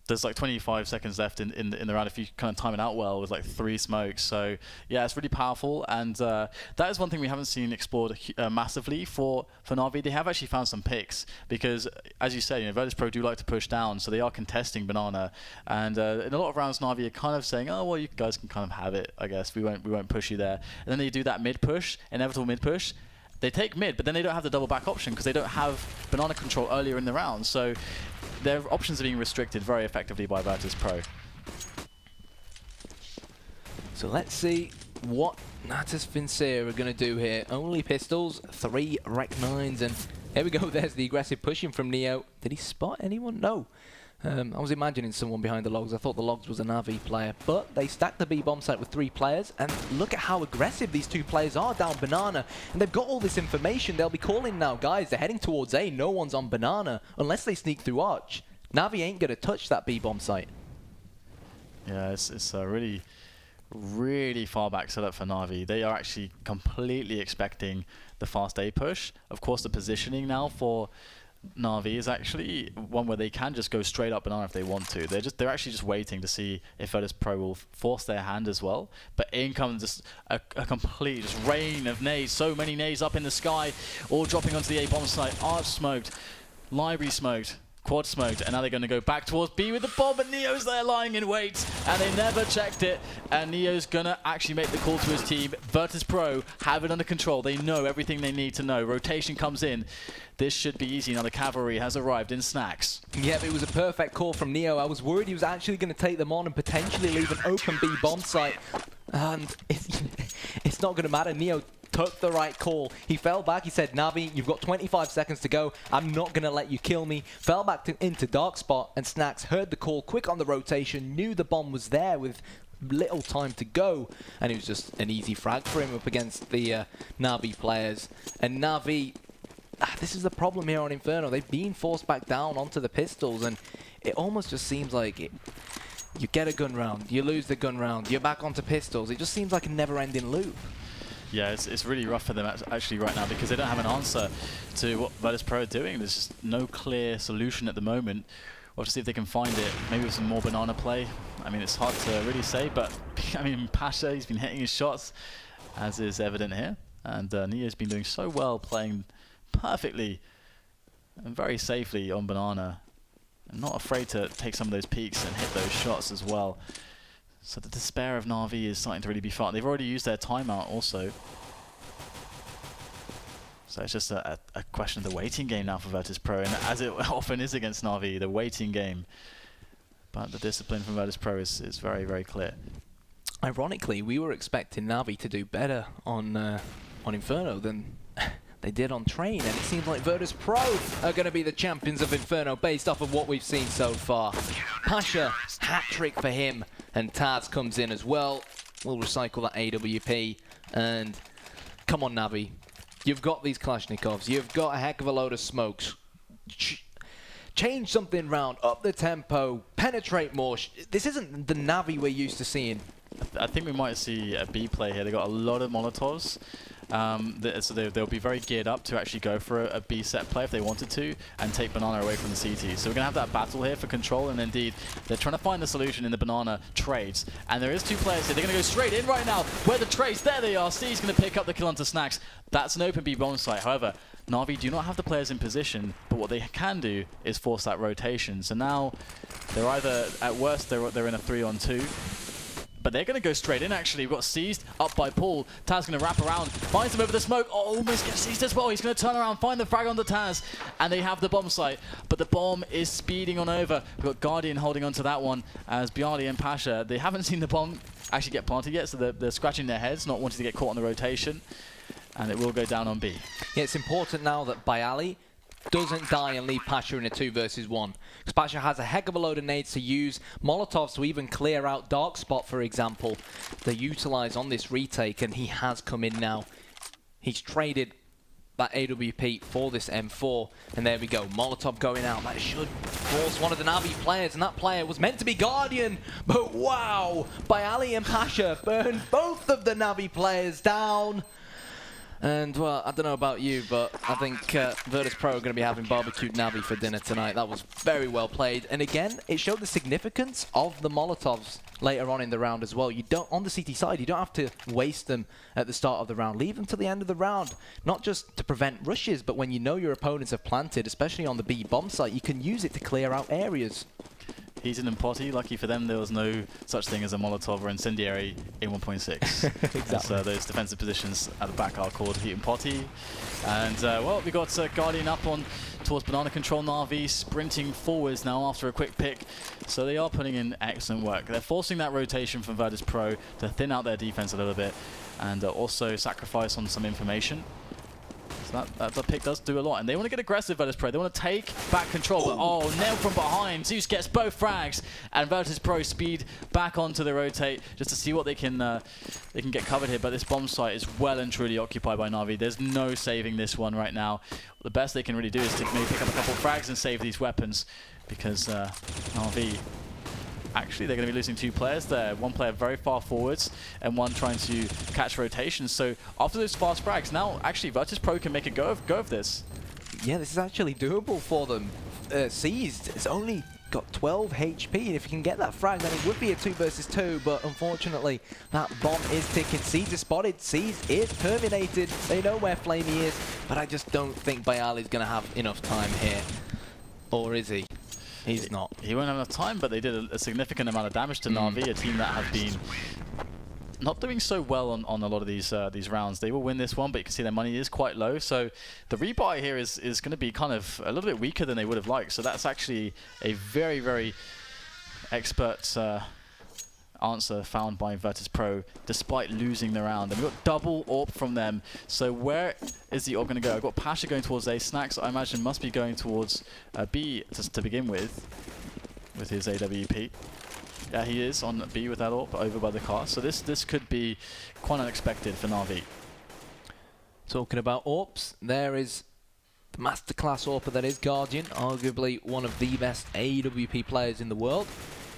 there's like 25 seconds left in the round if you kind of time it out well with like 3 smokes. So yeah, it's really powerful, and that is one thing we haven't seen explored massively for Na'Vi. They have actually found some picks, because as you say, Virtus.Pro do like to push down, so they are contesting Banana, and in a lot of rounds Na'Vi are kind of saying, oh well, you guys can kind of have it, I guess. We won't push you there, and then they do that mid push, inevitable mid push. They take mid, but then they don't have the double back option because they don't have Banana control earlier in the round. So their options are being restricted very effectively by Virtus.Pro. So let's see what Natus Vincere are going to do here. Only pistols, 3 Rec 9s, and here we go. There's the aggressive pushing from Neo. Did he spot anyone? No. I was imagining someone behind the logs. I thought the logs was a Na'Vi player, but they stacked the B bomb site with 3 players, and look at how aggressive these 2 players are down Banana, and they've got all this information. They'll be calling now, guys, they're heading towards A, no one's on Banana, unless they sneak through Arch. Na'Vi ain't gonna touch that B bomb site. Yeah, it's a really, really far back setup for Na'Vi. They are actually completely expecting the fast A push. Of course, the positioning now for Na'Vi is actually one where they can just go straight up banana if they want to. They're actually just waiting to see if Virtus.Pro will force their hand as well. But in comes just a complete just rain of nades. So many nades up in the sky, all dropping onto the A bomb site. Arch smoked, library smoked, quad smoked, and now they're going to go back towards B with the bomb, but Neo's there lying in wait, and they never checked it, and Neo's going to actually make the call to his team. Virtus.Pro have it under control. They know everything they need to know. Rotation comes in. This should be easy. Now the cavalry has arrived in Snacks. Yep, it was a perfect call from Neo. I was worried he was actually going to take them on and potentially leave an open B bomb site, and it's not going to matter. Neo took the right call. He fell back. He said, Na'Vi, you've got 25 seconds to go. I'm not going to let you kill me. Fell back into dark spot, and Snacks heard the call, quick on the rotation, knew the bomb was there with little time to go, and it was just an easy frag for him up against the Na'Vi players. And Na'Vi, this is the problem here on Inferno. They've been forced back down onto the pistols, and it almost just seems like you get a gun round, you lose the gun round, you're back onto pistols. It just seems like a never-ending loop. Yeah, it's really rough for them actually right now because they don't have an answer to what Virtus.Pro are doing. There's just no clear solution at the moment. We'll have to see if they can find it, maybe with some more banana play. I mean, it's hard to really say, but I mean, Pasha, he's been hitting his shots, as is evident here. And Neo's been doing so well, playing perfectly and very safely on banana. And not afraid to take some of those peaks and hit those shots as well. So the despair of Na'Vi is starting to really be felt. They've already used their timeout also. So it's just a question of the waiting game now for Virtus.Pro, and as it often is against Na'Vi, the waiting game. But the discipline from Virtus.Pro is very, very clear. Ironically, we were expecting Na'Vi to do better on Inferno than they did on Train, and it seems like Virtus.Pro are going to be the champions of Inferno based off of what we've seen so far. Pasha, hat-trick for him, and Taz comes in as well. We'll recycle that AWP, and come on Na'Vi. You've got these Kalashnikovs, you've got a heck of a load of smokes. Change something round, up the tempo, penetrate more. This isn't the Na'Vi we're used to seeing. I think we might see a B play here. They got a lot of Molotovs. So they'll be very geared up to actually go for a B set play if they wanted to and take banana away from the CT. So we're going to have that battle here for control, and indeed they're trying to find the solution in the banana trades. And there is two players here. They're going to go straight in right now. Where the trades? There they are. Steve's going to pick up the kill onto Snacks. That's an open B bomb site. However, Na'Vi do not have the players in position, but what they can do is force that rotation. So now they're either, at worst, they're in a 3-on-2. But they're going to go straight in, actually. We've got seized up by Paul. Taz going to wrap around, finds him over the smoke. Oh, almost gets seized as well. He's going to turn around, find the frag on the Taz, and they have the bomb site. But the bomb is speeding on over. We've got Guardian holding on to that one as Bialy and Pasha, they haven't seen the bomb actually get planted yet, so they're scratching their heads, not wanting to get caught on the rotation. And it will go down on B. Yeah, it's important now that Bialy doesn't die and leave Pasha in a 2 versus 1. Because Pasha has a heck of a load of nades to use. Molotovs to even clear out Dark Spot, for example. They utilize on this retake, and he has come in now. He's traded that AWP for this M4, and there we go. Molotov going out. That should force one of the Na'Vi players, and that player was meant to be Guardian, but wow! Bialy and Pasha burn both of the Na'Vi players down. And, well, I don't know about you, but I think Virtus.Pro are going to be having barbecued Na'Vi for dinner tonight. That was very well played. And again, it showed the significance of the Molotovs later on in the round as well. You don't, on the CT side, you don't have to waste them at the start of the round. Leave them to the end of the round, not just to prevent rushes, but when you know your opponents have planted, especially on the B bomb site, you can use it to clear out areas. Heated and Potty, lucky for them, there was no such thing as a Molotov or Incendiary in 1.6. Exactly. So those defensive positions at the back are called Heat and Potty. And, well, we got Guardian up on towards banana control. Na'Vi sprinting forwards now after a quick pick. So they are putting in excellent work. They're forcing that rotation from Virtus.Pro to thin out their defense a little bit and also sacrifice on some information. So that pick does do a lot, and they want to get aggressive, Virtus.Pro. They want to take back control, but oh, nailed from behind. Zeus gets both frags, and Virtus.Pro speed back onto the rotate just to see what they can get covered here. But this bomb site is well and truly occupied by Na'Vi. There's no saving this one right now. The best they can really do is to maybe pick up a couple of frags and save these weapons, because Na'Vi, actually, they're going to be losing 2 players there. One player very far forwards and one trying to catch rotations. So after those fast frags, now actually Virtus.Pro can make a go of this. yeah, this is actually doable for them. Seized, it's only got 12 HP, and if you can get that frag, then it would be a 2 versus 2, but unfortunately, that bomb is ticking. Seized is spotted, Seized is terminated. They know where Flamey is, but I just don't think Bayali's going to have enough time here. Or is he? He's not. He won't have enough time, but they did a significant amount of damage to Na'Vi, a team that have been not doing so well on a lot of these rounds. They will win this one, but you can see their money is quite low. So the rebuy here is going to be kind of a little bit weaker than they would have liked. So that's actually a very, very expert answer found by Virtus.Pro, despite losing the round. And we've got double AWP from them. So where is the AWP going to go? I've got Pasha going towards A. Snacks, I imagine, must be going towards B to begin with his AWP. Yeah, he is on B with that AWP over by the car. So this could be quite unexpected for Na'Vi. Talking about AWPs, there is the masterclass AWPer that is Guardian, arguably one of the best AWP players in the world.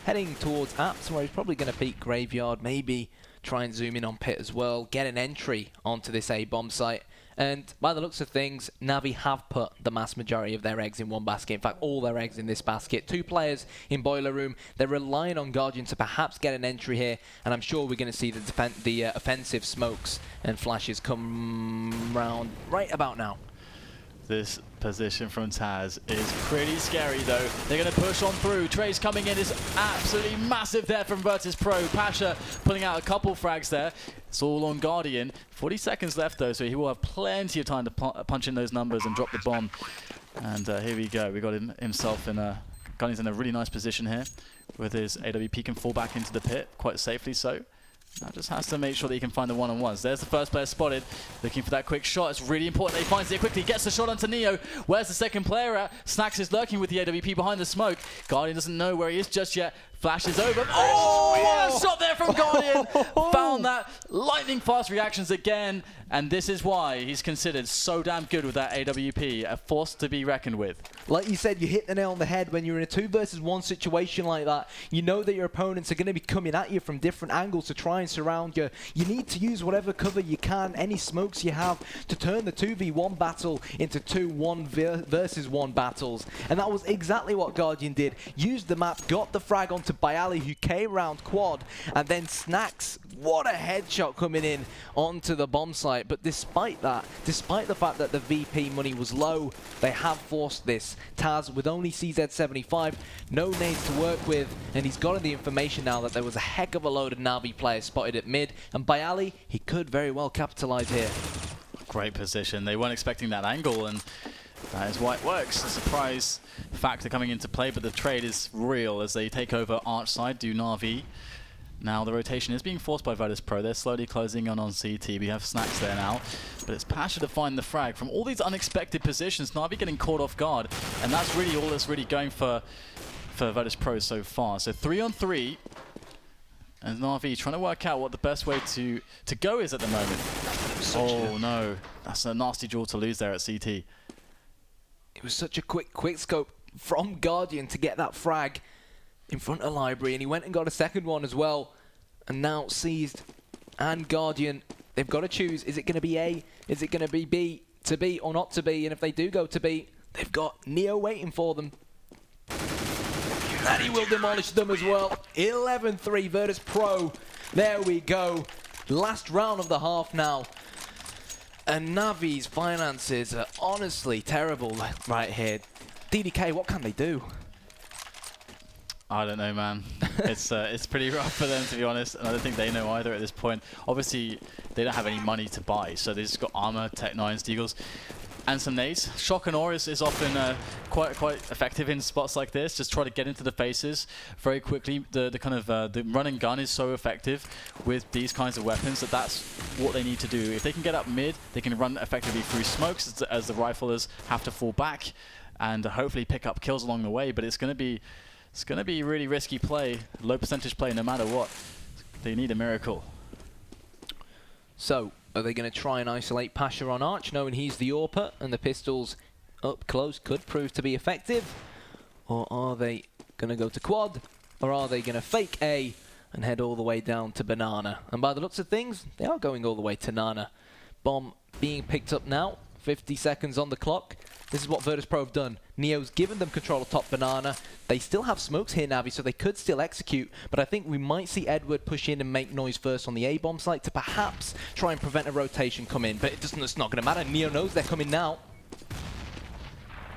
Heading towards Apps, where he's probably going to peek Graveyard, maybe try and zoom in on Pit as well, get an entry onto this A-bomb site. And by the looks of things, Navi have put the mass majority of their eggs in one basket. In fact, all their eggs in this basket. 2 players in Boiler Room. They're relying on Guardian to perhaps get an entry here. And I'm sure we're going to see the offensive smokes and flashes come round right about now. This position from Taz is pretty scary, though. They're going to push on through. Trace coming in is absolutely massive there from Virtus.Pro. Pasha pulling out a couple frags there. It's all on Guardian. 40 seconds left, though, so he will have plenty of time to punch in those numbers and drop the bomb. And here we go. We got himself in a... Guardian's in a really nice position here with his AWP can fall back into the pit, quite safely so. Now just has to make sure that he can find the one-on-ones. There's the first player spotted, looking for that quick shot. It's really important that he finds it quickly. Gets the shot onto Neo. Where's the second player at? Snacks is lurking with the AWP behind the smoke. Guardian doesn't know where he is just yet. Flashes over. Oh, what a shot there from Guardian. Found that lightning fast reactions again. And this is why he's considered so damn good with that AWP. A force to be reckoned with. Like you said, you hit the nail on the head. When you're in a 2 versus 1 situation like that, you know that your opponents are going to be coming at you from different angles to try and surround you. You need to use whatever cover you can, any smokes you have, to turn the 2v1 battle into 2 1 versus 1 battles. And that was exactly what Guardian did. Used the map, got the frag onto Bayali, who came round quad, and then Snacks, what a headshot coming in onto the bomb site. But despite that, despite the fact that the VP money was low, they have forced this. Taz with only CZ75, no nades to work with, and he's gotten the information now that there was a heck of a load of Na'Vi players spotted at mid, and Bayali, he could very well capitalize here. Great position. They weren't expecting that angle, and that is why it works. The surprise factor coming into play, but the trade is real as they take over Arch side, do Na'Vi. Now the rotation is being forced by Virtus.Pro. They're slowly closing in on CT. We have Snacks there now, but it's Pasha to find the frag from all these unexpected positions. Na'Vi getting caught off guard, and that's really all that's really going for Virtus.Pro so far. So 3-on-3, and Na'Vi trying to work out what the best way to go is at the moment. Oh no, that's a nasty draw to lose there at CT. It was such a quick scope from Guardian to get that frag in front of Library, and he went and got a second one as well. And now Seized and Guardian, they've got to choose. Is it going to be A? Is it going to be B? To B or not to B? And if they do go to B, they've got Neo waiting for them. And he will demolish them as well. 11-3 Virtus.Pro. There we go. Last round of the half now. And Navi's finances are honestly terrible right here. DDK, what can they do? I don't know, man. It's pretty rough for them, to be honest, and I don't think they know either at this point. Obviously, they don't have any money to buy, so they've just got armor, Tech 9s, Deagles, and some nades. Shock and Aura is often quite effective in spots like this. Just try to get into the faces very quickly. The run and gun is so effective with these kinds of weapons that's what they need to do. If they can get up mid, they can run effectively through smokes as the riflers have to fall back and hopefully pick up kills along the way. But it's going to be really risky play, low percentage play no matter what. They need a miracle. So, are they going to try and isolate Pasha on Arch, knowing he's the AWPer and the pistols up close could prove to be effective? Or are they going to go to quad? Or are they going to fake A and head all the way down to Banana? And by the looks of things, they are going all the way to Nana. Bomb being picked up now, 50 seconds on the clock. This is what Virtus.Pro have done. Neo's given them control of top banana. They still have smokes here, Navi, so they could still execute. But I think we might see Edward push in and make noise first on the A-bomb site to perhaps try and prevent a rotation come in. But it's not going to matter. Neo knows they're coming now.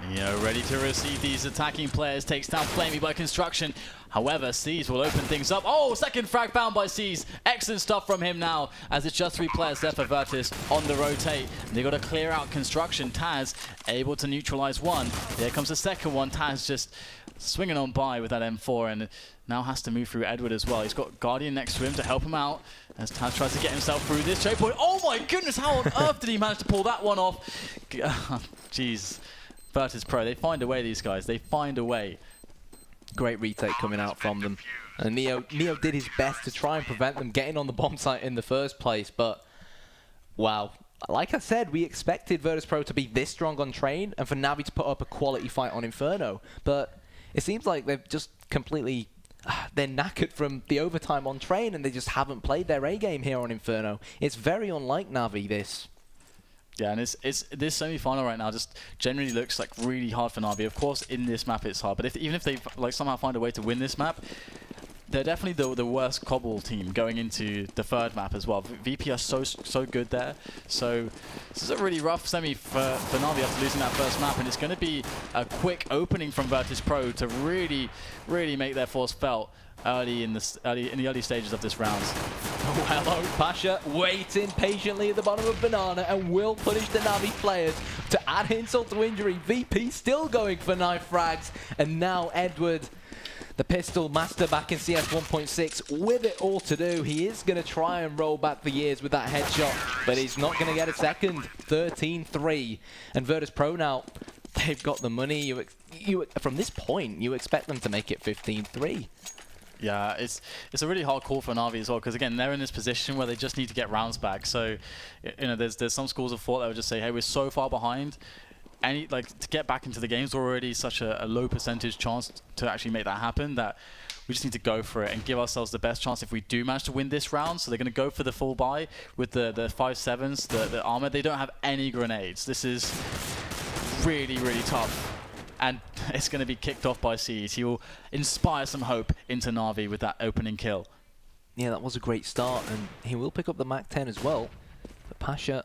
Neo ready to receive these attacking players. Takes down Flamey by construction. However, Seas will open things up. Oh, second frag found by Seas. Excellent stuff from him now, as it's just 3 players there for Virtus on the rotate. They got to clear out construction. Taz able to neutralize one. There comes the second one. Taz just swinging on by with that M4 and now has to move through Edward as well. He's got Guardian next to him to help him out as Taz tries to get himself through this choke point. Oh my goodness, how on earth did he manage to pull that one off? Jeez. Virtus.Pro, they find a way, these guys. They find a way. Great retake coming out from them. And Neo did his best to try and prevent them getting on the bomb site in the first place, but wow. Like I said, we expected Virtus.Pro to be this strong on Train and for Navi to put up a quality fight on Inferno, but it seems like they've just completely... they're knackered from the overtime on Train and they just haven't played their A-game here on Inferno. It's very unlike Navi, this. Yeah, and it's this semi-final right now just generally looks like really hard for Navi. Of course, in this map it's hard, but even if they like somehow find a way to win this map, they're definitely the worst Cobble team going into the third map as well. VP are so good there. So this is a really rough semi for Navi after losing that first map, and it's going to be a quick opening from Virtus.Pro to really make their force felt early in the early stages of this round. Oh, hello, Pasha waiting patiently at the bottom of Banana and will punish the Navi players to add insult to injury. VP still going for knife frags, and now Edward, the pistol master back in CS 1.6, with it all to do. He is going to try and roll back the years with that headshot, but he's not going to get a second. 13-3, and Virtus.Pro now, they've got the money. From this point, you expect them to make it 15-3. Yeah, it's a really hard call for Navi as well, because again, they're in this position where they just need to get rounds back. So, you know, there's some schools of thought that would just say, hey, we're so far behind, and to get back into the game's already such a low percentage chance to actually make that happen that we just need to go for it and give ourselves the best chance if we do manage to win this round. So they're going to go for the full buy with the 5.7s, the armor. They don't have any grenades. This is really tough. And it's going to be kicked off by Seas. He will inspire some hope into Navi with that opening kill. Yeah, that was a great start, and he will pick up the MAC-10 as well. But Pasha,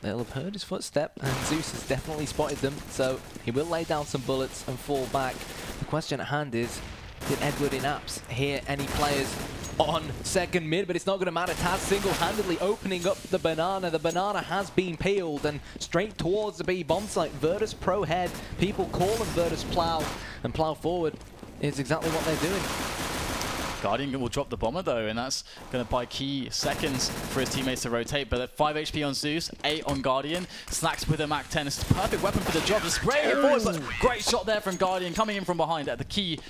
they'll have heard his footstep, and Zeus has definitely spotted them, so he will lay down some bullets and fall back. The question at hand is, did Edward in apps hear any players on second mid? But it's not going to matter. Taz single-handedly opening up the banana. The banana has been peeled and straight towards the B bomb site. Virtus.Pro head. People call them Virtus plow, and plow forward is exactly what they're doing. Guardian will drop the bomber though, and that's going to buy key seconds for his teammates to rotate. But at 5 HP on Zeus, 8 on Guardian. Slacks with a MAC-10. It's the perfect weapon for the job. Just spraying it forward, but great shot there from Guardian, coming in from behind at the key,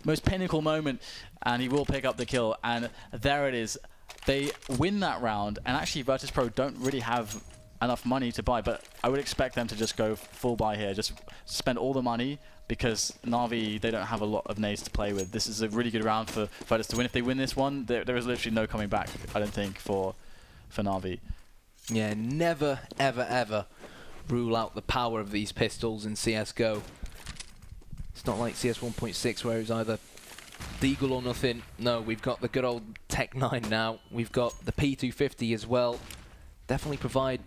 most pinnacle moment, and he will pick up the kill. And there it is. They win that round, and actually Virtus.Pro don't really have enough money to buy, but I would expect them to just go full buy here, just spend all the money, because Navi, they don't have a lot of nades to play with. This is a really good round for Virtus to win. If they win this one, there is literally no coming back, I don't think, for Navi. Yeah, never, ever rule out the power of these pistols in CSGO. It's not like CS 1.6 where it's either Deagle or nothing. No, we've got the good old Tech 9 now. We've got the P250 as well. Definitely provide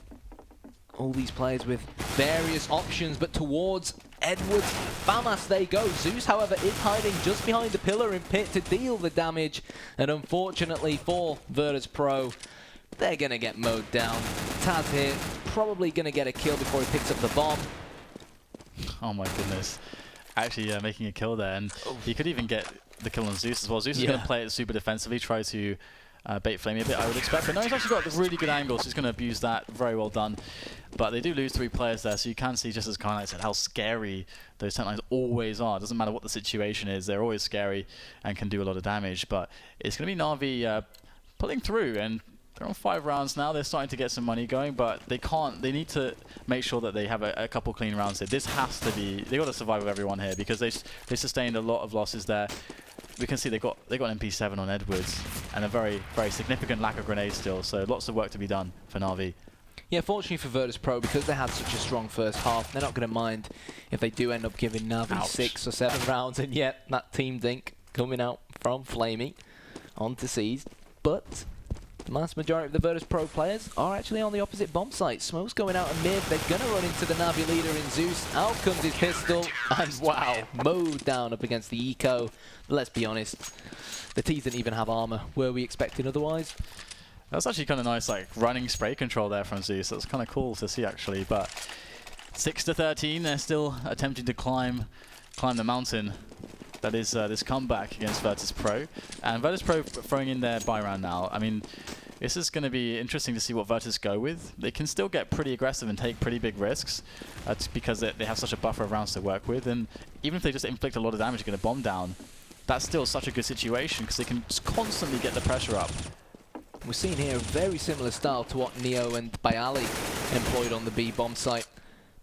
all these players with various options, but towards Edwards Famas they go. Zeus, however, is hiding just behind the pillar and pit to deal the damage, and unfortunately for Virtus.Pro, they're going to get mowed down. Taz here, probably going to get a kill before he picks up the bomb. Oh my goodness. Actually making a kill there, and he could even get the kill on Zeus as well. Zeus is going to play it super defensively, try to bait Flamey a bit, I would expect. But no, he's actually got a really good angle, so he's going to abuse that. Very well done. But they do lose 3 players there, so you can see, just as Kyle said, how scary those tent lines always are. It doesn't matter what the situation is, they're always scary and can do a lot of damage. But it's going to be Na'Vi pulling through, and they're on 5 rounds now. They're starting to get some money going, but they can't. They need to make sure that they have a couple clean rounds here. This has to be. They got to survive with everyone here, because they sustained a lot of losses there. We can see they got MP7 on Edwards, and a very significant lack of grenades still. So lots of work to be done for Na'Vi. Yeah, fortunately for Virtus.Pro, because they had such a strong first half, they're not going to mind if they do end up giving Na'Vi 6 or 7 rounds, and yet that team dink coming out from Flamey onto Seized. But the vast majority of the Virtus.Pro players are actually on the opposite bomb site. Smoke's going out in mid, they're going to run into the Na'Vi leader in Zeus. Out comes his pistol, and wow, mowed down up against the eco. But let's be honest, the T's didn't even have armor. Were we expecting otherwise? That's actually kind of nice, like running spray control there from Zeus. That's kind of cool to see, actually. But 6-13, they're still attempting to climb the mountain. That is this comeback against Virtus.Pro, and Virtus.Pro throwing in their buy round now. I mean, this is going to be interesting to see what Virtus go with. They can still get pretty aggressive and take pretty big risks. That's because they have such a buffer of rounds to work with, and even if they just inflict a lot of damage and get a bomb down, that's still such a good situation because they can just constantly get the pressure up. We're seeing here a very similar style to what Neo and Bayali employed on the B bomb site.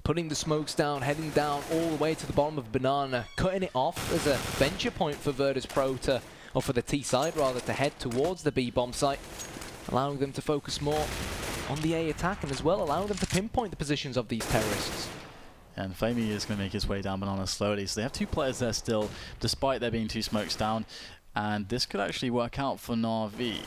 Putting the smokes down, heading down all the way to the bottom of Banana, cutting it off as a venture point for Virtus.Pro to, or for the T side rather, to head towards the B bomb site, allowing them to focus more on the A attack and as well allowing them to pinpoint the positions of these terrorists. And Flamey is going to make his way down Banana slowly. So they have 2 players there still, despite there being 2 smokes down. And this could actually work out for Na'Vi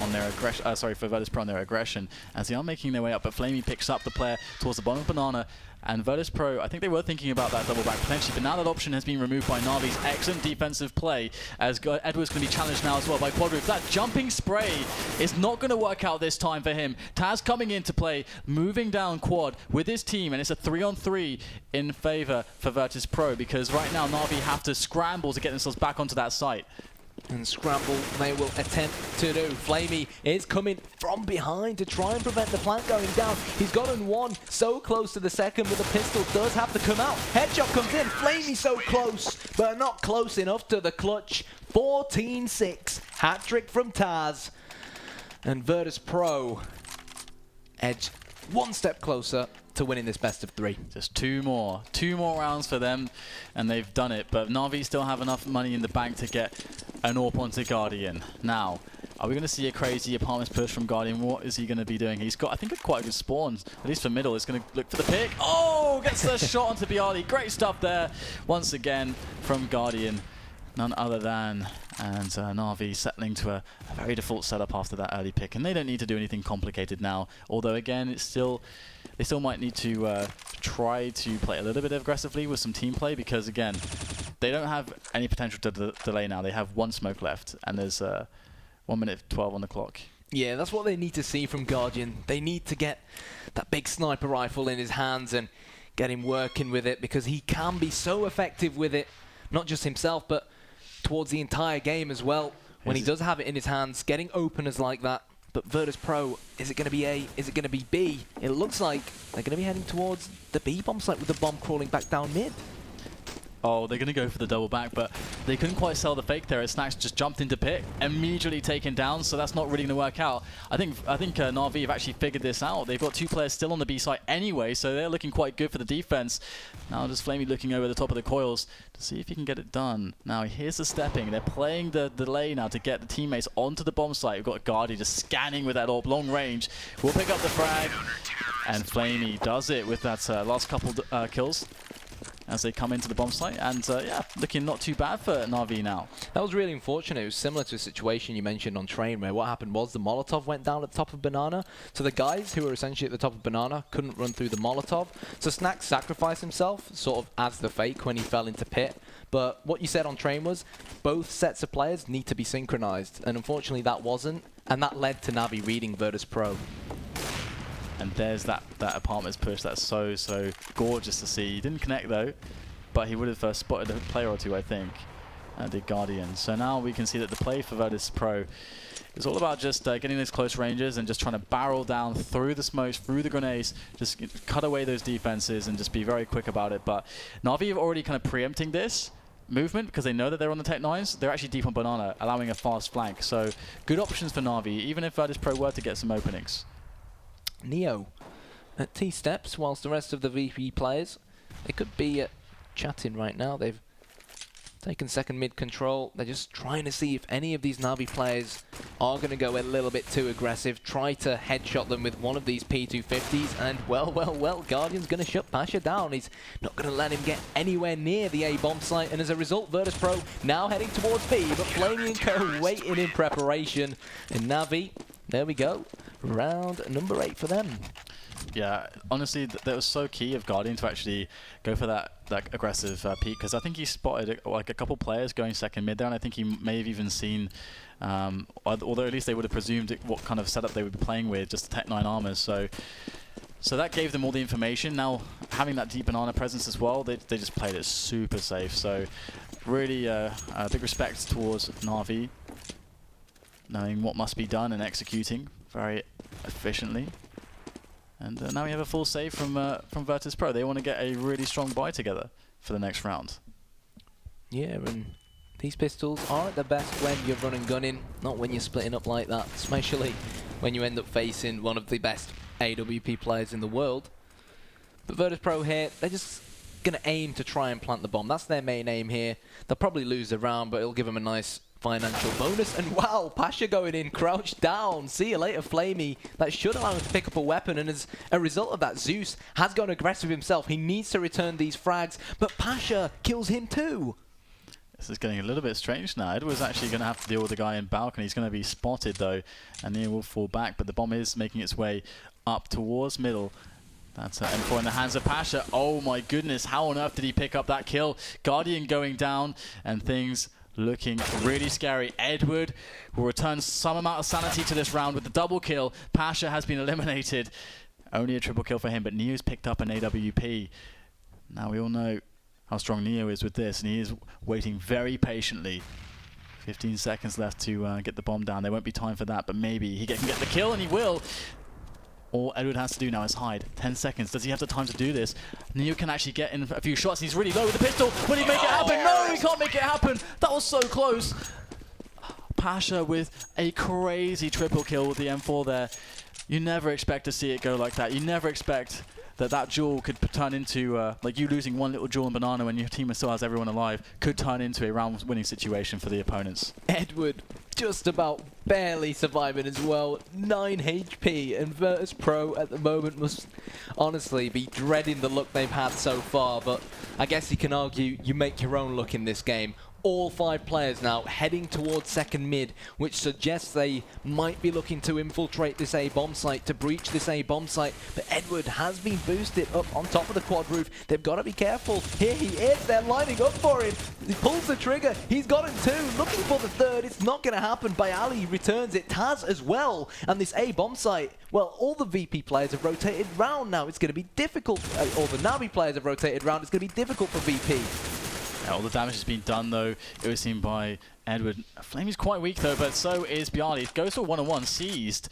on their aggression. Sorry, for Virtus.Pro on their aggression, as they are making their way up. But Flamey picks up the player towards the bottom of Banana. And Virtus.Pro, I think they were thinking about that double back potentially, but now that option has been removed by Na'Vi's excellent defensive play, as Edward's going to be challenged now as well by Quadroof. That jumping spray is not going to work out this time for him. Taz coming into play, moving down Quad with his team, and it's a 3-on-3 in favor for Virtus.Pro, because right now Na'Vi have to scramble to get themselves back onto that site. And scramble they will attempt to do. Flamey is coming from behind to try and prevent the plant going down. He's gotten one so close to the second, but the pistol does have to come out. Headshot comes in. Flamey so close, but not close enough to the clutch. 14-6. Hat-trick from Taz. And Virtus.Pro edge one step closer to winning this best of 3. Just 2 more rounds for them, and they've done it. But Na'Vi still have enough money in the bank to get an AWP onto Guardian. Now, are we going to see a crazy apartments push from Guardian? What is he going to be doing? He's got, I think, quite a good spawn, at least for middle. He's going to look for the pick. Oh, gets the shot onto Bialy. Great stuff there, once again, from Guardian. None other than, and Na'Vi settling to a very default setup after that early pick. And they don't need to do anything complicated now. Although, again, it's still, they still might need to try to play a little bit aggressively with some team play, because, again, they don't have any potential to delay now. They have 1 smoke left, and there's 1 minute 12 on the clock. Yeah, that's what they need to see from Guardian. They need to get that big sniper rifle in his hands and get him working with it, because he can be so effective with it, not just himself, but towards the entire game as well, when he does have it in his hands, getting openers like that. But Virtus.Pro, is it going to be A? Is it going to be B? It looks like they're going to be heading towards the B bomb site with the bomb crawling back down mid. Oh, they're going to go for the double back, but they couldn't quite sell the fake there as Snacks just jumped into pit, immediately taken down, so that's not really going to work out. I think Na'Vi have actually figured this out. They've got 2 players still on the B site anyway, so they're looking quite good for the defense. Now just Flamey looking over the top of the coils to see if he can get it done. Now here's the stepping. They're playing the delay now to get the teammates onto the bomb site. We've got Guardi just scanning with that AWP, long range. We'll pick up the frag, and Flamey does it with that last couple kills as they come into the bomb site, and yeah, looking not too bad for Na'Vi now. That was really unfortunate. It was similar to a situation you mentioned on Train, where what happened was the Molotov went down at the top of Banana, so the guys who were essentially at the top of Banana couldn't run through the Molotov, so Snack sacrificed himself sort of as the fake when he fell into pit. But what you said on Train was both sets of players need to be synchronized, and unfortunately that wasn't, and that led to Na'Vi reading Virtus.Pro. And there's that apartments push. That's so gorgeous to see. He didn't connect though, but he would have spotted a player or 2, I think, the Guardian. So now we can see that the play for Virtus.Pro is all about just getting those close ranges and just trying to barrel down through the smokes, through the grenades, just cut away those defenses and just be very quick about it. But Na'Vi are already kind of preempting this movement because they know that they're on the Tech 9s. They're actually deep on Banana, allowing a fast flank. So good options for Na'Vi, even if Virtus.Pro were to get some openings. Neo at T steps, whilst the rest of the VP players, they could be chatting right now. They've Taking second mid control. They're just trying to see if any of these Na'Vi players are going to go a little bit too aggressive, try to headshot them with one of these P250s, and well, Guardian's going to shut Pasha down. He's not going to let him get anywhere near the A-bomb site, and as a result, Virtus.Pro now heading towards B, but Flamey and Co waiting in preparation. And Na'Vi, there we go, round number 8 for them. Yeah, honestly, that was so key of Guardian to actually go for that aggressive peak, because I think he spotted like a couple players going second mid there, and I think he may have even seen, although at least they would have presumed what kind of setup they would be playing with, just the Tech 9 armors. So that gave them all the information. Now, having that deep banana presence as well, they just played it super safe. So really big respect towards Na'Vi, knowing what must be done and executing very efficiently. And now we have a full save from Virtus.Pro. They want to get a really strong buy together for the next round. Yeah, and these pistols are at their best when you're running gunning, not when you're splitting up like that, especially when you end up facing one of the best AWP players in the world. But Virtus.Pro here, they're just going to aim to try and plant the bomb. That's their main aim here. They'll probably lose the round, but it'll give them a nice financial bonus. And wow, Pasha going in, crouched down. See you later, Flamey. That should allow him to pick up a weapon, and as a result of that, Zeus has gone aggressive himself. He needs to return these frags, but Pasha kills him too. This is getting a little bit strange now. Edward's actually going to have to deal with the guy in balcony. He's going to be spotted though, and he will fall back, but the bomb is making its way up towards middle. That's an M4 in the hands of Pasha. Oh my goodness, how on earth did he pick up that kill? Guardian going down, and things looking really scary. Edward will return some amount of sanity to this round with the double kill. Pasha has been eliminated. Only a triple kill for him, but Neo's picked up an AWP. Now we all know how strong Neo is with this, and he is waiting very patiently. 15 seconds left to get the bomb down. There won't be time for that, but maybe he can get the kill, and he will. All Edward has to do now is hide. 10 seconds. Does he have the time to do this? Neo can actually get in a few shots. He's really low with the pistol. Will he make it happen? No, he can't make it happen. That was so close. Pasha with a crazy triple kill with the M4 there. You never expect to see it go like that. You never expect that jewel could turn into, like you losing one little jewel in banana when your team still has everyone alive, could turn into a round-winning situation for the opponents. Edward just about barely surviving as well. 9 HP, and Virtus.Pro at the moment must honestly be dreading the luck they've had so far, but I guess you can argue you make your own luck in this game. All 5 players now heading towards second mid, which suggests they might be looking to infiltrate this A-bomb site, to breach this A-bomb site. But Edward has been boosted up on top of the quad roof. They've got to be careful. Here he is. They're lining up for him. He pulls the trigger. He's got him too. Looking for the third. It's not going to happen. Bayali returns it. Taz as well. And this A-bomb site, well, all the VP players have rotated round now. It's going to be difficult. All the Na'Vi players have rotated round. It's going to be difficult for VP. All the damage has been done though. It was seen by Edward. Flame is quite weak though, but so is Bialy. Goes for one-on-one, seized.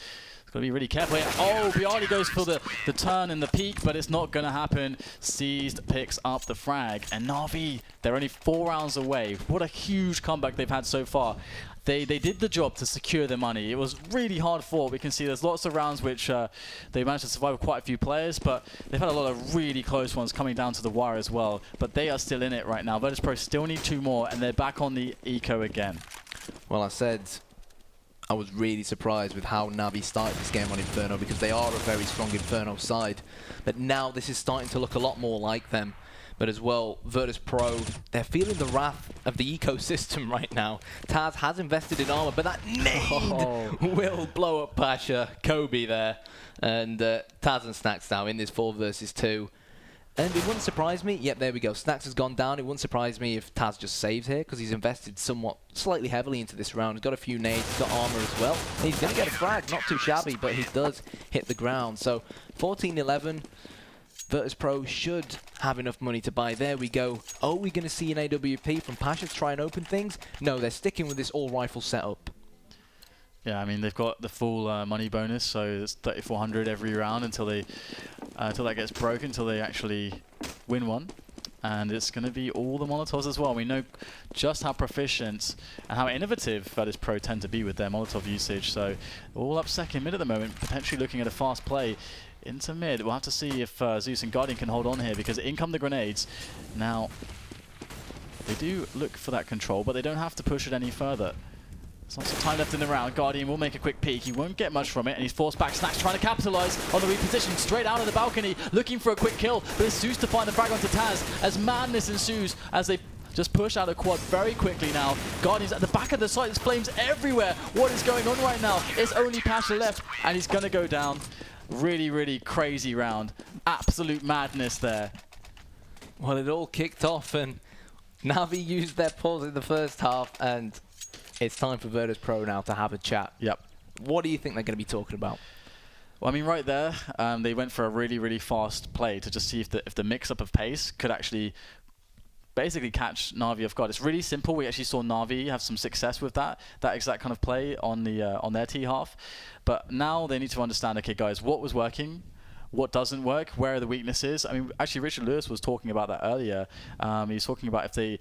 Got to be really careful here. Oh, Bialy goes for the turn and the peak, but it's not going to happen. Seized picks up the frag. And Na'Vi, they're only 4 rounds away. What a huge comeback they've had so far. They did the job to secure their money. It was really hard fought. We can see there's lots of rounds which they managed to survive with quite a few players, but they've had a lot of really close ones coming down to the wire as well. But they are still in it right now. Virtus.Pro still need 2 more, and they're back on the eco again. Well, I said I was really surprised with how Na'Vi started this game on Inferno, because they are a very strong Inferno side. But now this is starting to look a lot more like them. But as well, Virtus.Pro, they're feeling the wrath of the ecosystem right now. Taz has invested in armor, but that nade will blow up Pasha. Kobe there. And Taz and Snacks now in this 4 versus 2. And it wouldn't surprise me. Yep, there we go. Snacks has gone down. It wouldn't surprise me if Taz just saves here, because he's invested slightly heavily into this round. He's got a few nades, he's got armor as well. And he's going to get a frag. Not too shabby, but he does hit the ground. So 14-11. Virtus.Pro should have enough money to buy. There we go. Are we going to see an AWP from Pasha to try and open things? No, they're sticking with this all-rifle setup. Yeah, I mean, they've got the full money bonus, so it's 3,400 every round until that gets broken, until they actually win one. And it's going to be all the Molotovs as well. We know just how proficient and how innovative Virtus.Pro tend to be with their Molotov usage. So all up second mid at the moment, potentially looking at a fast play into mid. We'll have to see if Zeus and Guardian can hold on here, because in come the grenades. Now, They do look for that control, but they don't have to push it any further. There's lots of time left in the round. Guardian will make a quick peek. He won't get much from it, and he's forced back. Snax trying to capitalize on the reposition straight out of the balcony, looking for a quick kill, but it's Zeus to find the frag onto Taz as madness ensues as they just push out a quad very quickly now. Guardian's at the back of the site. There's flames everywhere. What is going on right now? It's only Pasha left, and he's going to go down. Really, really crazy round. Absolute madness there. Well, it all kicked off, and Na'Vi used their pause in the first half, and it's time for Virtus.Pro now to have a chat. Yep. What do you think they're going to be talking about? Well, I mean, right there, they went for a really, really fast play to just see if the mix-up of pace could actually basically catch Na'Vi off guard. It's really simple. We actually saw Na'Vi have some success with that exact kind of play on their T half. But now they need to understand, okay, guys, what was working, what doesn't work, where are the weaknesses. I mean, actually, Richard Lewis was talking about that earlier. He was talking about if they,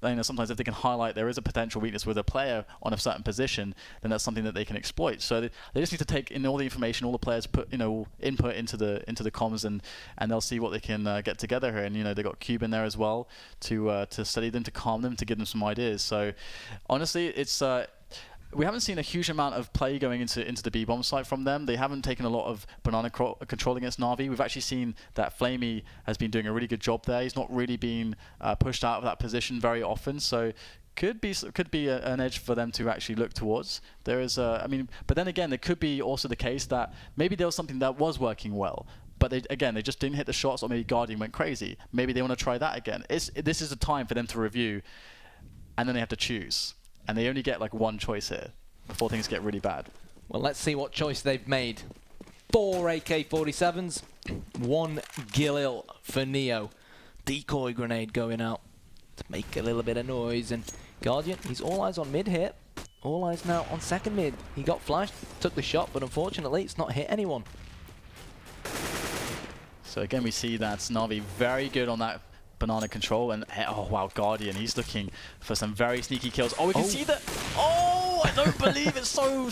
sometimes if they can highlight there is a potential weakness with a player on a certain position, then that's something that they can exploit. So they just need to take in all the information, all the players put input into the comms, and they'll see what they can get together here. And they got Cube in there as well to study them, to calm them, to give them some ideas. So honestly, it's we haven't seen a huge amount of play going into the B-bomb site from them. They haven't taken a lot of banana control against Na'Vi. We've actually seen that Flamey has been doing a really good job there. He's not really been pushed out of that position very often, so could be an edge for them to actually look towards. There is, but then again, there could be also the case that maybe there was something that was working well, but they just didn't hit the shots, or maybe Guardian went crazy. Maybe they want to try that again. This is a time for them to review, and then they have to choose. And they only get like one choice here before things get really bad. Well, let's see what choice they've made. 4 AK-47s, 1 Gilil for Neo. Decoy grenade going out to make a little bit of noise. And Guardian, he's all eyes on mid here. All eyes now on second mid. He got flashed, took the shot, but unfortunately it's not hit anyone. So again, we see that Na'Vi very good on that banana control, and oh wow, Guardian, he's looking for some very sneaky kills. Oh, we can see that. Oh, I don't believe it's so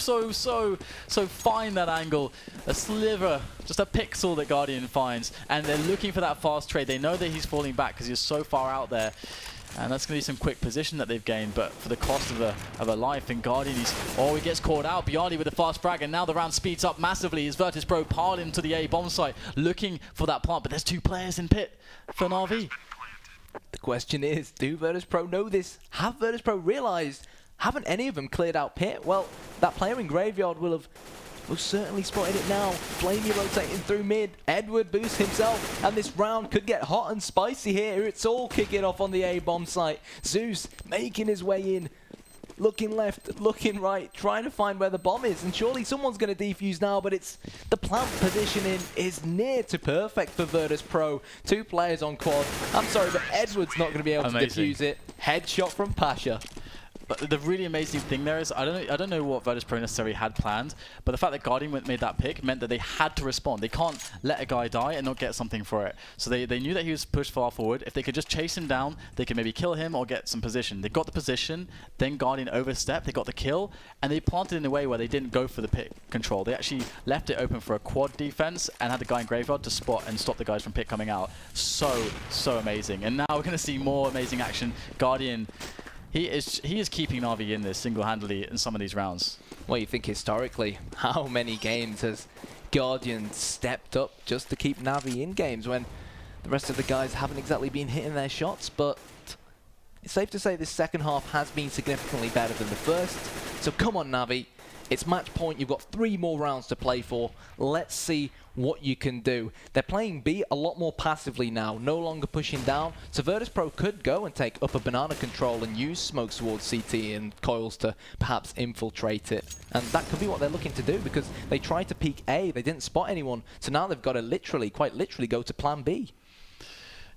fine, that angle. A sliver, just a pixel that Guardian finds, and they're looking for that fast trade. They know that he's falling back because he's so far out there, and that's going to be some quick position that they've gained, but for the cost of a life. And Guardian, he gets caught out. Bjarni with the fast frag, and now the round speeds up massively as Virtus.Pro pile into the A bomb site, looking for that plant, but there's 2 players in pit for Na'Vi. The question is, do Virtus.Pro know this? Have Virtus.Pro realized? Haven't any of them cleared out pit? Well, that player in Graveyard will have most certainly spotted it now. Flamey rotating through mid. Edward boosts himself, and this round could get hot and spicy here. It's all kicking off on the A-bomb site. Zeus making his way in. Looking left, looking right, trying to find where the bomb is, and surely someone's going to defuse now, but it's the plant positioning is near to perfect for Virtus.Pro. 2 players on quad. I'm sorry, but Edward's not going to be able to defuse it. Headshot from Pasha. But the really amazing thing there is, I don't know what Virtus.Pro necessarily had planned, but the fact that Guardian made that pick meant that they had to respond. They can't let a guy die and not get something for it. So they knew that he was pushed far forward. If they could just chase him down, they could maybe kill him or get some position. They got the position, then Guardian overstepped, they got the kill, and they planted in a way where they didn't go for the pick control. They actually left it open for a quad defense and had the guy in Graveyard to spot and stop the guys from pick coming out. So amazing. And now we're going to see more amazing action. Guardian, he is keeping Na'Vi in this single-handedly in some of these rounds. Well, you think historically, how many games has Guardian stepped up just to keep Na'Vi in games when the rest of the guys haven't exactly been hitting their shots? But it's safe to say this second half has been significantly better than the first. So come on, Na'Vi. It's match point. You've got 3 more rounds to play for. Let's see what you can do. They're playing B a lot more passively now, no longer pushing down. So Virtus.Pro could go and take upper banana control and use smokes towards CT and coils to perhaps infiltrate it. And that could be what they're looking to do, because they tried to peek A, they didn't spot anyone. So now they've got to quite literally go to plan B.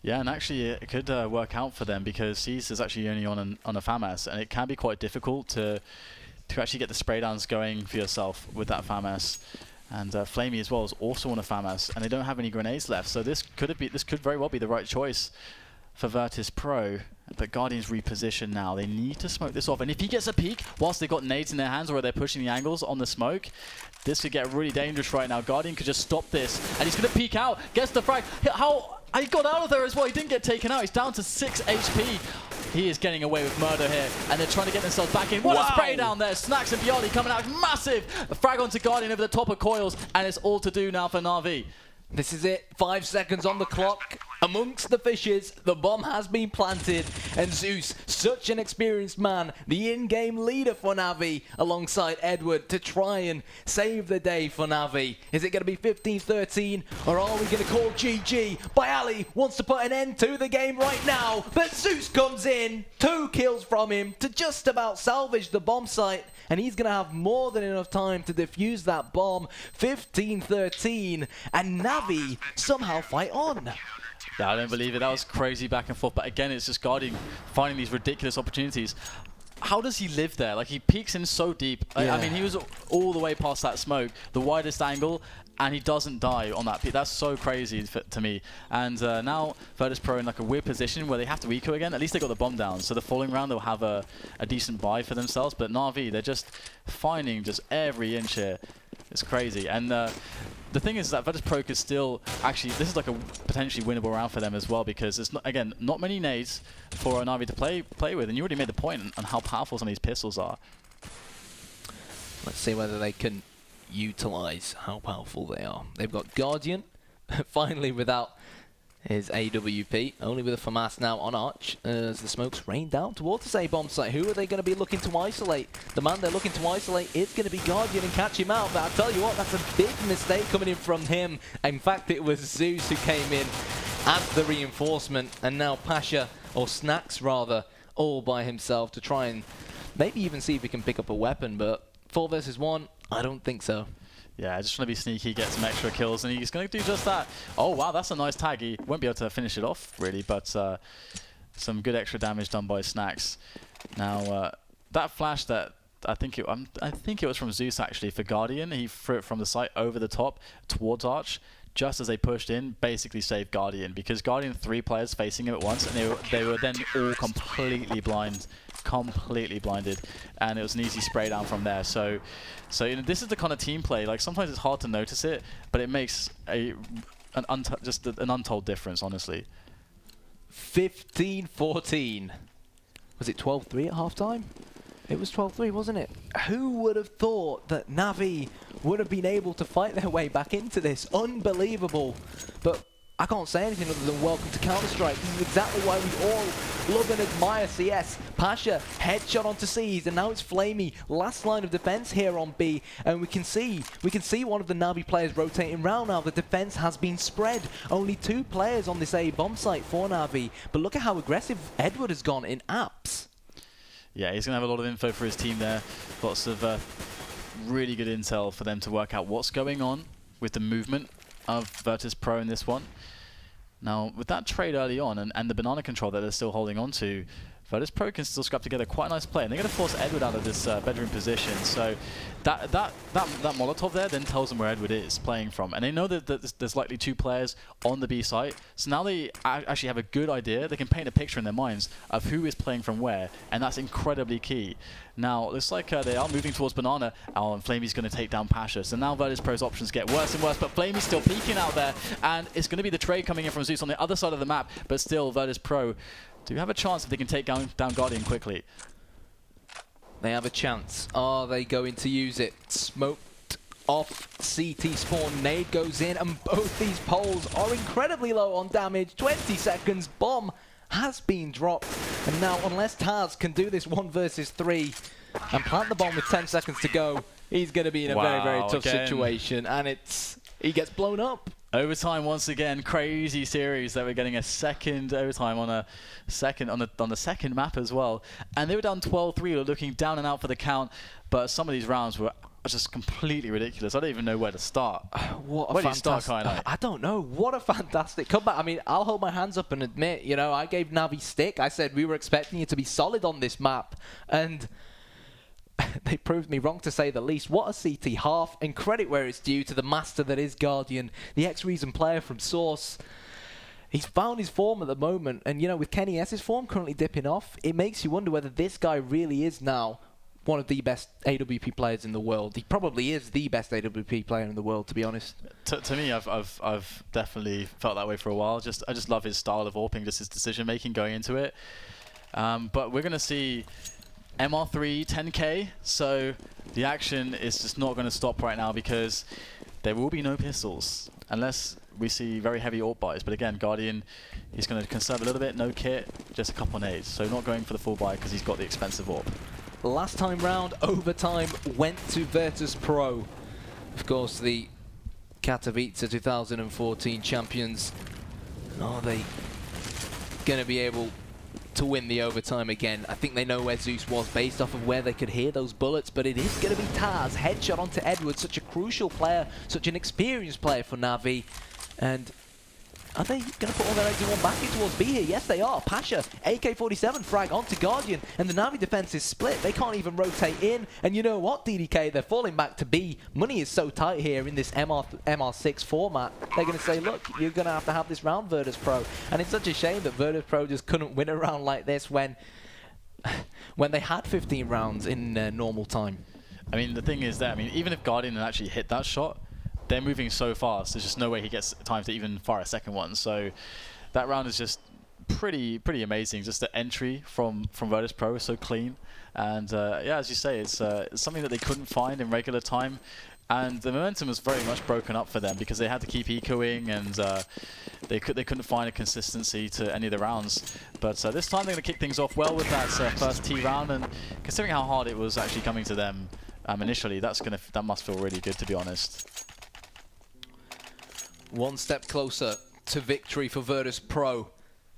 Yeah, and actually it could work out for them, because Cease is actually only on a FAMAS, and it can be quite difficult to actually get the spray downs going for yourself with that FAMAS. And Flamey as well is also on a FAMAS, and they don't have any grenades left, so this could very well be the right choice for Virtus.Pro. But Guardian's repositioned now. They need to smoke this off, and if he gets a peek whilst they've got nades in their hands or they're pushing the angles on the smoke, this could get really dangerous right now. Guardian could just stop this, and he's going to peek out, gets the frag. He got out of there as well. He didn't get taken out. He's down to 6 HP. he is getting away with murder here, and they're trying to get themselves back in. What a spray down there. Snacks and Bialy coming out massive. A frag onto Guardian over the top of Coils, and it's all to do now for Na'Vi. This is it. 5 seconds on the clock. Amongst the fishes, the bomb has been planted. And Zeus, such an experienced man, the in-game leader for Na'Vi, alongside Edward, to try and save the day for Na'Vi. Is it going to be 15-13, or are we going to call GG? Bialy wants to put an end to the game right now, but Zeus comes in, 2 kills from him to just about salvage the bomb site. And he's going to have more than enough time to defuse that bomb. 15-13, and Na'Vi somehow fight on. Yeah, I don't believe it. That was crazy back and forth. But again, it's just Guardian finding these ridiculous opportunities. How does he live there? Like, he peeks in so deep. Yeah. I mean, he was all the way past that smoke, the widest angle, and he doesn't die on that peak. That's so crazy to me. And now Virtus.Pro in like a weird position where they have to eco again. At least they got the bomb down. So the following round, they'll have a decent buy for themselves. But Na'Vi, they're just finding just every inch here. It's crazy. And the thing is that Virtus.Pro could still actually, this is like a potentially winnable round for them as well, because there's not, again, not many nades for Na'Vi to play with, and you already made the point on how powerful some of these pistols are. Let's see whether they can utilize how powerful they are. They've got Guardian, finally without his AWP, only with a FAMAS now on Arch, as the smokes rain down towards this A-bomb site. Who are they going to be looking to isolate? The man they're looking to isolate is going to be Guardian and catch him out, but I'll tell you what, that's a big mistake coming in from him. In fact, it was Zeus who came in as the reinforcement, and now Pasha, or Snacks rather, all by himself to try and maybe even see if he can pick up a weapon, but 4 versus 1, I don't think so. Yeah, just trying to be sneaky, get some extra kills, and he's going to do just that. Oh, wow, that's a nice tag. He won't be able to finish it off, really, but some good extra damage done by Snacks. Now, that flash that I think it was from Zeus, actually, for Guardian. He threw it from the site over the top towards Arch, just as they pushed in, basically saved Guardian, because Guardian 3 players facing him at once, and they were then all completely blinded, and it was an easy spray down from there. So you know, this is the kind of team play. Like, sometimes it's hard to notice it, but it makes an untold difference, honestly. 15-14. Was it 12-3 at halftime? It was 12-3, wasn't it? Who would have thought that Na'Vi would have been able to fight their way back into this? Unbelievable. But I can't say anything other than welcome to Counter-Strike. This is exactly why we all love and admire CS. Pasha, headshot onto C's, and now it's Flamey. Last line of defense here on B, and we can see one of the Na'Vi players rotating round now. The defense has been spread. Only 2 players on this A bomb site for Na'Vi. But look at how aggressive Edward has gone in apps. Yeah, he's going to have a lot of info for his team there. Lots of really good intel for them to work out what's going on with the movement of Virtus.Pro in this one. Now, with that trade early on and the banana control that they're still holding on to, Virtus.Pro can still scrap together quite a nice play, and they're going to force Edward out of this bedroom position. So that Molotov there then tells them where Edward is playing from, and they know that there's likely 2 players on the B site. So now they actually have a good idea. They can paint a picture in their minds of who is playing from where, and that's incredibly key. Now, it looks like they are moving towards Banana. Oh, and Flamey's going to take down Pasha. So now Virtus.Pro's options get worse and worse, but Flamey's still peeking out there, and it's going to be the trade coming in from Zeus on the other side of the map, but still Virtus.Pro do have a chance if they can take down Guardian quickly. They have a chance. Are they going to use it? Smoked off CT spawn. Nade goes in, and both these poles are incredibly low on damage. 20 seconds. Bomb has been dropped. And now, unless Taz can do this 1 versus 3 and plant the bomb with 10 seconds to go, he's going to be in a very, very tough situation. And he gets blown up. Overtime once again, crazy series that we're getting a second overtime on the second map as well. And they were down 12-3, looking down and out for the count, but some of these rounds were just completely ridiculous. I don't even know where to start. Where do you start, Kai'Nai? I don't know. What a fantastic comeback. I mean, I'll hold my hands up and admit, you know, I gave Navi stick. I said we were expecting you to be solid on this map, and they proved me wrong, to say the least. What a CT half, and credit where it's due to the master that is Guardian, the X-Reason player from Source. He's found his form at the moment, and you know, with Kenny S's form currently dipping off, it makes you wonder whether this guy really is now one of the best AWP players in the world. He probably is the best AWP player in the world, to be honest. To me, I've definitely felt that way for a while. I just love his style of AWPing, just his decision making going into it. But we're going to see MR3 10k, so the action is just not going to stop right now because there will be no pistols unless we see very heavy AWP buys. But again, Guardian, he's going to conserve a little bit, no kit, just a couple of nades. So not going for the full buy because he's got the expensive AWP. Last time round, overtime went to Virtus.Pro. Of course, the Katowice 2014 champions. Are they going to be able to win the overtime again? I think they know where Zeus was based off of where they could hear those bullets, but it is going to be Taz. Headshot onto Edward, such a crucial player, such an experienced player for Na'Vi. And are they going to put all their eggs in one basket towards B here? Yes, they are. Pasha, AK-47 frag onto Guardian, and the Na'Vi defense is split. They can't even rotate in. And you know what, DDK? They're falling back to B. Money is so tight here in this MR6 format. They're going to say, look, you're going to have this round, Virtus.Pro. And it's such a shame that Virtus.Pro just couldn't win a round like this when they had 15 rounds in normal time. I mean, the thing is that, I mean, even if Guardian had actually hit that shot, they're moving so fast, there's just no way he gets time to even fire a second one. So that round is just pretty amazing. Just the entry from Virtus.Pro is so clean. And yeah, as you say, it's something that they couldn't find in regular time. And the momentum was very much broken up for them because they had to keep ecoing, and they couldn't find a consistency to any of the rounds. But this time they're going to kick things off well with that first T round. And considering how hard it was actually coming to them initially, that must feel really good, to be honest. One step closer to victory for Virtus.Pro,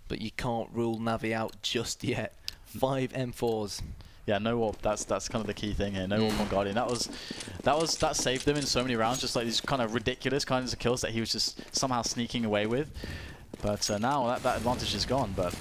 but you can't rule Na'Vi out just yet. 5 M4s. Yeah, no AWP. That's kind of the key thing here. No AWP on Guardian. That saved them in so many rounds. Just like these kind of ridiculous kinds of kills that he was just somehow sneaking away with. But now that advantage is gone. But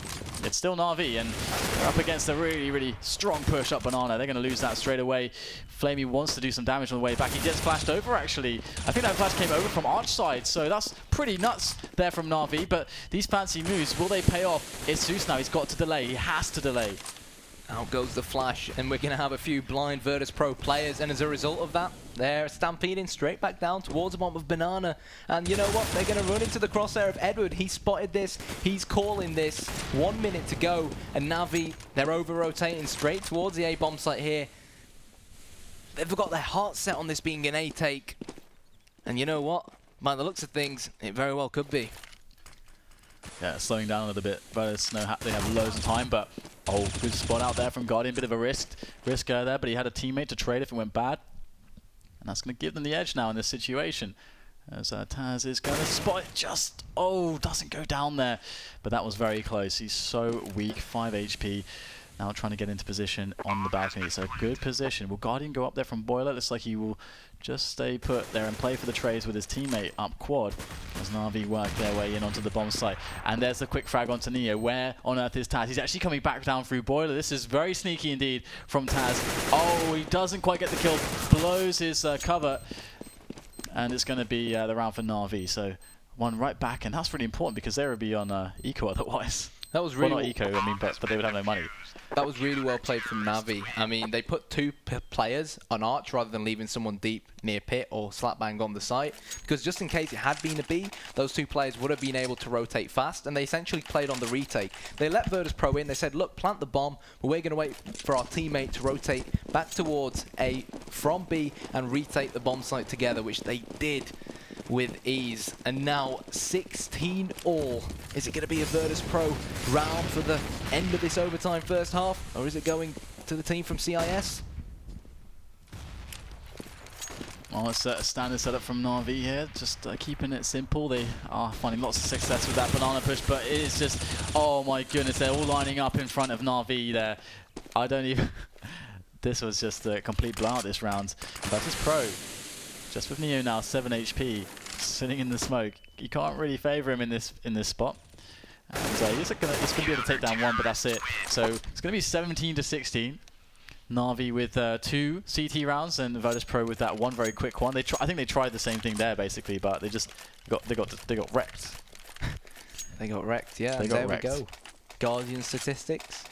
it's still Na'Vi, and they're up against a really strong push up Banana. They're going to lose that straight away. Flamey wants to do some damage on the way back. He gets flashed over, actually. I think that flash came over from Arch side, so that's pretty nuts there from Na'Vi. But these fancy moves, will they pay off? It's Zeus now. He's got to delay. He has to delay. Out goes the flash, and we're going to have a few blind Virtus.Pro players, and as a result of that, they're stampeding straight back down towards the bomb of Banana. And you know what? They're going to run into the crosshair of Edward. He spotted this. He's calling this. 1 minute to go, and Na'Vi, they're over-rotating straight towards the A-bomb site here. They've got their heart set on this being an A-take. And you know what? By the looks of things, it very well could be. Yeah, slowing down a little bit. Virtus, they have loads of time, but oh, good spot out there from Guardian. Bit of a risk there, but he had a teammate to trade if it went bad. And that's going to give them the edge now in this situation. As Taz is going to spot it, just, doesn't go down there. But that was very close. He's so weak, 5 HP. Now trying to get into position on the balcony. It's a good position. Will Guardian go up there from Boiler? Looks like he will just stay put there and play for the trades with his teammate up quad as Na'Vi work their way in onto the bomb site. And there's the quick frag onto Neo. Where on earth is Taz? He's actually coming back down through Boiler. This is very sneaky indeed from Taz. Oh, he doesn't quite get the kill. Blows his cover. And it's going to be the round for Na'Vi. So one right back. And that's really important because they would be on eco otherwise. That was really well, not eco, I mean, but they would have no money. That was really well played from Na'Vi. I mean, they put 2 players on Arch rather than leaving someone deep near pit or slap bang on the site. Because just in case it had been a B, those 2 players would have been able to rotate fast, and they essentially played on the retake. They let Virtus.Pro in. They said, look, plant the bomb, but we're going to wait for our teammate to rotate back towards A from B and retake the bomb site together, which they did with ease. And now 16 all. Is it going to be a Virtus.Pro round for the end of this overtime first half, or is it going to the team from CIS? Well, it's a standard setup from Na'Vi here, just keeping it simple. They are finding lots of success with that banana push, but it is just, oh my goodness, they're all lining up in front of Na'Vi there. I don't even... This was just a complete blowout this round. Virtus.Pro, just with Neo now, 7 HP, sitting in the smoke. You can't really favour him in this spot. And he's going to be able to take down 1, but that's it. So it's going to be 17-16. Na'Vi with 2 CT rounds and Virtus.Pro with that 1 very quick one. I think they tried the same thing there basically, but they got wrecked. They got wrecked, yeah. There we go. Guardian statistics.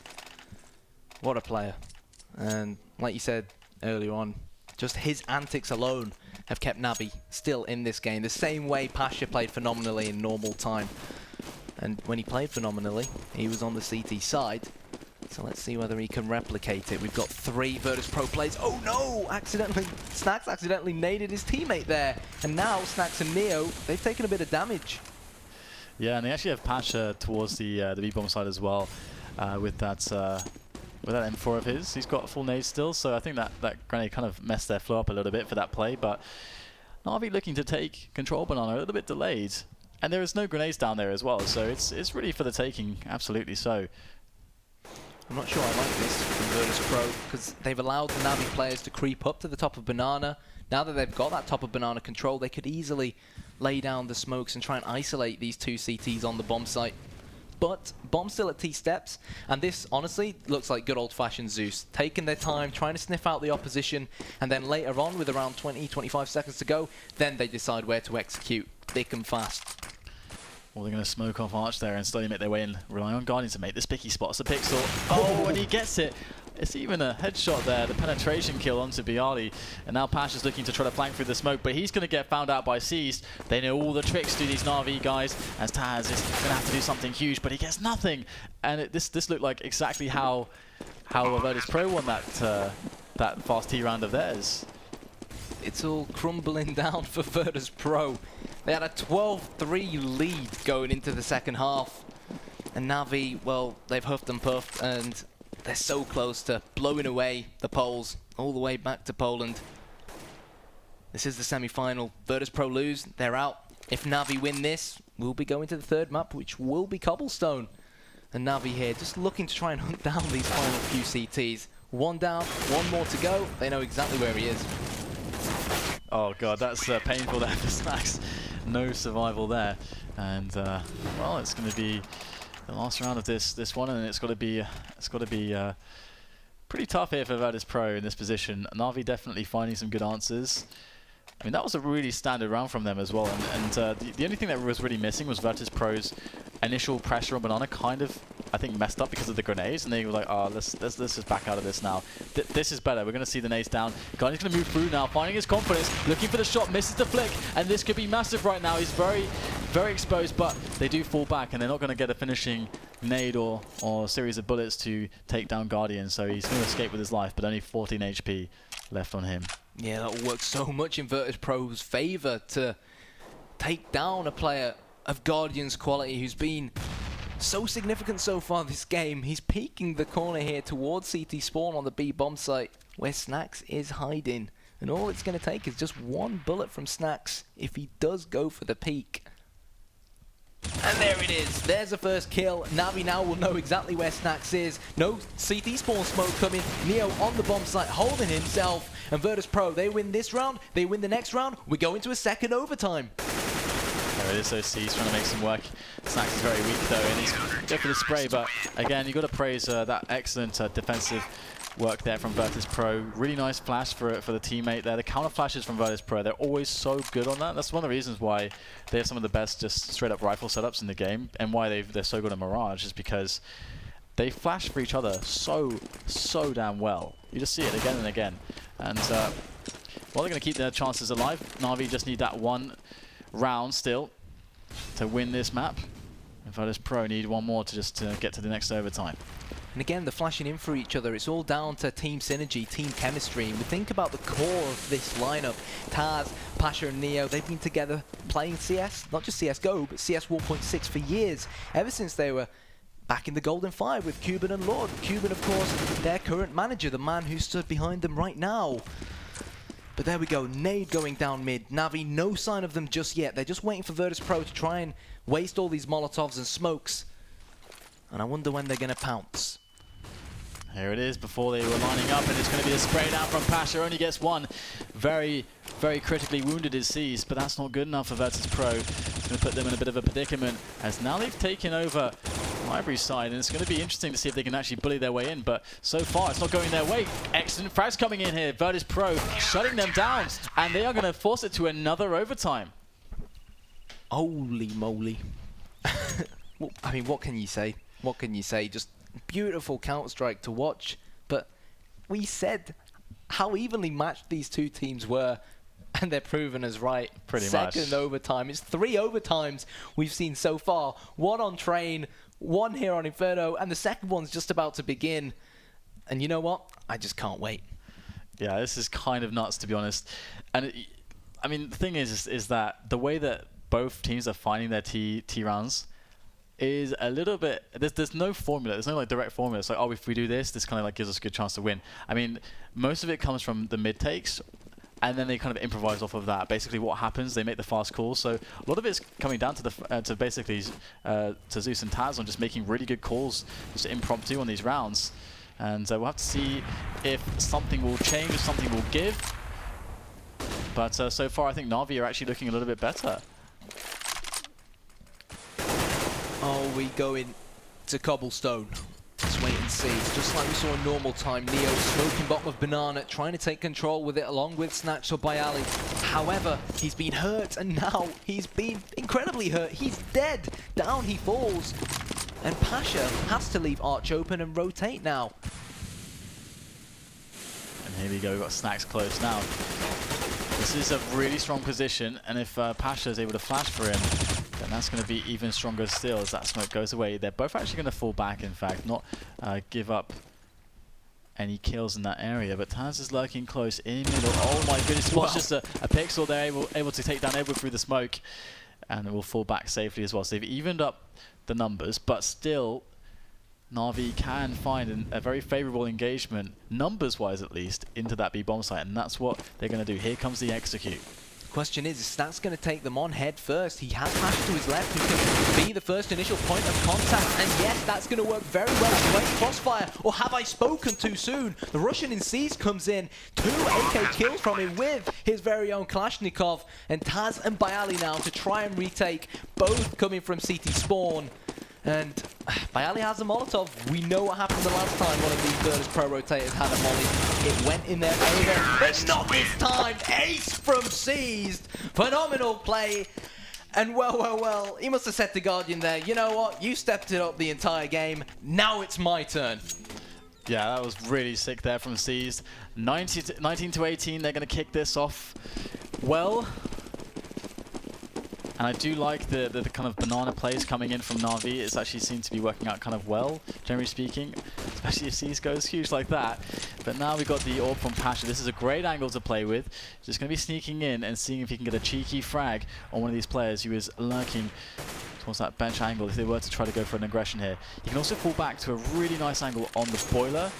What a player. And like you said earlier on, just his antics alone have kept Na'Vi still in this game. The same way Pasha played phenomenally in normal time. And when he played phenomenally, he was on the CT side. So let's see whether he can replicate it. We've got 3 Virtus.Pro plays. Oh no! Snax accidentally naded his teammate there. And now Snax and Neo, they've taken a bit of damage. Yeah, and they actually have Pasha towards the B-bomb side as well with that M4 of his. He's got full nade still, so I think that grenade kind of messed their flow up a little bit for that play. But Na'Vi looking to take control Banana, a little bit delayed. And there is no grenades down there as well, so it's really for the taking, absolutely so. I'm not sure I like this from Virtus.Pro because they've allowed the Na'Vi players to creep up to the top of Banana. Now that they've got that top of Banana control, they could easily lay down the smokes and try and isolate these 2 CTs on the bomb site. But bomb's still at T steps, and this honestly looks like good old-fashioned Zeus. Taking their time, trying to sniff out the opposition, and then later on, with around 20-25 seconds to go, then they decide where to execute, thick and fast. Well, they're going to smoke off Arch there and slowly make their way in, relying on Guardian to make the spicky spots. The Pixel, oh, and he gets it. It's even a headshot there, the penetration kill onto Bialy. And now Pasha's looking to try to flank through the smoke, but he's going to get found out by Seized. They know all the tricks to these Na'Vi guys, as Taz is going to have to do something huge, but he gets nothing. And this looked like exactly how Virtus.Pro won that fast T round of theirs. It's all crumbling down for Virtus.Pro. They had a 12-3 lead going into the second half. And Na'Vi, well, they've huffed and puffed, and they're so close to blowing away the Poles all the way back to Poland. This is the semi-final. Virtus.Pro lose, they're out. If Na'Vi win this, we'll be going to the 3rd map, which will be Cobblestone. And Na'Vi here just looking to try and hunt down these final few CTs. 1 down, 1 more to go. They know exactly where he is. Oh god, that's painful there for Snax. No survival there, and well, it's going to be the last round of this one, and it's got to be pretty tough here for Virtus.Pro in this position. Na'Vi definitely finding some good answers. I mean, that was a really standard round from them as well, and the only thing that was really missing was Virtus.Pro's initial pressure on Banana kind of, I think, messed up because of the grenades, and they were like, oh, let's just back out of this now. This is better. We're going to see the nades down. Guardian's going to move through now, finding his confidence, looking for the shot, misses the flick, and this could be massive right now. He's very, very exposed, but they do fall back, and they're not going to get a finishing nade or series of bullets to take down Guardian, so he's going to escape with his life, but only 14 HP left on him. Yeah, that will work so much in Virtus.Pro's favor to take down a player of Guardian's quality who's been so significant so far this game. He's peeking the corner here towards CT spawn on the B bomb site where Snax is hiding. And all it's going to take is just 1 bullet from Snax if he does go for the peek. And there it is. There's the first kill. Na'Vi now will know exactly where Snax is. No CT spawn smoke coming. Neo on the bomb site holding himself. And Virtus.Pro, they win this round. They win the next round. We go into a second overtime. There it is, so C's trying to make some work. Snax is very weak though, and he's going for the spray, but again, you've got to praise that excellent defensive work there from Virtus.Pro. Really nice flash for the teammate there. The counter flashes from Virtus.Pro, they're always so good on that. That's one of the reasons why they have some of the best just straight up rifle setups in the game, and why they're so good at Mirage is because they flash for each other so damn well. You just see it again and again. And well, they're going to keep their chances alive. Na'Vi just need that 1 round still to win this map. And Virtus.Pro need 1 more to just get to the next overtime. And again, the flashing in for each other, it's all down to team synergy, team chemistry. And we think about the core of this lineup. Taz, Pasha and Neo, they've been together playing CS, not just CSGO, but CS 1.6 for years, ever since they were back in the Golden Five with Cuban and Lord. Cuban, of course, their current manager, the man who stood behind them right now. But there we go, nade going down mid. Na'Vi, no sign of them just yet. They're just waiting for Virtus.Pro to try and waste all these Molotovs and smokes. And I wonder when they're going to pounce. Here it is before they were lining up, and it's going to be a spray down from Pasha. Only gets 1. Very, very critically wounded is Seized, but that's not good enough for Virtus.Pro. It's going to put them in a bit of a predicament, as now they've taken over Library's side, and it's going to be interesting to see if they can actually bully their way in, but so far it's not going their way. Excellent frags coming in here. Virtus.Pro shutting them down, and they are going to force it to another overtime. Holy moly. Well, I mean, what can you say? What can you say? Just beautiful Counter-Strike to watch, but we said how evenly matched these two teams were, and they're proven as right. Pretty much. Second overtime. It's 3 overtimes we've seen so far. 1 on Train, one here on Inferno, and the second one's just about to begin. And you know what? I just can't wait. Yeah, this is kind of nuts, to be honest. And I mean, the thing is that the way that both teams are finding their T rounds is a little bit. There's no formula. There's no like direct formula. It's like, oh, if we do this kind of like gives us a good chance to win. I mean, most of it comes from the mid takes, and then they kind of improvise off of that. Basically, what happens? They make the fast calls. So a lot of it's coming down to to basically to Zeus and Taz on just making really good calls, just impromptu on these rounds. And we'll have to see if something will change, if something will give. But so far, I think Na'Vi are actually looking a little bit better. Oh, we go in to Cobblestone. Let's wait and see. It's just like we saw in normal time. Neo smoking bottom of Banana, trying to take control with it along with Snatch or Bayali. However, he's been hurt, and now he's been incredibly hurt. He's dead. Down he falls. And Pasha has to leave Arch open and rotate now. And here we go, we've got Snacks close now. This is a really strong position, and if Pasha is able to flash for him, then that's going to be even stronger still as that smoke goes away. They're both actually going to fall back, in fact, not give up any kills in that area. But Taz is lurking close in middle. Oh my goodness, Spot's just a pixel. They're able to take down Edward through the smoke, and it will fall back safely as well. So they've evened up the numbers, but still Na'Vi can find a very favorable engagement, numbers-wise at least, into that B bomb site, and that's what they're going to do. Here comes the execute. Question is Snat's going to take them on head first. He has Pasha to his left, who can be the first initial point of contact, and yes, that's going to work very well. Great crossfire, or have I spoken too soon? The Russian in C's comes in, 2 AK kills from him with his very own Kalashnikov, and Taz and Bayali now to try and retake, both coming from CT spawn. And Bayali has a Molotov. We know what happened the last time one of these Virtus.Pro rotators had a molly. It went in their favor, but not this time. Ace from Seized. Phenomenal play. And well, he must have said to Guardian there, you know what, you stepped it up the entire game. Now it's my turn. Yeah, that was really sick there from Seized. 19 to 18, they're going to kick this off well. And I do like the kind of banana plays coming in from Na'Vi. It's actually seemed to be working out kind of well, generally speaking, especially if C's goes huge like that. But now we've got the orb from Pasha. This is a great angle to play with. Just going to be sneaking in and seeing if he can get a cheeky frag on one of these players who is lurking towards that bench angle if they were to try to go for an aggression here. You can also fall back to a really nice angle on the boiler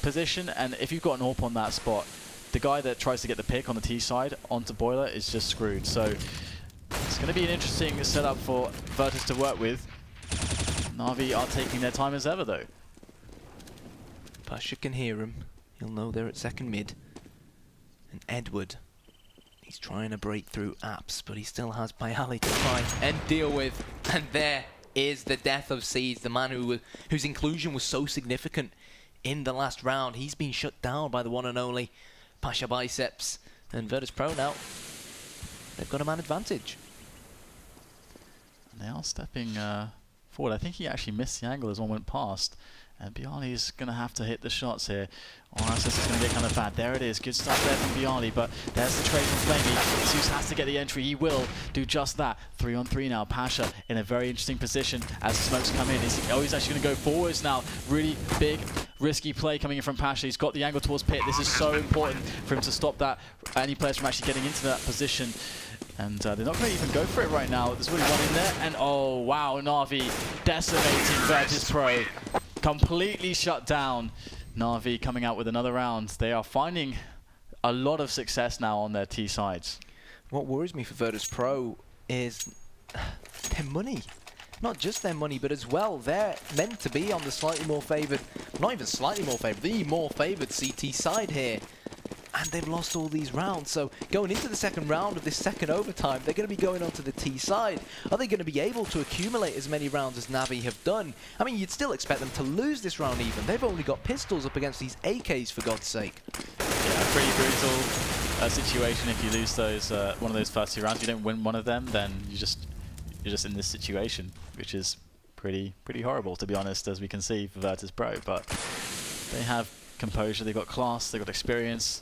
position, and if you've got an AWP on that spot, the guy that tries to get the pick on the T side onto boiler is just screwed. So it's going to be an interesting setup for Virtus to work with. Na'Vi are taking their time as ever, though. Pasha can hear him. He'll know they're at second mid. And Edward, he's trying to break through apps, but he still has Bayali to try and deal with. And there is the death of Seeds, the man whose inclusion was so significant in the last round. He's been shut down by the one and only Pasha Biceps. And Virtus.Pro now, they've got a man advantage. And they are stepping forward. I think he actually missed the angle as one went past. And Biali's going to have to hit the shots here, or else this is going to get kind of bad. There it is. Good stuff there from Biali, but there's the trade from Flamey. Zeus has to get the entry. He will do just that. 3-on-3 now. Pasha in a very interesting position as the smokes come in. He's actually going to go forwards now. Really big, risky play coming in from Pasha. He's got the angle towards Pit. This is so important for him to stop that. Any players from actually getting into that position. And they're not going to even go for it right now. There's really one in there. And oh, wow, Na'Vi decimating Virtus.Pro. Completely shut down. Na'Vi coming out with another round. They are finding a lot of success now on their T sides. What worries me for Virtus.Pro is their money. Not just their money, but as well, they're meant to be on the slightly more favoured, not even slightly more favoured, the more favoured CT side here. And they've lost all these rounds, so going into the second round of this second overtime, they're going to be going onto the T side. Are they going to be able to accumulate as many rounds as Na'Vi have done? I mean, you'd still expect them to lose this round even. They've only got pistols up against these AKs, for God's sake. Yeah, pretty brutal situation if you lose those one of those first 2 rounds. If you don't win one of them, then you're just in this situation, which is pretty horrible, to be honest, as we can see for Virtus.Pro. But they have composure, they've got class, they've got experience.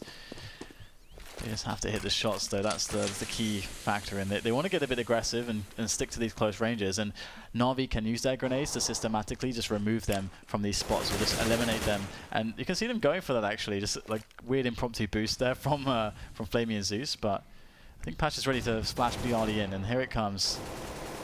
They just have to hit the shots, though. That's the key factor in it. They want to get a bit aggressive and stick to these close ranges. And Na'Vi can use their grenades to systematically just remove them from these spots or just eliminate them. And you can see them going for that, actually. Just like weird impromptu boost there from Flamey and Zeus. But I think Patch is ready to splash Bialy in. And here it comes.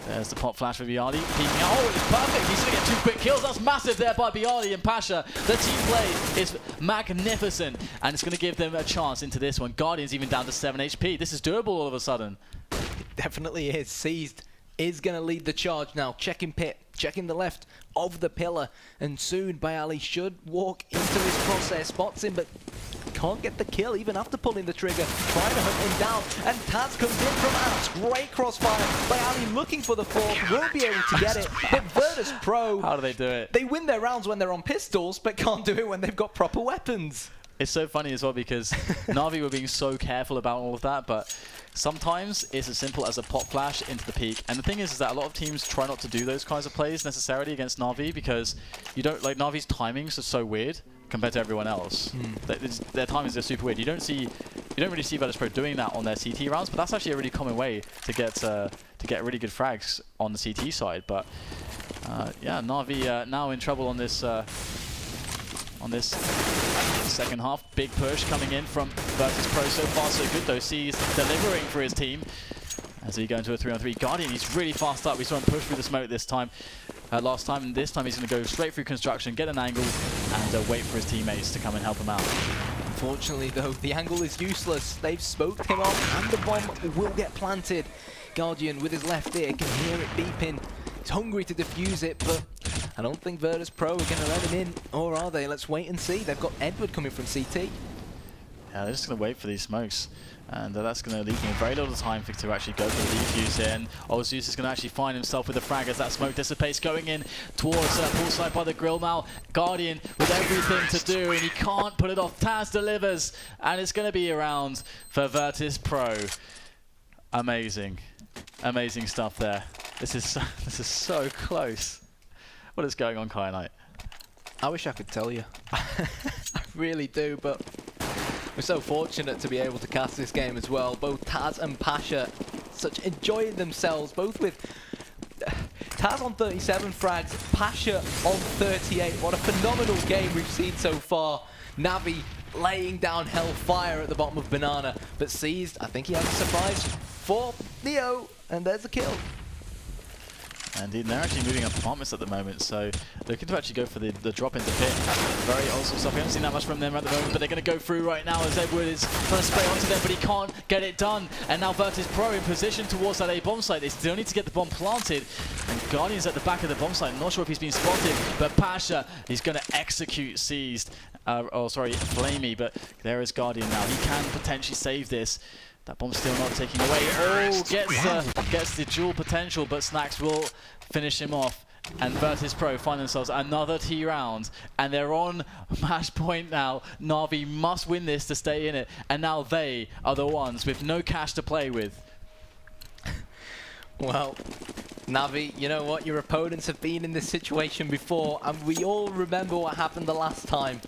There's the pop flash for Bialy, peeking out. Oh, it's perfect. He's going to get 2 quick kills. That's massive there by Bialy and Pasha. The team play is magnificent, and it's going to give them a chance into this one. Guardian's even down to 7 HP. This is doable all of a sudden. It definitely is. Seized is going to lead the charge now. Checking pit, checking the left of the pillar, and soon Bialy should walk into his crosshair. Spots him, but can't get the kill even after pulling the trigger. Trying to hunt him down, and Taz comes in from out. Great crossfire. Bialy looking for the fourth, won't be able to get it. But Virtus.Pro, how do they do it? They win their rounds when they're on pistols, but can't do it when they've got proper weapons. It's so funny as well because Na'Vi were being so careful about all of that, but sometimes it's as simple as a pop flash into the peak. And the thing is that a lot of teams try not to do those kinds of plays necessarily against Na'Vi because you don't like Na'Vi's timings are so weird compared to everyone else. Their timings are super weird. You don't really see Virtus.Pro doing that on their CT rounds, but that's actually a really common way to get really good frags on the CT side. But yeah, Na'Vi now in trouble on this second half. Big push coming in from Virtus.Pro. So far so good though. C's delivering for his team as he go into a 3-on-3. Guardian, he's really fast up. We saw him push through the smoke this time, last time, and this time he's going to go straight through construction, get an angle, and wait for his teammates to come and help him out. Unfortunately though, the angle is useless. They've smoked him off and the bomb will get planted. Guardian with his left ear can hear it beeping. He's hungry to defuse it, but I don't think Virtus.Pro are going to let him in, or are they? Let's wait and see. They've got Edward coming from CT. Yeah, they're just going to wait for these smokes. And that's going to leave him very little time to actually go for the defuse here. And Zeus is going to actually find himself with a frag as that smoke dissipates, going in towards poolside by the grill now. Guardian with everything to do, and he can't put it off. Taz delivers, and it's going to be around for Virtus.Pro. Amazing. Amazing stuff there. This is so close. What is going on, Kyanite? I wish I could tell you. I really do, but we're so fortunate to be able to cast this game as well. Both Taz and Pasha enjoying themselves, both with Taz on 37 frags, Pasha on 38. What a phenomenal game we've seen so far. Na'Vi laying down hellfire at the bottom of Banana, but Seized, I think he has a surprise for Neo, and there's a kill. And they're actually moving up apartments at the moment, so looking to actually go for the drop into pit. Very awesome stuff. We haven't seen that much from them at the moment, but they're going to go through right now as Edward is trying to spray onto them, but he can't get it done. And now Virtus.Pro in position towards that A bomb site. They still need to get the bomb planted. And Guardian's at the back of the bomb site. I'm not sure if he's been spotted, but Pasha, he's going to execute Seized. Flamey, but there is Guardian now. He can potentially save this. That bomb's still not taking away. Oh, gets the dual potential, but Snacks will finish him off. And Virtus.Pro find themselves another T round, and they're on match point now. Na'Vi must win this to stay in it, and now they are the ones with no cash to play with. Well, Na'Vi, you know what? Your opponents have been in this situation before, and we all remember what happened the last time.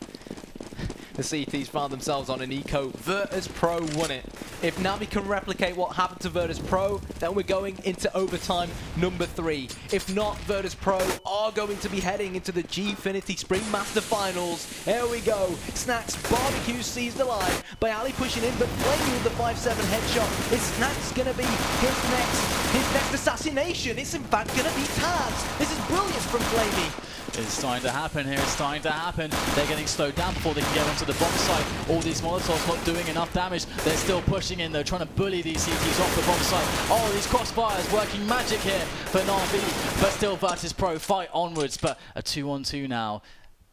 The CTs found themselves on an eco. Virtus.Pro won it. If Na'Vi can replicate what happened to Virtus.Pro, then we're going into overtime number 3. If not, Virtus.Pro are going to be heading into the Gfinity Spring Master Finals. Here we go. Snacks barbecue seized alive. Bialy pushing in, but Flamey with the 5-7 headshot. Is Snacks going to be his next assassination? It's in fact going to be Taz. This is brilliant from Flamey. It's starting to happen here. It's starting to happen. They're getting slowed down before they can get onto the bomb site. All these Molotovs not doing enough damage. They're still pushing in. They're trying to bully these CTs off the bomb site. Oh, these crossfires working magic here for Na'Vi. But still Virtus.Pro fight onwards. But a 2-on-2 now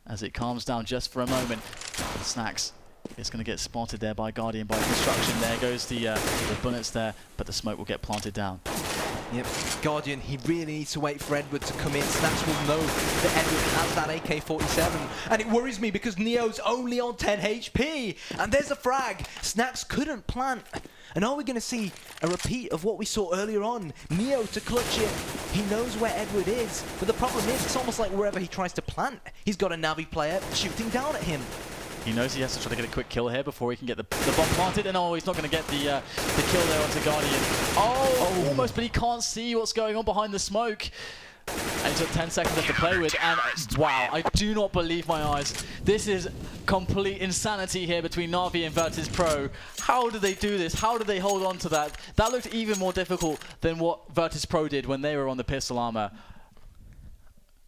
as it calms down just for a moment. Snacks is going to get spotted there by Guardian by construction. There goes the bullets there, but the smoke will get planted down. Yep, Guardian, he really needs to wait for Edward to come in. Snacks will know that Edward has that AK-47. And it worries me because Neo's only on 10 HP. And there's a frag. Snacks couldn't plant. And are we going to see a repeat of what we saw earlier on? Neo to clutch it. He knows where Edward is. But the problem is, it's almost like wherever he tries to plant, he's got a Na'Vi player shooting down at him. He knows he has to try to get a quick kill here before he can get the bomb planted. And oh, he's not going to get the kill there onto Guardian. Oh, almost, but he can't see what's going on behind the smoke. And he's got 10 seconds left to play with, and wow, I do not believe my eyes. This is complete insanity here between Na'Vi and Virtus.Pro. How did they do this? How did they hold on to that? That looked even more difficult than what Virtus.Pro did when they were on the pistol armor.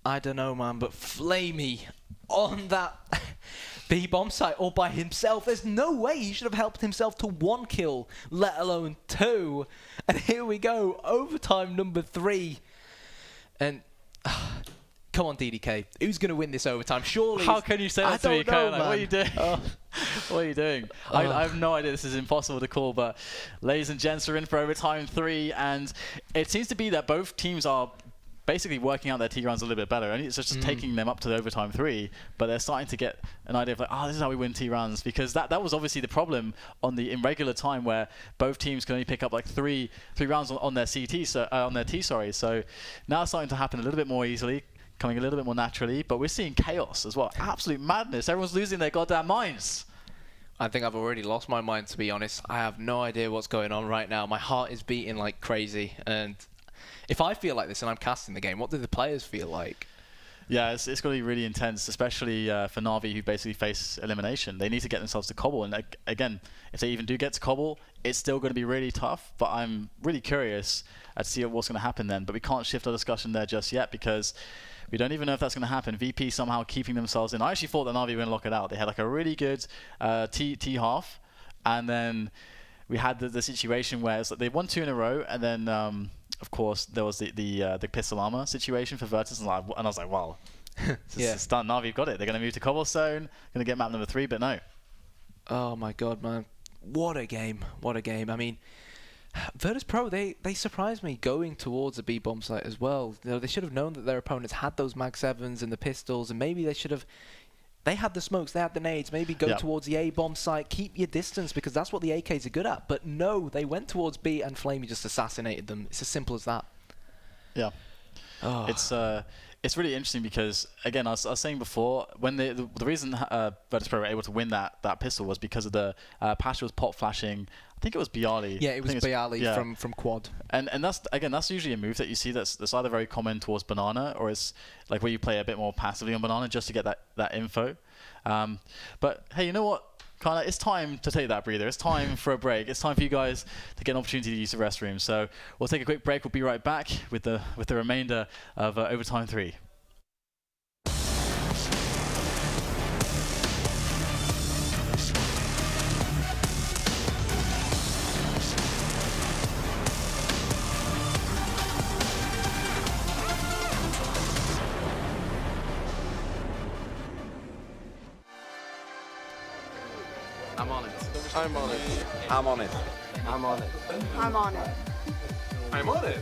I don't know, man, but Flamey on that B-bomb site all by himself. There's no way he should have helped himself to 1 kill, let alone 2. And here we go, overtime number 3. And come on, DDK, who's going to win this overtime? Surely. How can you say that to me, Kyle? What are you doing? Oh. What are you doing? I have no idea. This is impossible to call, but ladies and gents, we're in for overtime 3, and it seems to be that both teams are basically working out their T-rounds a little bit better. And it's just taking them up to the overtime 3, but they're starting to get an idea of like, oh, this is how we win T-rounds, because that was obviously the problem in regular time, where both teams can only pick up like three rounds on their CT, on their T, sorry. So now it's starting to happen a little bit more easily, coming a little bit more naturally, but we're seeing chaos as well. Absolute madness. Everyone's losing their goddamn minds. I think I've already lost my mind, to be honest. I have no idea what's going on right now. My heart is beating like crazy, and if I feel like this and I'm casting the game, what do the players feel like? Yeah, it's going to be really intense, especially for Na'Vi, who basically face elimination. They need to get themselves to Cobble, and again, if they even do get to Cobble, it's still going to be really tough, but I'm really curious to see what's going to happen then. But we can't shift our discussion there just yet, because we don't even know if that's going to happen. VP somehow keeping themselves in. I actually thought that Na'Vi were going to lock it out. They had like a really good T half, and then we had the situation where it's like they won 2 in a row, and then of course there was the pistol armor situation for Virtus, and I was like, wow, it's done. Na'Vi got it. They're going to move to Cobblestone, going to get map number 3, but no. Oh my god, man, what a game! What a game! I mean, Virtus.Pro, they surprised me going towards a B-bomb site as well. You know, they should have known that their opponents had those Mag 7s and the pistols, and maybe they should have. They had the smokes, they had the nades. Maybe go towards the A-bomb site, keep your distance, because that's what the AKs are good at. But no, they went towards B, and Flamey just assassinated them. It's as simple as that. Yeah. Oh. It's really interesting because, again, I was saying before, when the reason Virtus.Pro were able to win that pistol was because of the Pasha was pop flashing. I think it was Bialy. Yeah, it was Bialy from Quad. And that's usually a move that you see that's either very common towards Banana, or it's like where you play a bit more passively on Banana just to get that info. But hey, you know what? Kinda, it's time to take that breather. It's time for a break. It's time for you guys to get an opportunity to use the restroom. So we'll take a quick break. We'll be right back with the remainder of overtime 3. I'm on it. I'm on it. I'm on it. I'm on it. I'm on it. I'm on it.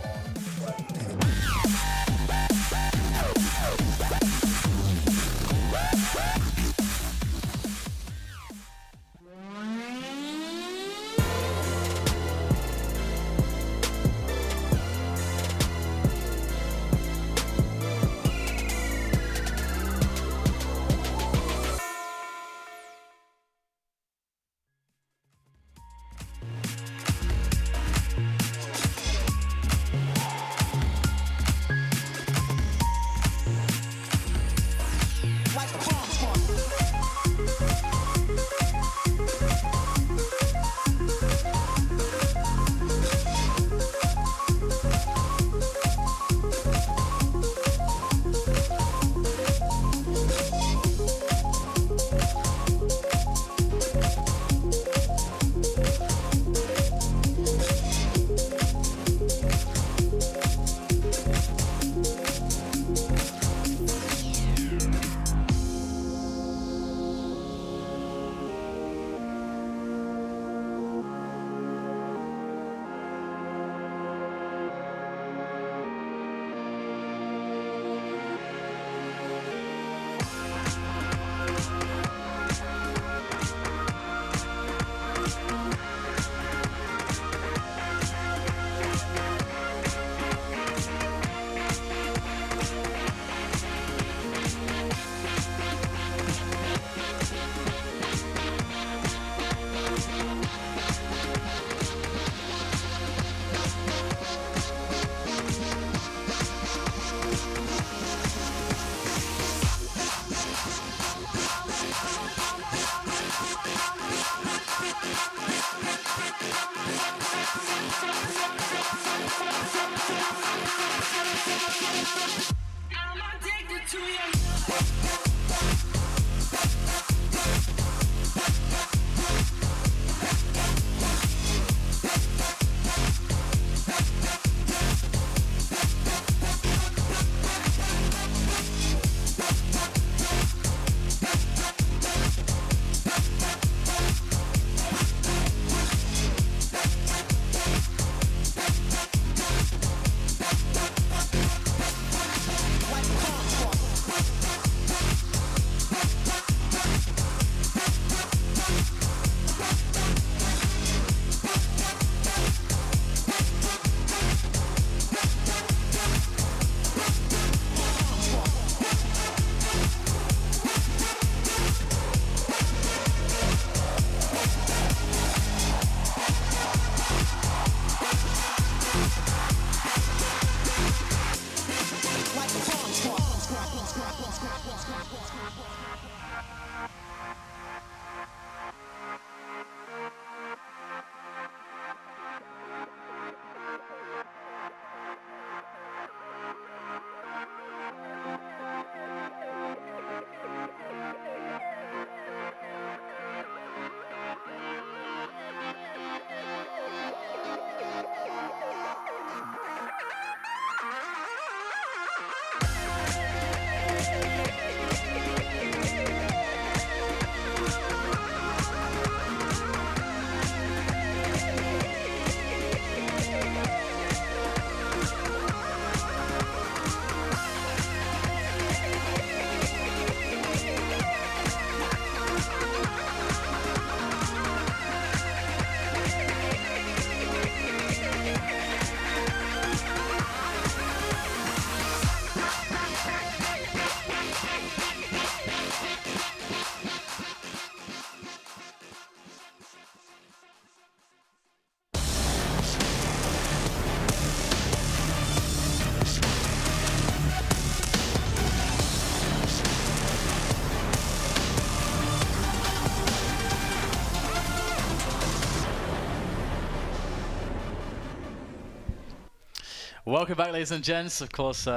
Welcome back, ladies and gents. Of course,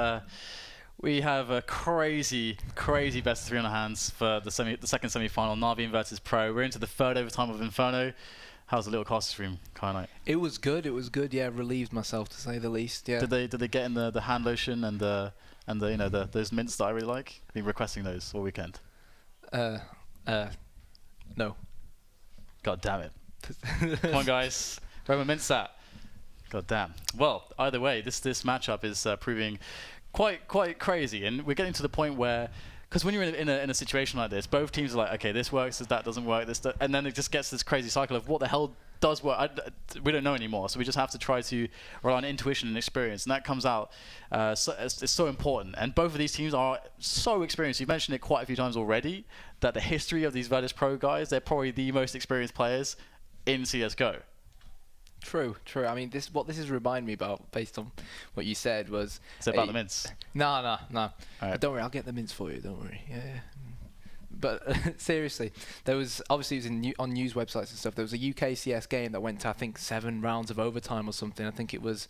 we have a crazy best of three on our hands for the second semi-final, Na'Vi and Virtus.Pro. We're into the third overtime of Inferno. How's the little cast stream, Kyle? It was good. Yeah, relieved myself to say the least. Yeah. Did they get in the hand lotion and the those mints that I really like? I've been requesting those all weekend. No. God damn it! Come on, guys. Where are my mints at? God damn. Well, either way, this matchup is proving quite crazy, and we're getting to the point where, because when you're in a situation like this, both teams are like, okay, this works, that doesn't work, and then it just gets this crazy cycle of what the hell does work. We don't know anymore, so we just have to try to rely on intuition and experience, and that comes out. It's so important, and both of these teams are so experienced. You've mentioned it quite a few times already, that the history of these Virtus.Pro guys, they're probably the most experienced players in CSGO. True. I mean, what this is remind me about, based on what you said, was... Is it about the mints? No. Right. Don't worry, I'll get the mints for you, don't worry. Yeah. But seriously, there was, obviously it was on news websites and stuff, there was a UK CS game that went to, I think, 7 rounds of overtime or something. I think it was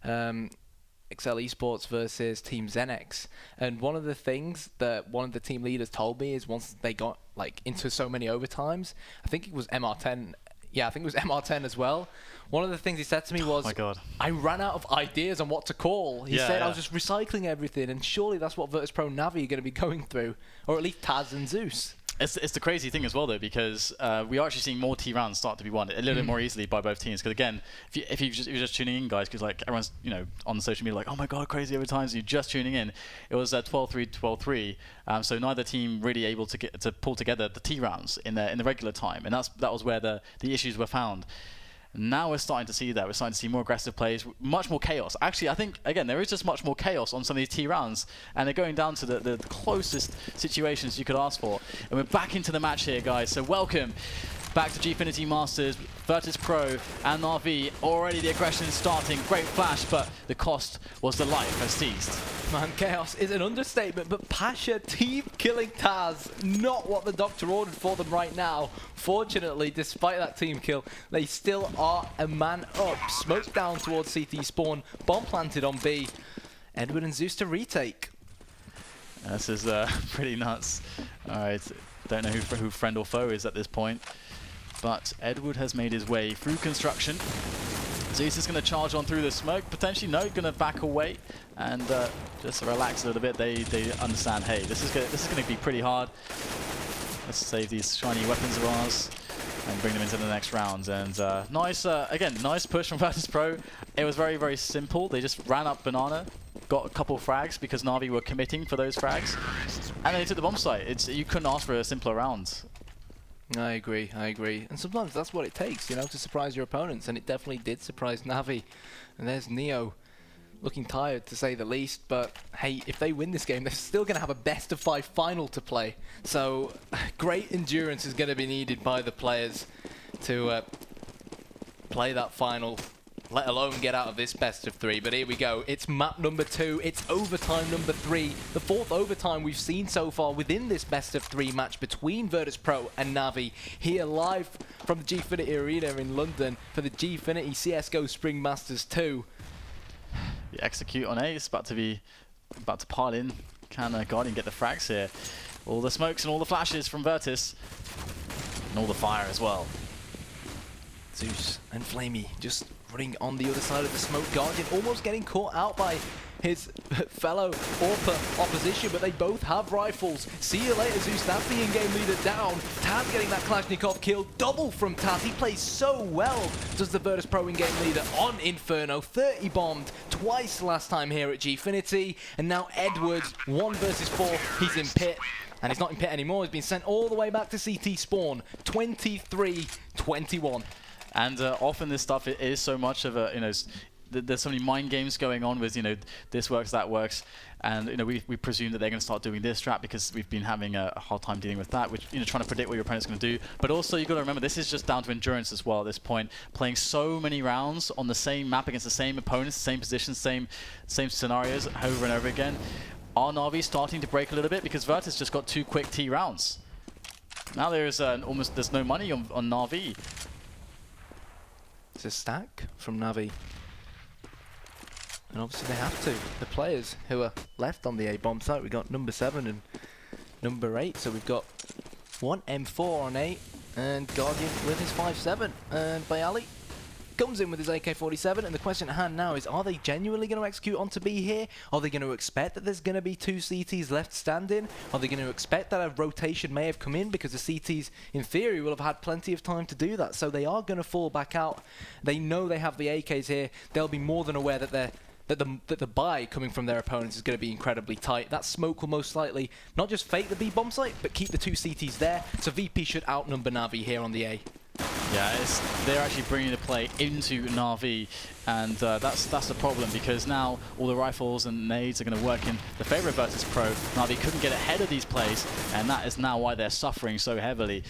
Excel Esports versus Team Zenex. And one of the things that one of the team leaders told me is once they got into so many overtimes, I think it was MR10... Yeah, I think it was MR10 as well. One of the things he said to me was, oh my God. I ran out of ideas on what to call. He said I was just recycling everything, and surely that's what Virtus.Pro Na'Vi are going to be going through, or at least Taz and Zeus. It's the crazy thing as well, though, because we are actually seeing more T rounds start to be won a little bit more easily by both teams. Because again, if you're just tuning in, guys, because everyone's on social media like, oh my God, crazy overtimes, and you're just tuning in. It was 12-3, 12-3. So neither team really able to pull together the T rounds in the regular time, and that was where the issues were found. Now we're starting to see that. We're starting to see more aggressive plays, much more chaos. Actually, I think, again, there is just much more chaos on some of these T rounds, and they're going down to the closest situations you could ask for. And we're back into the match here, guys. So welcome back to Gfinity Masters, Virtus.Pro and Na'Vi. Already the aggression is starting. Great flash, but the cost was the life as seized. Man, chaos is an understatement, but Pasha team killing Taz, not what the doctor ordered for them right now. Fortunately, despite that team kill, they still are a man up. Smoke down towards CT spawn, bomb planted on B. Edward and Zeus to retake. This is pretty nuts. All right, don't know who friend or foe is at this point, but Edward has made his way through construction. Zeus is going to charge on through the smoke. Potentially, no, going to back away and just relax a little bit. They understand, hey, this is going to be pretty hard. Let's save these shiny weapons of ours and bring them into the next rounds. And nice, again, nice push from Virtus.Pro. It was very, very simple. They just ran up Banana, got a couple frags because Na'Vi were committing for those frags, and they took the bomb site. You couldn't ask for a simpler round. I agree. And sometimes that's what it takes, you know, to surprise your opponents, and it definitely did surprise Na'Vi. And there's Neo, looking tired to say the least, but hey, if they win this game, they're still going to have a best-of-5 final to play. So great endurance is going to be needed by the players to play that final, let alone get out of this best-of-3. But here we go. It's map number 2. It's overtime number 3. The 4th overtime we've seen so far within this best-of-3 match between Virtus.Pro and Na'Vi. Here live from the Gfinity Arena in London for the Gfinity CSGO Spring Masters 2. The execute on A is about to pile in. Can Guardian get the frags here? All the smokes and all the flashes from Virtus. And all the fire as well. Zeus and Flamey just running on the other side of the smoke. Guardian almost getting caught out by his fellow AWP opposition, but they both have rifles. See you later, Zeus. That's the in-game leader down. Taz getting that Kalashnikov kill. Double from Taz. He plays so well, does the Virtus.Pro in-game leader on Inferno. 30 bombed twice last time here at Gfinity. And now Edwards, 1 versus 4. He's in pit. And he's not in pit anymore. He's been sent all the way back to CT spawn. 23-21. And often this stuff it is so much of a, you know, there's so many mind games going on with, you know, this works, that works, and, you know, we presume that they're going to start doing this strat because we've been having a hard time dealing with that, which, you know, trying to predict what your opponent's going to do. But also you've got to remember, this is just down to endurance as well at this point. Playing so many rounds on the same map against the same opponents, same positions, same scenarios over and over again. Are Na'Vi starting to break a little bit because Virtus just got 2 quick T rounds. Now there's there's no money on Na'Vi. It's a stack from Na'Vi. And obviously they have to. The players who are left on the A bomb site, we've got number 7 and number 8. So we've got 1 M4 on 8 and Guardian with his 5.7. And Bayali comes in with his AK-47, and the question at hand now is, are they genuinely going to execute onto B here? Are they going to expect that there's going to be 2 CTs left standing? Are they going to expect that a rotation may have come in because the CTs, in theory, will have had plenty of time to do that? So they are going to fall back out. They know they have the AKs here. They'll be more than aware that the buy coming from their opponents is going to be incredibly tight. That smoke will most likely not just fake the B bomb site, but keep the 2 CTs there. So VP should outnumber Na'Vi here on the A. Yeah, they're actually bringing the play into Na'Vi, and that's the problem, because now all the rifles and nades are going to work in the favor of Virtus.Pro. Na'Vi couldn't get ahead of these plays, and that is now why they're suffering so heavily.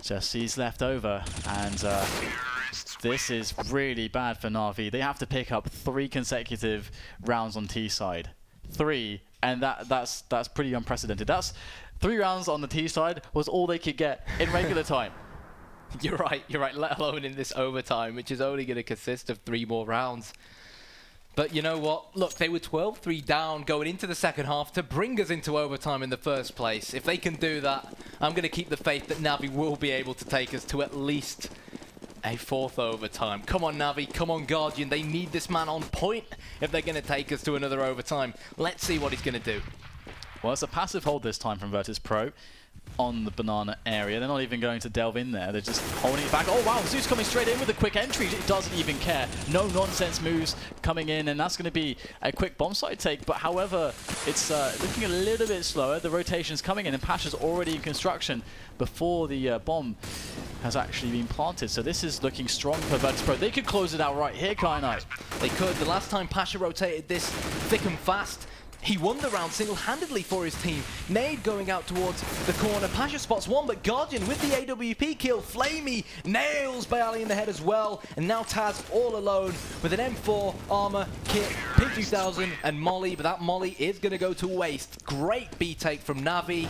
Jesse's left over, and this is really bad for Na'Vi. They have to pick up 3 consecutive rounds on T side. 3, and that's pretty unprecedented. That's 3 rounds on the T side was all they could get in regular time. You're right, let alone in this overtime, which is only going to consist of 3 more rounds. But you know what? Look, they were 12-3 down going into the second half to bring us into overtime in the first place. If they can do that, I'm going to keep the faith that Na'Vi will be able to take us to at least a 4th overtime. Come on, Na'Vi, come on, Guardian. They need this man on point if they're going to take us to another overtime. Let's see what he's going to do. Well, it's a passive hold this time from Virtus.Pro on the banana area. They're not even going to delve in there. They're just holding it back. Oh, wow, Zeus coming straight in with a quick entry. It doesn't even care. No nonsense moves coming in, and that's going to be a quick bomb site take. But however, it's looking a little bit slower. The rotation's coming in, and Pasha's already in construction before the bomb has actually been planted. So this is looking strong for Virtus.Pro. They could close it out right here, Kyanite. They could. The last time Pasha rotated this thick and fast, he won the round single-handedly for his team. Nade going out towards the corner. Pasha spots one, but Guardian with the AWP kill. Flamey nails Bayali in the head as well. And now Taz all alone with an M4 armor kit, P2000 and Molly. But that Molly is going to go to waste. Great B take from Na'Vi.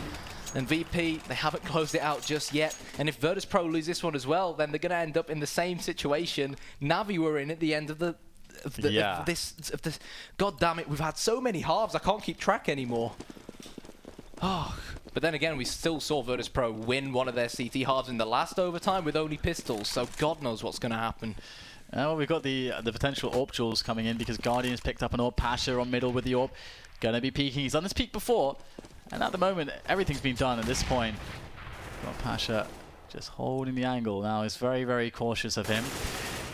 And VP, they haven't closed it out just yet. And if Virtus.Pro lose this one as well, then they're going to end up in the same situation Na'Vi were in at the end of the this. God damn it, we've had so many halves, I can't keep track anymore. Oh, but then again, we still saw Virtus.Pro win one of their CT halves in the last overtime with only pistols, so God knows what's going to happen. Well, we've got the potential AWP duels coming in because Guardian's picked up an AWP. Pasha on middle with the AWP. Gonna be peeking. He's done this peek before, and at the moment, everything's been done at this point. Got Pasha just holding the angle now. Is very, very cautious of him.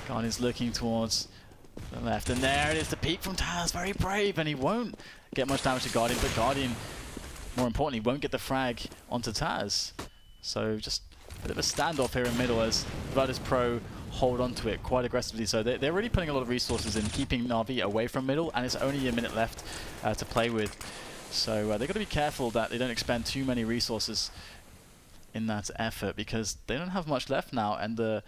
Guardian's looking towards the left, and there it is, the peek from Taz. Very brave, and he won't get much damage to Guardian, but Guardian, more importantly, won't get the frag onto Taz. So just a bit of a standoff here in middle as Virtus.Pro hold on to it quite aggressively. So they're really putting a lot of resources in keeping Na'Vi away from middle, and it's only a minute left to play with. So they've got to be careful that they don't expend too many resources in that effort because they don't have much left now, and the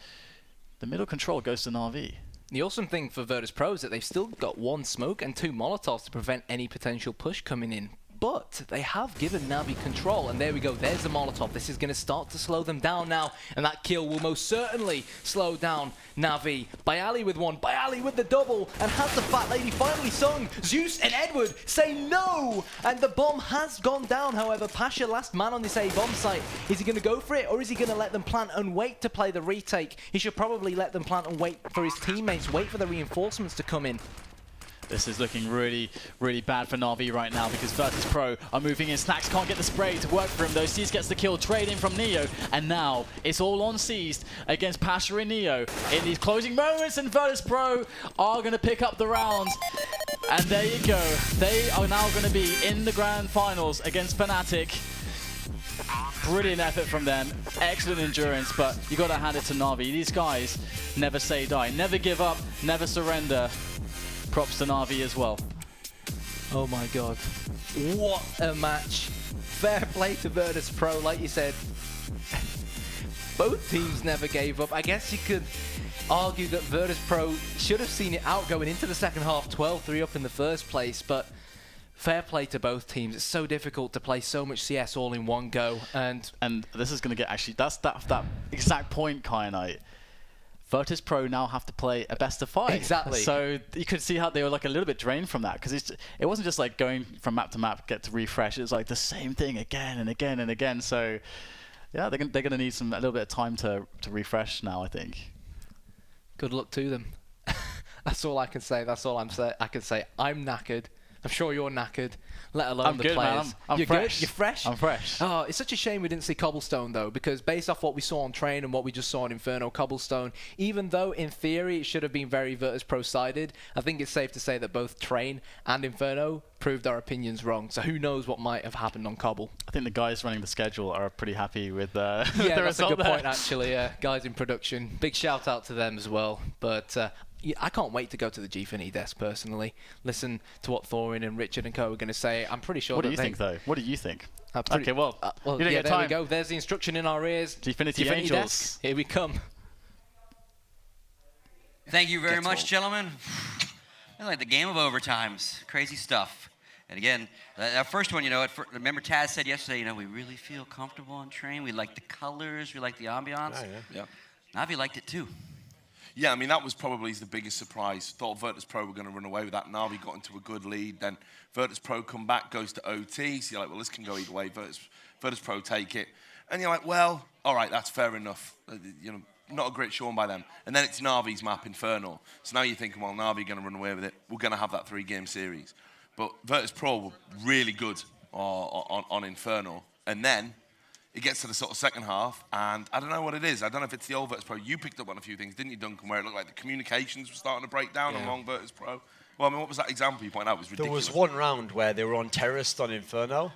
middle control goes to Na'Vi. The awesome thing for Virtus.Pro is that they've still got 1 smoke and 2 Molotovs to prevent any potential push coming in. But they have given Na'Vi control, and there we go, there's the Molotov. This is going to start to slow them down now, and that kill will most certainly slow down Na'Vi. Bayali with 1, Bayali with the double, and has the Fat Lady finally sung? Zeus and Edward say no! And the bomb has gone down, however. Pasha, last man on this A-bomb site. Is he going to go for it, or is he going to let them plant and wait to play the retake? He should probably let them plant and wait for his teammates, wait for the reinforcements to come in. This is looking really, really bad for Na'Vi right now because Virtus.Pro are moving in. Snacks can't get the spray to work for him though. Seized gets the kill, trade in from Neo, and now it's all on Seized against Pasha and Neo in these closing moments, and Virtus.Pro are going to pick up the rounds. And there you go. They are now going to be in the grand finals against Fnatic. Brilliant effort from them, excellent endurance, but you got to hand it to Na'Vi. These guys never say die, never give up, never surrender. Props to Na'Vi as well. Oh my god. What a match. Fair play to Virtus.Pro, like you said. Both teams never gave up. I guess you could argue that Virtus.Pro should have seen it out going into the second half, 12-3 up in the first place, but fair play to both teams. It's so difficult to play so much CS all in one go, and this is going to get actually, that's that exact point, Kyanite. Virtus.Pro now have to play a best of 5. Exactly. So you could see how they were like a little bit drained from that because it wasn't just like going from map to map, get to refresh. It was like the same thing again and again and again. So yeah, they're gonna need a little bit of time to refresh now, I think. Good luck to them. That's all I can say. That's all I can say. I'm knackered. I'm sure you're knackered, let alone I'm the good, players. Man. I'm You're fresh. Good? You're fresh? I'm fresh. Oh, it's such a shame we didn't see Cobblestone, though, because based off what we saw on Train and what we just saw on Inferno, Cobblestone, even though in theory it should have been very Virtus.Pro-sided, I think it's safe to say that both Train and Inferno proved our opinions wrong. So who knows what might have happened on Cobble. I think the guys running the schedule are pretty happy with yeah, the that's a good there. point, actually. Guys in production, big shout out to them as well. But I can't wait to go to the Gfinity desk personally. Listen to what Thorin and Richard and co are going to say. I'm pretty sure. What do you think, though? What do you think? Okay, well, you didn't yeah, get there time. we go. There's the instruction in our ears. Gfinity Angels. Desk. Here we come. Thank you very much, gentlemen. I like the game of overtimes. Crazy stuff. And again, that first one, remember Taz said yesterday, we really feel comfortable on Train. We like the colors. We like the ambiance. Yeah. Na'Vi liked it too. Yeah, I mean, that was probably the biggest surprise. Thought Virtus.Pro were going to run away with that. Na'Vi got into a good lead. Then Virtus.Pro come back, goes to OT. So you're like, well, this can go either way. Virtus.Pro take it. And you're like, well, all right, that's fair enough. Not a great showing by them. And then it's Na'Vi's map, Inferno. So now you're thinking, well, Na'Vi are going to run away with it. We're going to have that 3-game series. But Virtus.Pro were really good on Inferno. And then it gets to the sort of second half, and I don't know what it is. I don't know if it's the old Virtus.Pro. You picked up on a few things, didn't you, Duncan, where it looked like the communications were starting to break down among Virtus.Pro? Well, I mean, what was that example you pointed out? It was ridiculous. There was one round where they were on Terrorist on Inferno.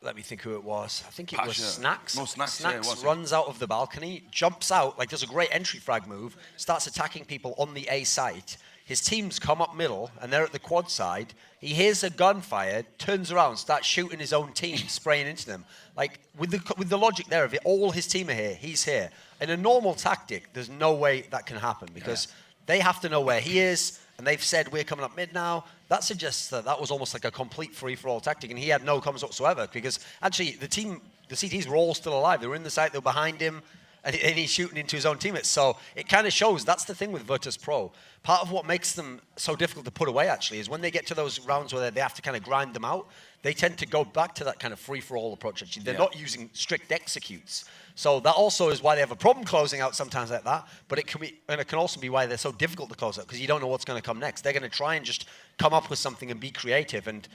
Let me think who it was. I think it was Snacks. No, Snacks, Snacks runs out of the balcony, jumps out, like does a great entry frag move, starts attacking people on the A site. His teams come up middle, and they're at the quad side. He hears a gun fired, turns around, starts shooting his own team, spraying into them. Like, with the logic there of it, all his team are here, he's here. In a normal tactic, there's no way that can happen, because they have to know where he is, and they've said, we're coming up mid now. That suggests that was almost like a complete free-for-all tactic, and he had no comms whatsoever, because actually, the CTs were all still alive. They were in the site, they were behind him, and he's shooting into his own teammates. So it kind of shows, that's the thing with Virtus.Pro. Part of what makes them so difficult to put away, actually, is when they get to those rounds where they have to kind of grind them out, they tend to go back to that kind of free-for-all approach. Actually, they're not using strict executes. So that also is why they have a problem closing out sometimes like that. But it can also be why they're so difficult to close out, because you don't know what's going to come next. They're going to try and just come up with something and be creative. And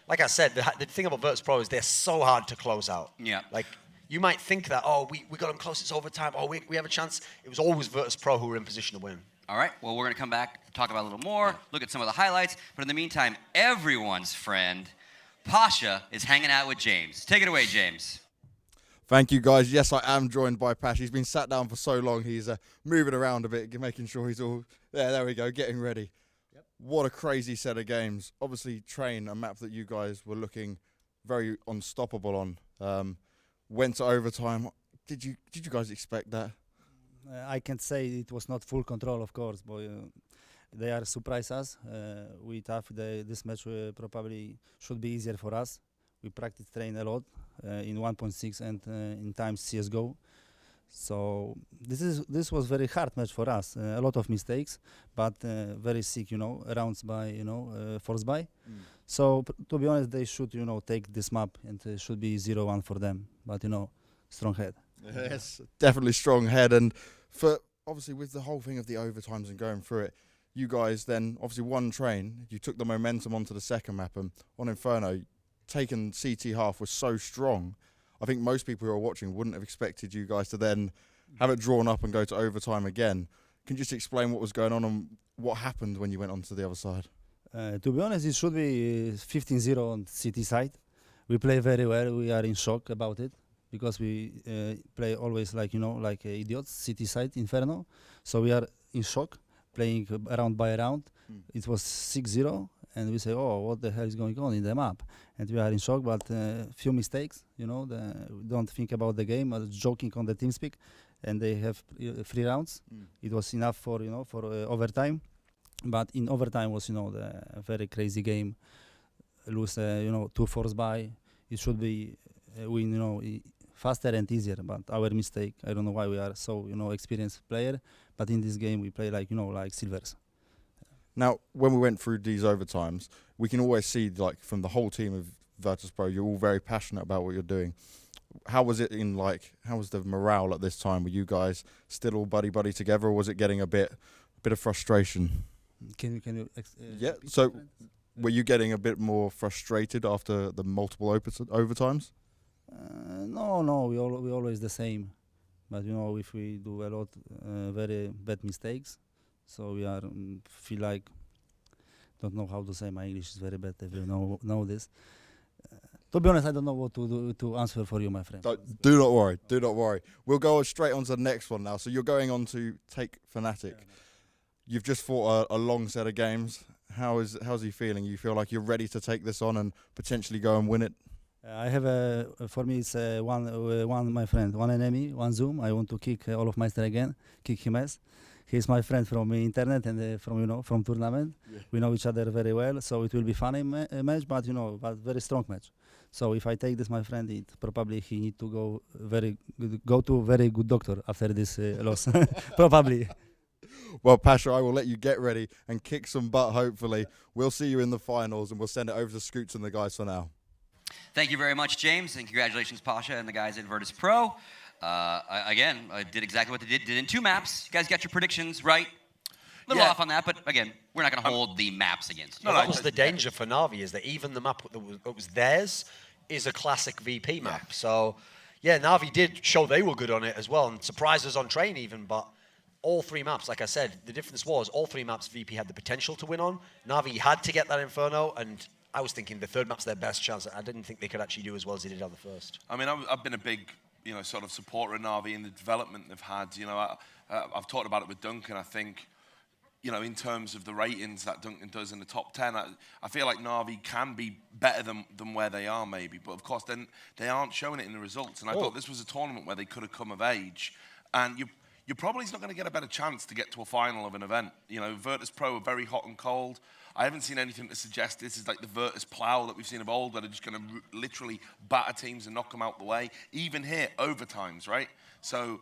like I said, the thing about Virtus.Pro is they're so hard to close out. Yeah. Like, you might think that, oh, we got them close, it's overtime, oh, we have a chance. It was always Virtus.Pro who were in position to win. All right, well, we're going to come back, talk about it a little more, look at some of the highlights. But in the meantime, everyone's friend, Pasha, is hanging out with James. Take it away, James. Thank you, guys. Yes, I am joined by Pash. He's been sat down for so long. He's moving around a bit, making sure he's all... There we go, getting ready. Yep. What a crazy set of games. Obviously, Train, a map that you guys were looking very unstoppable on. Went to overtime. Did you guys expect that? I can't say it was not full control, of course, but they are surprised us. We thought this match probably should be easier for us. We practice train a lot in 1.6 and in times CSGO. So this was very hard match for us. A lot of mistakes, but very sick, rounds by, force buy. So to be honest, they should, take this map and it should be 0-1 for them. But strong head. Yes, definitely strong head. And for obviously with the whole thing of the overtimes and going through it, you guys then obviously won Train. You took the momentum onto the second map, and on Inferno, taking CT half was so strong. I think most people who are watching wouldn't have expected you guys to then have it drawn up and go to overtime again. Can you just explain what was going on and what happened when you went onto the other side? To be honest, it should be 15-0 on CT side. We play very well. We are in shock about it because we play always like idiots, CT side, Inferno. So we are in shock, playing round by round. It was 6-0, and we say, oh, what the hell is going on in the map? And we are in shock, but few mistakes, we don't think about the game, joking on the TeamSpeak, and they have 3 rounds. It was enough for, for overtime. But in overtime was, the very crazy game. Lose, 2 force buy. It should be win, faster and easier. But our mistake. I don't know why we are so, experienced player. But in this game we play like, like silvers. Now, when we went through these overtimes, we can always see, like, from the whole team of Virtus.Pro, you're all very passionate about what you're doing. How was it how was the morale at this time? Were you guys still all buddy together, or was it getting a bit of frustration? Can you? Yeah. So, were you getting a bit more frustrated after the multiple overtimes? No. We always the same. But if we do a lot very bad mistakes, so we are feel like don't know how to say. My English is very bad. If you know this. To be honest, I don't know what to answer for you, my friend. Do not worry. Do not worry. We'll go straight on to the next one now. So you're going on to take Fnatic. You've just fought a long set of games. How's he feeling? You feel like you're ready to take this on and potentially go and win it? I have for me it's one my friend, one enemy, one Zoom. I want to kick all of Meister again, kick him ass. He's my friend from internet and from tournament. Yeah. We know each other very well, so it will be funny match, but but very strong match. So if I take this, my friend, it probably he need to go to very good doctor after this loss, probably. Well, Pasha, I will let you get ready and kick some butt, hopefully. We'll see you in the finals, and we'll send it over to Scoots and the guys for now. Thank you very much, James, and congratulations, Pasha and the guys at Virtus.Pro. I did exactly what they did in 2 maps. You guys got your predictions right. A little off on that, but again, we're not going to hold the maps against you. No, that was the danger for Na'Vi, is that even the map that was theirs is a classic VP map. Yeah. So, yeah, Na'Vi did show they were good on it as well, and surprised us on Train even, but all 3 maps, like I said, the difference was all 3 maps VP had the potential to win on. Na'Vi had to get that Inferno, and I was thinking the 3rd map's their best chance. I didn't think they could actually do as well as they did on the 1st. I mean, I've been a big, sort of supporter of Na'Vi in the development they've had. I've talked about it with Duncan. I think, in terms of the ratings that Duncan does in the top 10, I feel like Na'Vi can be better than where they are maybe. But of course, then they aren't showing it in the results. And I thought this was a tournament where they could have come of age. And you're probably not going to get a better chance to get to a final of an event. Virtus.Pro are very hot and cold. I haven't seen anything to suggest this is like the Virtus plow that we've seen of old, where they're just going to literally batter teams and knock them out the way. Even here, overtimes, right? So,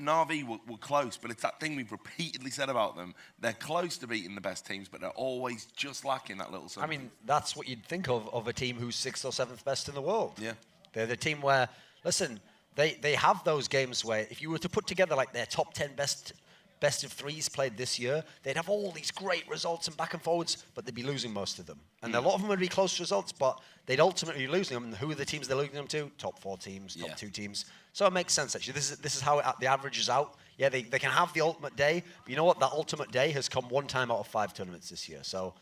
Na'Vi were close, but it's that thing we've repeatedly said about them. They're close to beating the best teams, but they're always just lacking that little something. I mean, that's what you'd think of a team who's 6th or 7th best in the world. Yeah. They're the team where, listen, they have those games where if you were to put together like their top 10 best of threes played this year, they'd have all these great results and back and forwards, but they'd be losing most of them. And a lot of them would be close results, but they'd ultimately be losing them. And who are the teams they're losing them to? Top 4 teams, top 2 teams. So it makes sense, actually. This is how the average is out. Yeah, they can have the ultimate day, but you know what? That ultimate day has come 1 time out of 5 tournaments this year. So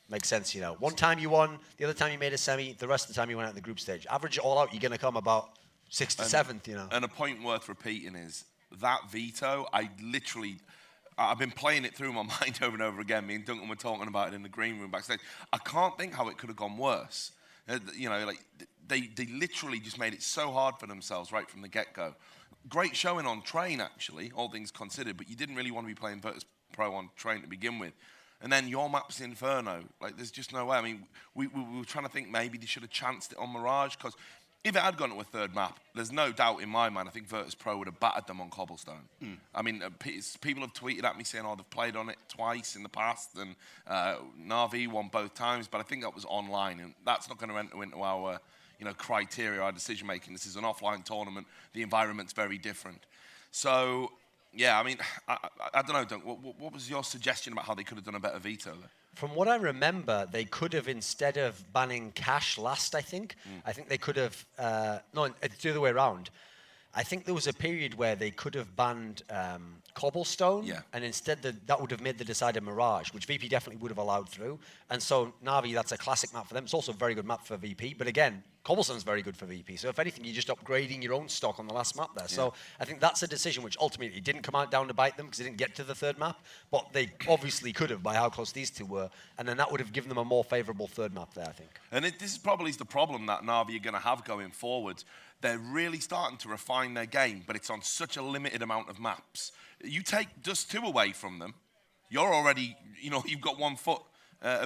makes sense, you know. One time you won, the other time you made a semi, the rest of the time you went out in the group stage. Average it all out, you're going to come about 6th to 7th, you know. And a point worth repeating is that veto, I've been playing it through my mind over and over again. Me and Duncan were talking about it in the green room backstage. I can't think how it could have gone worse. You know, like they literally just made it so hard for themselves right from the get-go. Great showing on train, actually, all things considered, but you didn't really want to be playing Virtus.Pro on train to begin with. And then your map's Inferno. Like, there's just no way. I mean, we were trying to think maybe they should have chanced it on Mirage, because if it had gone to a 3rd map, there's no doubt in my mind, I think Virtus.Pro would have battered them on Cobblestone. I mean, people have tweeted at me saying, oh, they've played on it twice in the past, and Na'Vi won both times, but I think that was online, and that's not going to enter into our criteria, our decision-making. This is an offline tournament. The environment's very different. So, yeah, I mean, I don't know, Dunk, what was your suggestion about how they could have done a better veto there? From what I remember, they could have, instead of banning cash last, I think they could have, no, it's the other way around. I think there was a period where they could have banned Cobblestone, and instead that would have made the decider Mirage, which VP definitely would have allowed through. And so Na'Vi, that's a classic map for them. It's also a very good map for VP, but again, Cobblestone's very good for VP. So if anything, you're just upgrading your own stock on the last map there. Yeah. So I think that's a decision which ultimately didn't come out down to bite them because they didn't get to the 3rd map, but they obviously could have by how close these two were, and then that would have given them a more favourable 3rd map there, I think. And this is probably the problem that Na'Vi are going to have going forward. They're really starting to refine their game, but it's on such a limited amount of maps. You take just 2 away from them, you're already, you've got 1 foot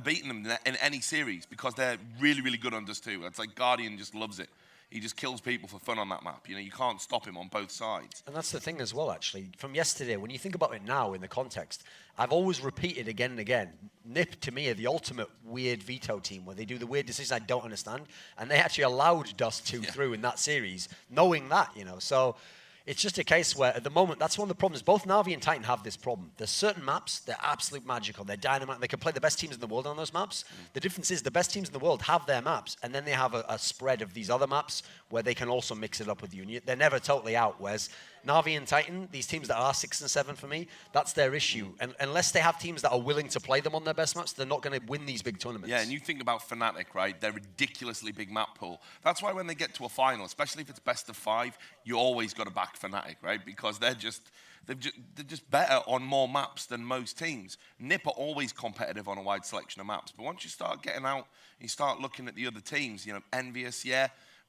beating them in any series because they're really, really good on Dust 2. It's like Guardian just loves it. He just kills people for fun on that map. You can't stop him on both sides. And that's the thing as well, actually. From yesterday, when you think about it now in the context, I've always repeated again and again, NIP to me are the ultimate weird veto team where they do the weird decisions I don't understand. And they actually allowed Dust 2 through in that series, knowing that, So it's just a case where, at the moment, that's one of the problems. Both Na'Vi and Titan have this problem. There's certain maps, they're absolute magical. They're dynamite. They can play the best teams in the world on those maps. The difference is the best teams in the world have their maps, and then they have a spread of these other maps where they can also mix it up with you. And they're never totally out, whereas Na'Vi and Titan, these teams that are 6 and 7 for me, that's their issue. And unless they have teams that are willing to play them on their best maps, they're not going to win these big tournaments. Yeah, and you think about Fnatic, right? They're ridiculously big map pool. That's why when they get to a final, especially if it's best of 5, you always got to back Fnatic, right? Because they're just better on more maps than most teams. NIP are always competitive on a wide selection of maps, but once you start getting out, you start looking at the other teams. Envious,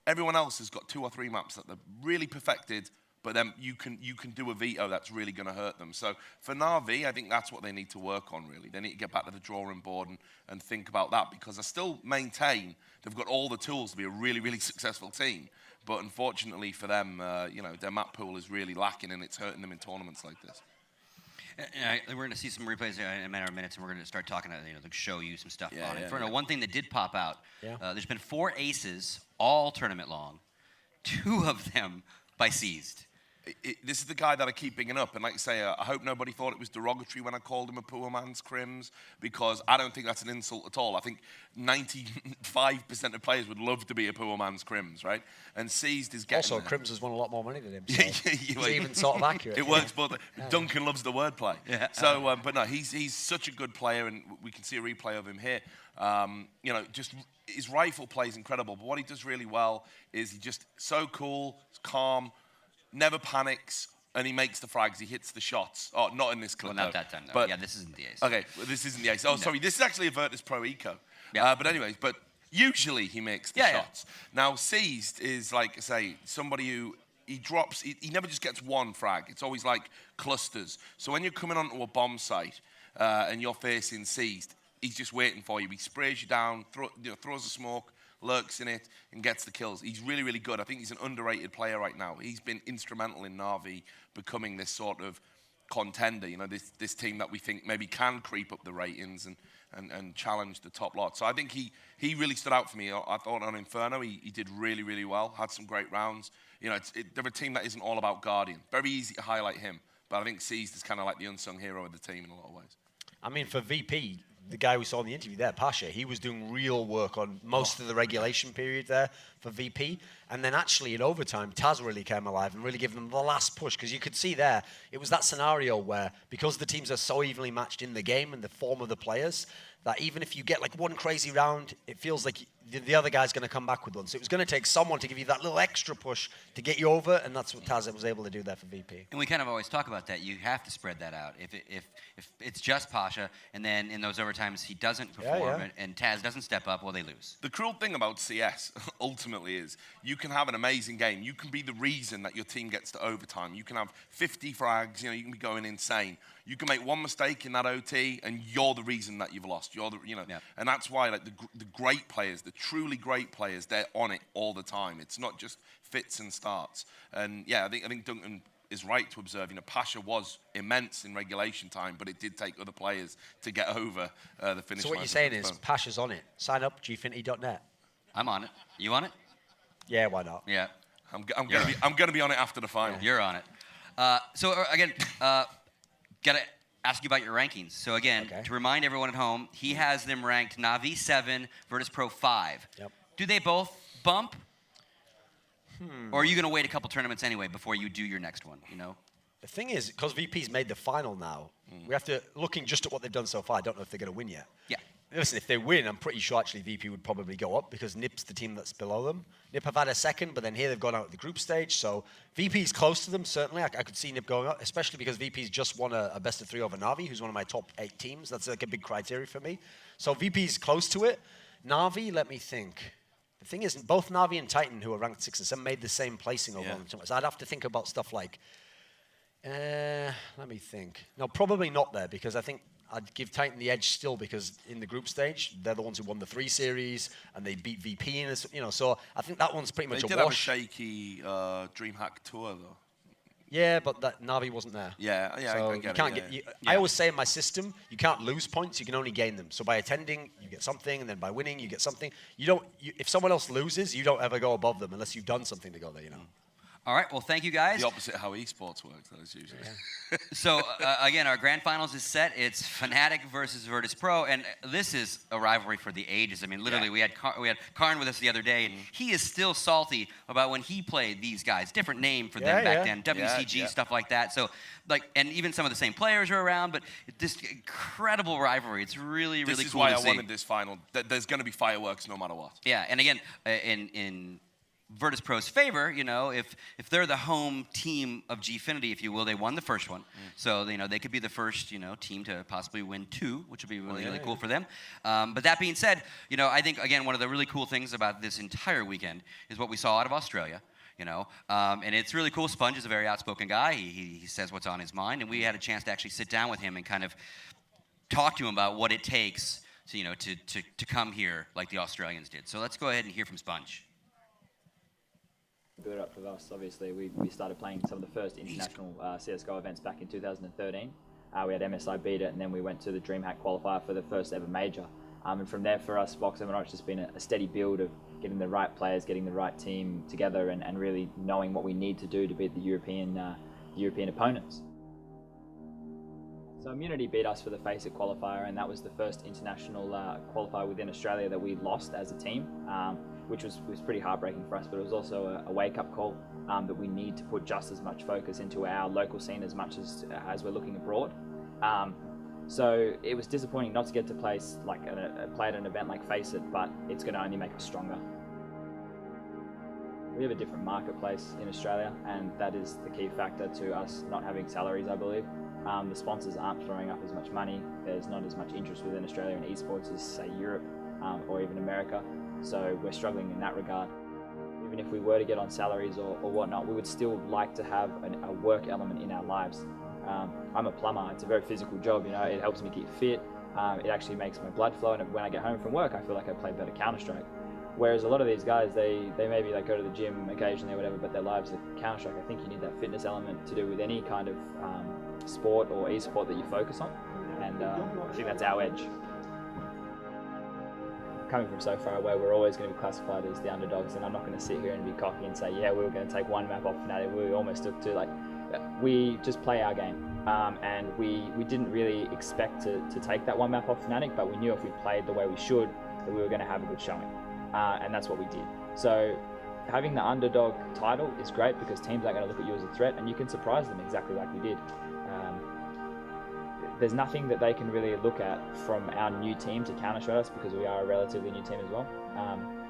everyone else has got 2 or 3 maps that they're really perfected. But then you can do a veto that's really going to hurt them. So for Na'Vi, I think that's what they need to work on, really. They need to get back to the drawing board and think about that, because I still maintain they've got all the tools to be a really, really successful team. But unfortunately for them, their map pool is really lacking, and it's hurting them in tournaments like this. We're going to see some replays in a matter of minutes, and we're going to start talking, show you some stuff on Inferno. One thing that did pop out, there's been 4 aces all tournament long, 2 of them by Seized. This is the guy that I keep bringing up, and like I say, I hope nobody thought it was derogatory when I called him a poor man's Crims, because I don't think that's an insult at all. I think 95% of players would love to be a poor man's Crims, right? And Seized is getting also, Crims has won a lot more money than him, so he's like, even sort of accurate. It works both. Duncan loves the wordplay. Yeah. So, but no, he's such a good player, and we can see a replay of him here. Just his rifle play is incredible, but what he does really well is he's just so cool, calm, never panics, and he makes the frags. He hits the shots. Oh, not in this clip. Well, not that time, though. But, yeah, this isn't the ace. Okay, well, this isn't the ace. Oh, no. Sorry, this is actually a Virtus.Pro eco. Yeah. But anyways, usually he makes the shots. Now, Seized is, like I say, somebody who he drops, he never just gets one frag. It's always like clusters. So when you're coming onto a bomb site and you're facing Seized, he's just waiting for you. He sprays you down, throws a smoke, lurks in it, and gets the kills. He's really, really good. I think he's an underrated player right now. He's been instrumental in Na'Vi becoming this sort of contender, you know, this team that we think maybe can creep up the ratings and challenge the top lot. So I think he really stood out for me. I thought on Inferno he did really, really well, had some great rounds. You know, they're a team that isn't all about Guardian. Very easy to highlight him, but I think Seized is kind of like the unsung hero of the team in a lot of ways. I mean, for VP, the guy we saw in the interview there, Pasha, he was doing real work on most of the regulation period there for VP. And then actually in overtime, Taz really came alive and really gave them the last push. Because you could see there, it was that scenario where, because the teams are so evenly matched in the game and the form of the players, that even if you get like one crazy round, it feels like the other guy's going to come back with one. So it was going to take someone to give you that little extra push to get you over, and that's what Taz was able to do there for VP. And we kind of always talk about that. You have to spread that out. If it's just Pasha, and then in those overtimes he doesn't perform, and Taz doesn't step up, well, they lose. The cruel thing about CS ultimately is you can have an amazing game. You can be the reason that your team gets to overtime. You can have 50 frags. You know, you can be going insane. You can make one mistake in that OT, and you're the reason that you've lost. You're the, you know, and that's why like the great players, the truly great players, they're on it all the time. It's not just fits and starts. And yeah, I think Duncan is right to observe. You know, Pasha was immense in regulation time, but it did take other players to get over the finish line. So what you're saying is Pasha's on it. Sign up, Gfinity.net. I'm on it. You on it? Yeah, why not? Yeah. I'm gonna be on it after the final. You're on it. So again, gotta ask you about your rankings. So again, to remind everyone at home, he has them ranked Na'Vi 7, Virtus.Pro 5. Yep. Do they both bump? Or are you going to wait a couple tournaments anyway before you do your next one, you know? The thing is, because VP's made the final now, we have to, looking just at what they've done so far, I don't know if they're going to win yet. Yeah. Listen, if they win, I'm pretty sure actually VP would probably go up because NIP's the team that's below them. NIP have had a second, but then here they've gone out at the group stage. So VP's close to them, certainly. I could see NIP going up, especially because VP's just won a best of 3 over Na'Vi, who's one of my top 8 teams. That's like a big criteria for me. So VP's close to it. Na'Vi, let me think. The thing is, both Na'Vi and Titan, who are ranked 6 and 7, made the same placing over them. So I'd have to think about stuff like, let me think. No, probably not there because I think I'd give Titan the edge still because in the group stage, they're the ones who won the 3 series and they beat VP in this, you know, so I think that one's pretty much a wash. They did have a shaky DreamHack tour though. Yeah, but that Na'Vi wasn't there. Yeah, so I get it. I always say in my system, you can't lose points, you can only gain them. So by attending, you get something, and then by winning, you get something. If someone else loses, you don't ever go above them unless you've done something to go there, you know. All right, well, thank you, guys. The opposite of how esports works, that is usually. So, again, our grand finals is set. It's Fnatic versus Virtus.Pro, and this is a rivalry for the ages. I mean, literally, we had Karn with us the other day, and he is still salty about when he played these guys. Different name for them back then, WCG, stuff like that. So, like, and even some of the same players are around, but this incredible rivalry. It's really, really cool to see. This is why I wanted this final. There's going to be fireworks no matter what. Yeah, and again, in Virtus.Pro's favor, you know, if they're the home team of Gfinity, if you will, they won the first one. So, you know, they could be the first, you know, team to possibly win 2, which would be really cool for them. But that being said, you know, I think, again, one of the really cool things about this entire weekend is what we saw out of Australia. You know, and it's really cool. Sponge is a very outspoken guy. He says what's on his mind, and we had a chance to actually sit down with him and kind of talk to him about what it takes to, you know, to come here like the Australians did. So let's go ahead and hear from Sponge. Build up with us, obviously. We started playing some of the first international CSGO events back in 2013. We had MSI beat it, and then we went to the DreamHack qualifier for the first ever major. And from there, for us, Vox M&O, it's just been a steady build of getting the right players, getting the right team together, and really knowing what we need to do to beat the European opponents. So Immunity beat us for the FACEIT qualifier, and that was the first international qualifier within Australia that we lost as a team, which was pretty heartbreaking for us, but it was also a wake-up call that we need to put just as much focus into our local scene as much as we're looking abroad. So it was disappointing not to get to play at an event like FACEIT, but it's going to only make us stronger. We have a different marketplace in Australia, and that is the key factor to us not having salaries, I believe. The sponsors aren't throwing up as much money. There's not as much interest within Australia in esports as, say, Europe or even America. So we're struggling in that regard. Even if we were to get on salaries or whatnot, we would still like to have a work element in our lives. I'm a plumber. It's a very physical job, you know. It helps me keep fit. It actually makes my blood flow, and when I get home from work, I feel like I play better Counter-Strike. Whereas a lot of these guys, they maybe like go to the gym occasionally or whatever, but their lives are Counter-Strike. I think you need that fitness element to do with any kind of sport or e-sport that you focus on, and I think that's our edge. Coming from so far away, we're always going to be classified as the underdogs, and I'm not going to sit here and be cocky and say, yeah, we were going to take one map off Fnatic. We almost took two. Like, we just play our game, and we didn't really expect to take that one map off Fnatic, but we knew if we played the way we should, that we were going to have a good showing, and that's what we did. So having the underdog title is great because teams aren't going to look at you as a threat, and you can surprise them exactly like we did. There's nothing that they can really look at from our new team to counter-strike us because we are a relatively new team as well.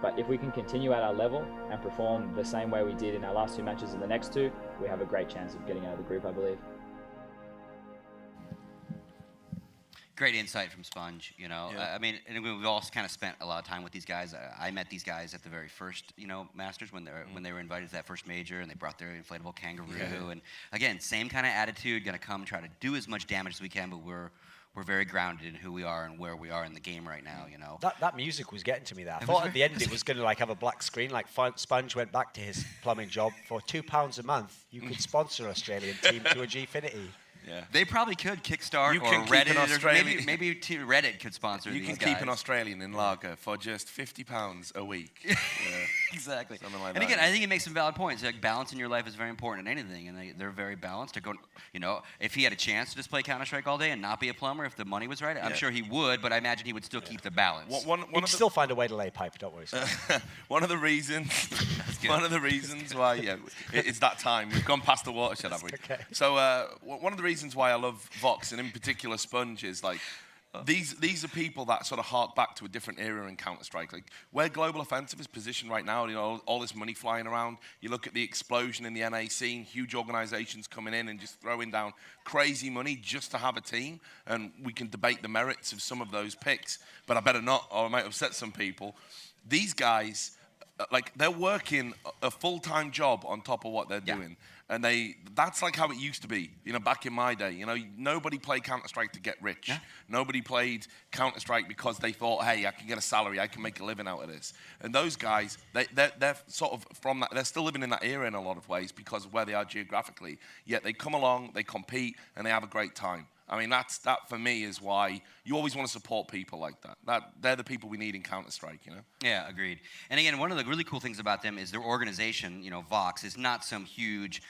But if we can continue at our level and perform the same way we did in our last two matches and the next two, we have a great chance of getting out of the group, I believe. Great insight from Sponge, you know. Yeah. I mean, and we've all kind of spent a lot of time with these guys. I met these guys at the very first, you know, Masters when they were invited to that first major, and they brought their inflatable kangaroo. Yeah. And again, same kind of attitude, gonna come try to do as much damage as we can, but we're very grounded in who we are and where we are in the game right now, you know. That music was getting to me there. I thought at the end it was going to like have a black screen, like Sponge went back to his plumbing job. For £2 a month, you could sponsor an Australian team to a Gfinity. Yeah. They probably could Kickstart You or can keep Reddit, an or Australian- maybe Reddit could sponsor You these can guys. keep an Australian in lager for just £50 a week. Yeah. Exactly. Something like And that, again, yeah. I think it makes some valid points. Like, balance in your life is very important in anything, and they're very balanced. To go, you know, if he had a chance to just play Counter-Strike all day and not be a plumber, if the money was right, I'm Yeah. sure he would. But I imagine he would still keep the balance. He'd still find a way to lay pipe. Don't worry. One of the reasons why, yeah, it's that time. We've gone past the watershed, have we? Okay. So one of the reasons why I love Vox, and in particular Sponge, is like, these are people that sort of hark back to a different era in Counter-Strike. Like, where Global Offensive is positioned right now, you know, all this money flying around, you look at the explosion in the NA scene, huge organizations coming in and just throwing down crazy money just to have a team, and we can debate the merits of some of those picks, but I better not, or I might upset some people. These guys, like, they're working a full-time job on top of what they're doing. And that's like how it used to be, you know, back in my day. You know, nobody played Counter-Strike to get rich. Yeah. Nobody played Counter-Strike because they thought, hey, I can get a salary, I can make a living out of this. And those guys, they're sort of from that, they're still living in that era in a lot of ways because of where they are geographically. Yet they come along, they compete, and they have a great time. I mean, that for me is why you always want to support people like that. They're the people we need in Counter-Strike, you know? Yeah, agreed. And again, one of the really cool things about them is their organization, you know, Vox, is not some huge,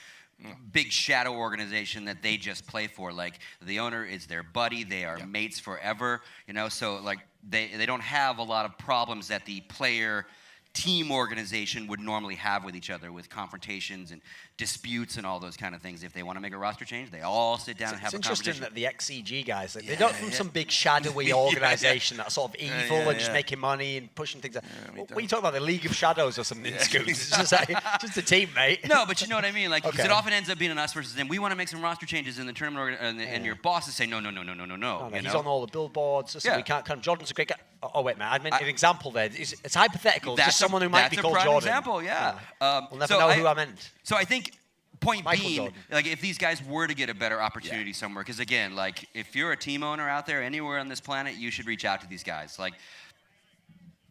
big shadow organization that they just play for. Like, the owner is their buddy. They are mates forever, you know? So, like, they don't have a lot of problems that the player team organization would normally have with each other, with confrontations and disputes and all those kind of things. If they want to make a roster change, they all sit down and have a conversation. It's interesting that the XCG guys, like, they're not from some big shadowy organization that's sort of evil and just making money and pushing things out. What are you talking about, the League of Shadows or something? Scoots? It's just, like, just a team, mate. No, but you know what I mean? Like, because it often ends up being an us versus them. We want to make some roster changes in the tournament, and your bosses say, no. He's on all the billboards. So we can't come. Jordan's a great guy. Oh, wait, man. I meant an example there. It's hypothetical. Just someone who might be called Jordan. That's a prime example, yeah. We'll never know who I meant. So I think, point Michael being, Jordan. like, if these guys were to get a better opportunity somewhere, because again, like, if you're a team owner out there anywhere on this planet, you should reach out to these guys. Like,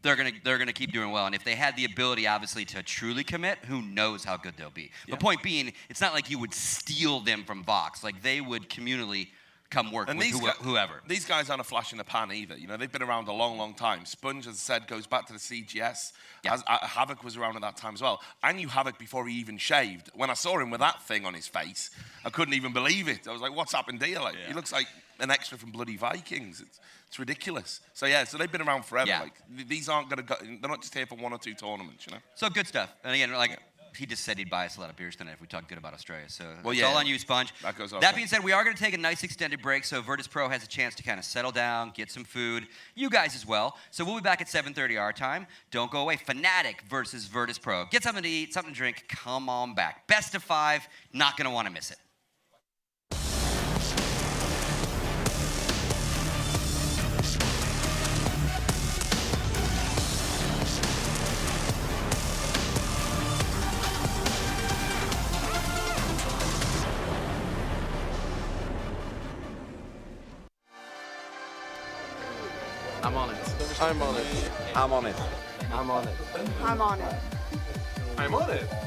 they're gonna keep doing well, and if they had the ability, obviously, to truly commit, who knows how good they'll be. The point being, it's not like you would steal them from Vox. Like, they would communally come work with whoever. These guys aren't a flash in the pan either. You know, they've been around a long, long time. Sponge, as I said, goes back to the CGS. Havoc was around at that time as well. I knew Havoc before he even shaved. When I saw him with that thing on his face, I couldn't even believe it. I was like, what's happened here? Like, he looks like an extra from bloody Vikings. It's ridiculous. So they've been around forever. Yeah. Like, these aren't gonna go, they're not just here for 1 or 2 tournaments, you know? So good stuff. And again, like, he just said he'd buy us a lot of beers tonight if we talk good about Australia. So it's all on you, Sponge. That being said, we are going to take a nice extended break, so Virtus.Pro has a chance to kind of settle down, get some food. You guys as well. So we'll be back at 7:30 our time. Don't go away. Fnatic versus Virtus.Pro. Get something to eat, something to drink. Come on back. Best of 5. Not going to want to miss it. I'm on it. I'm on it. I'm on it. I'm on it. I'm on it. I'm on it.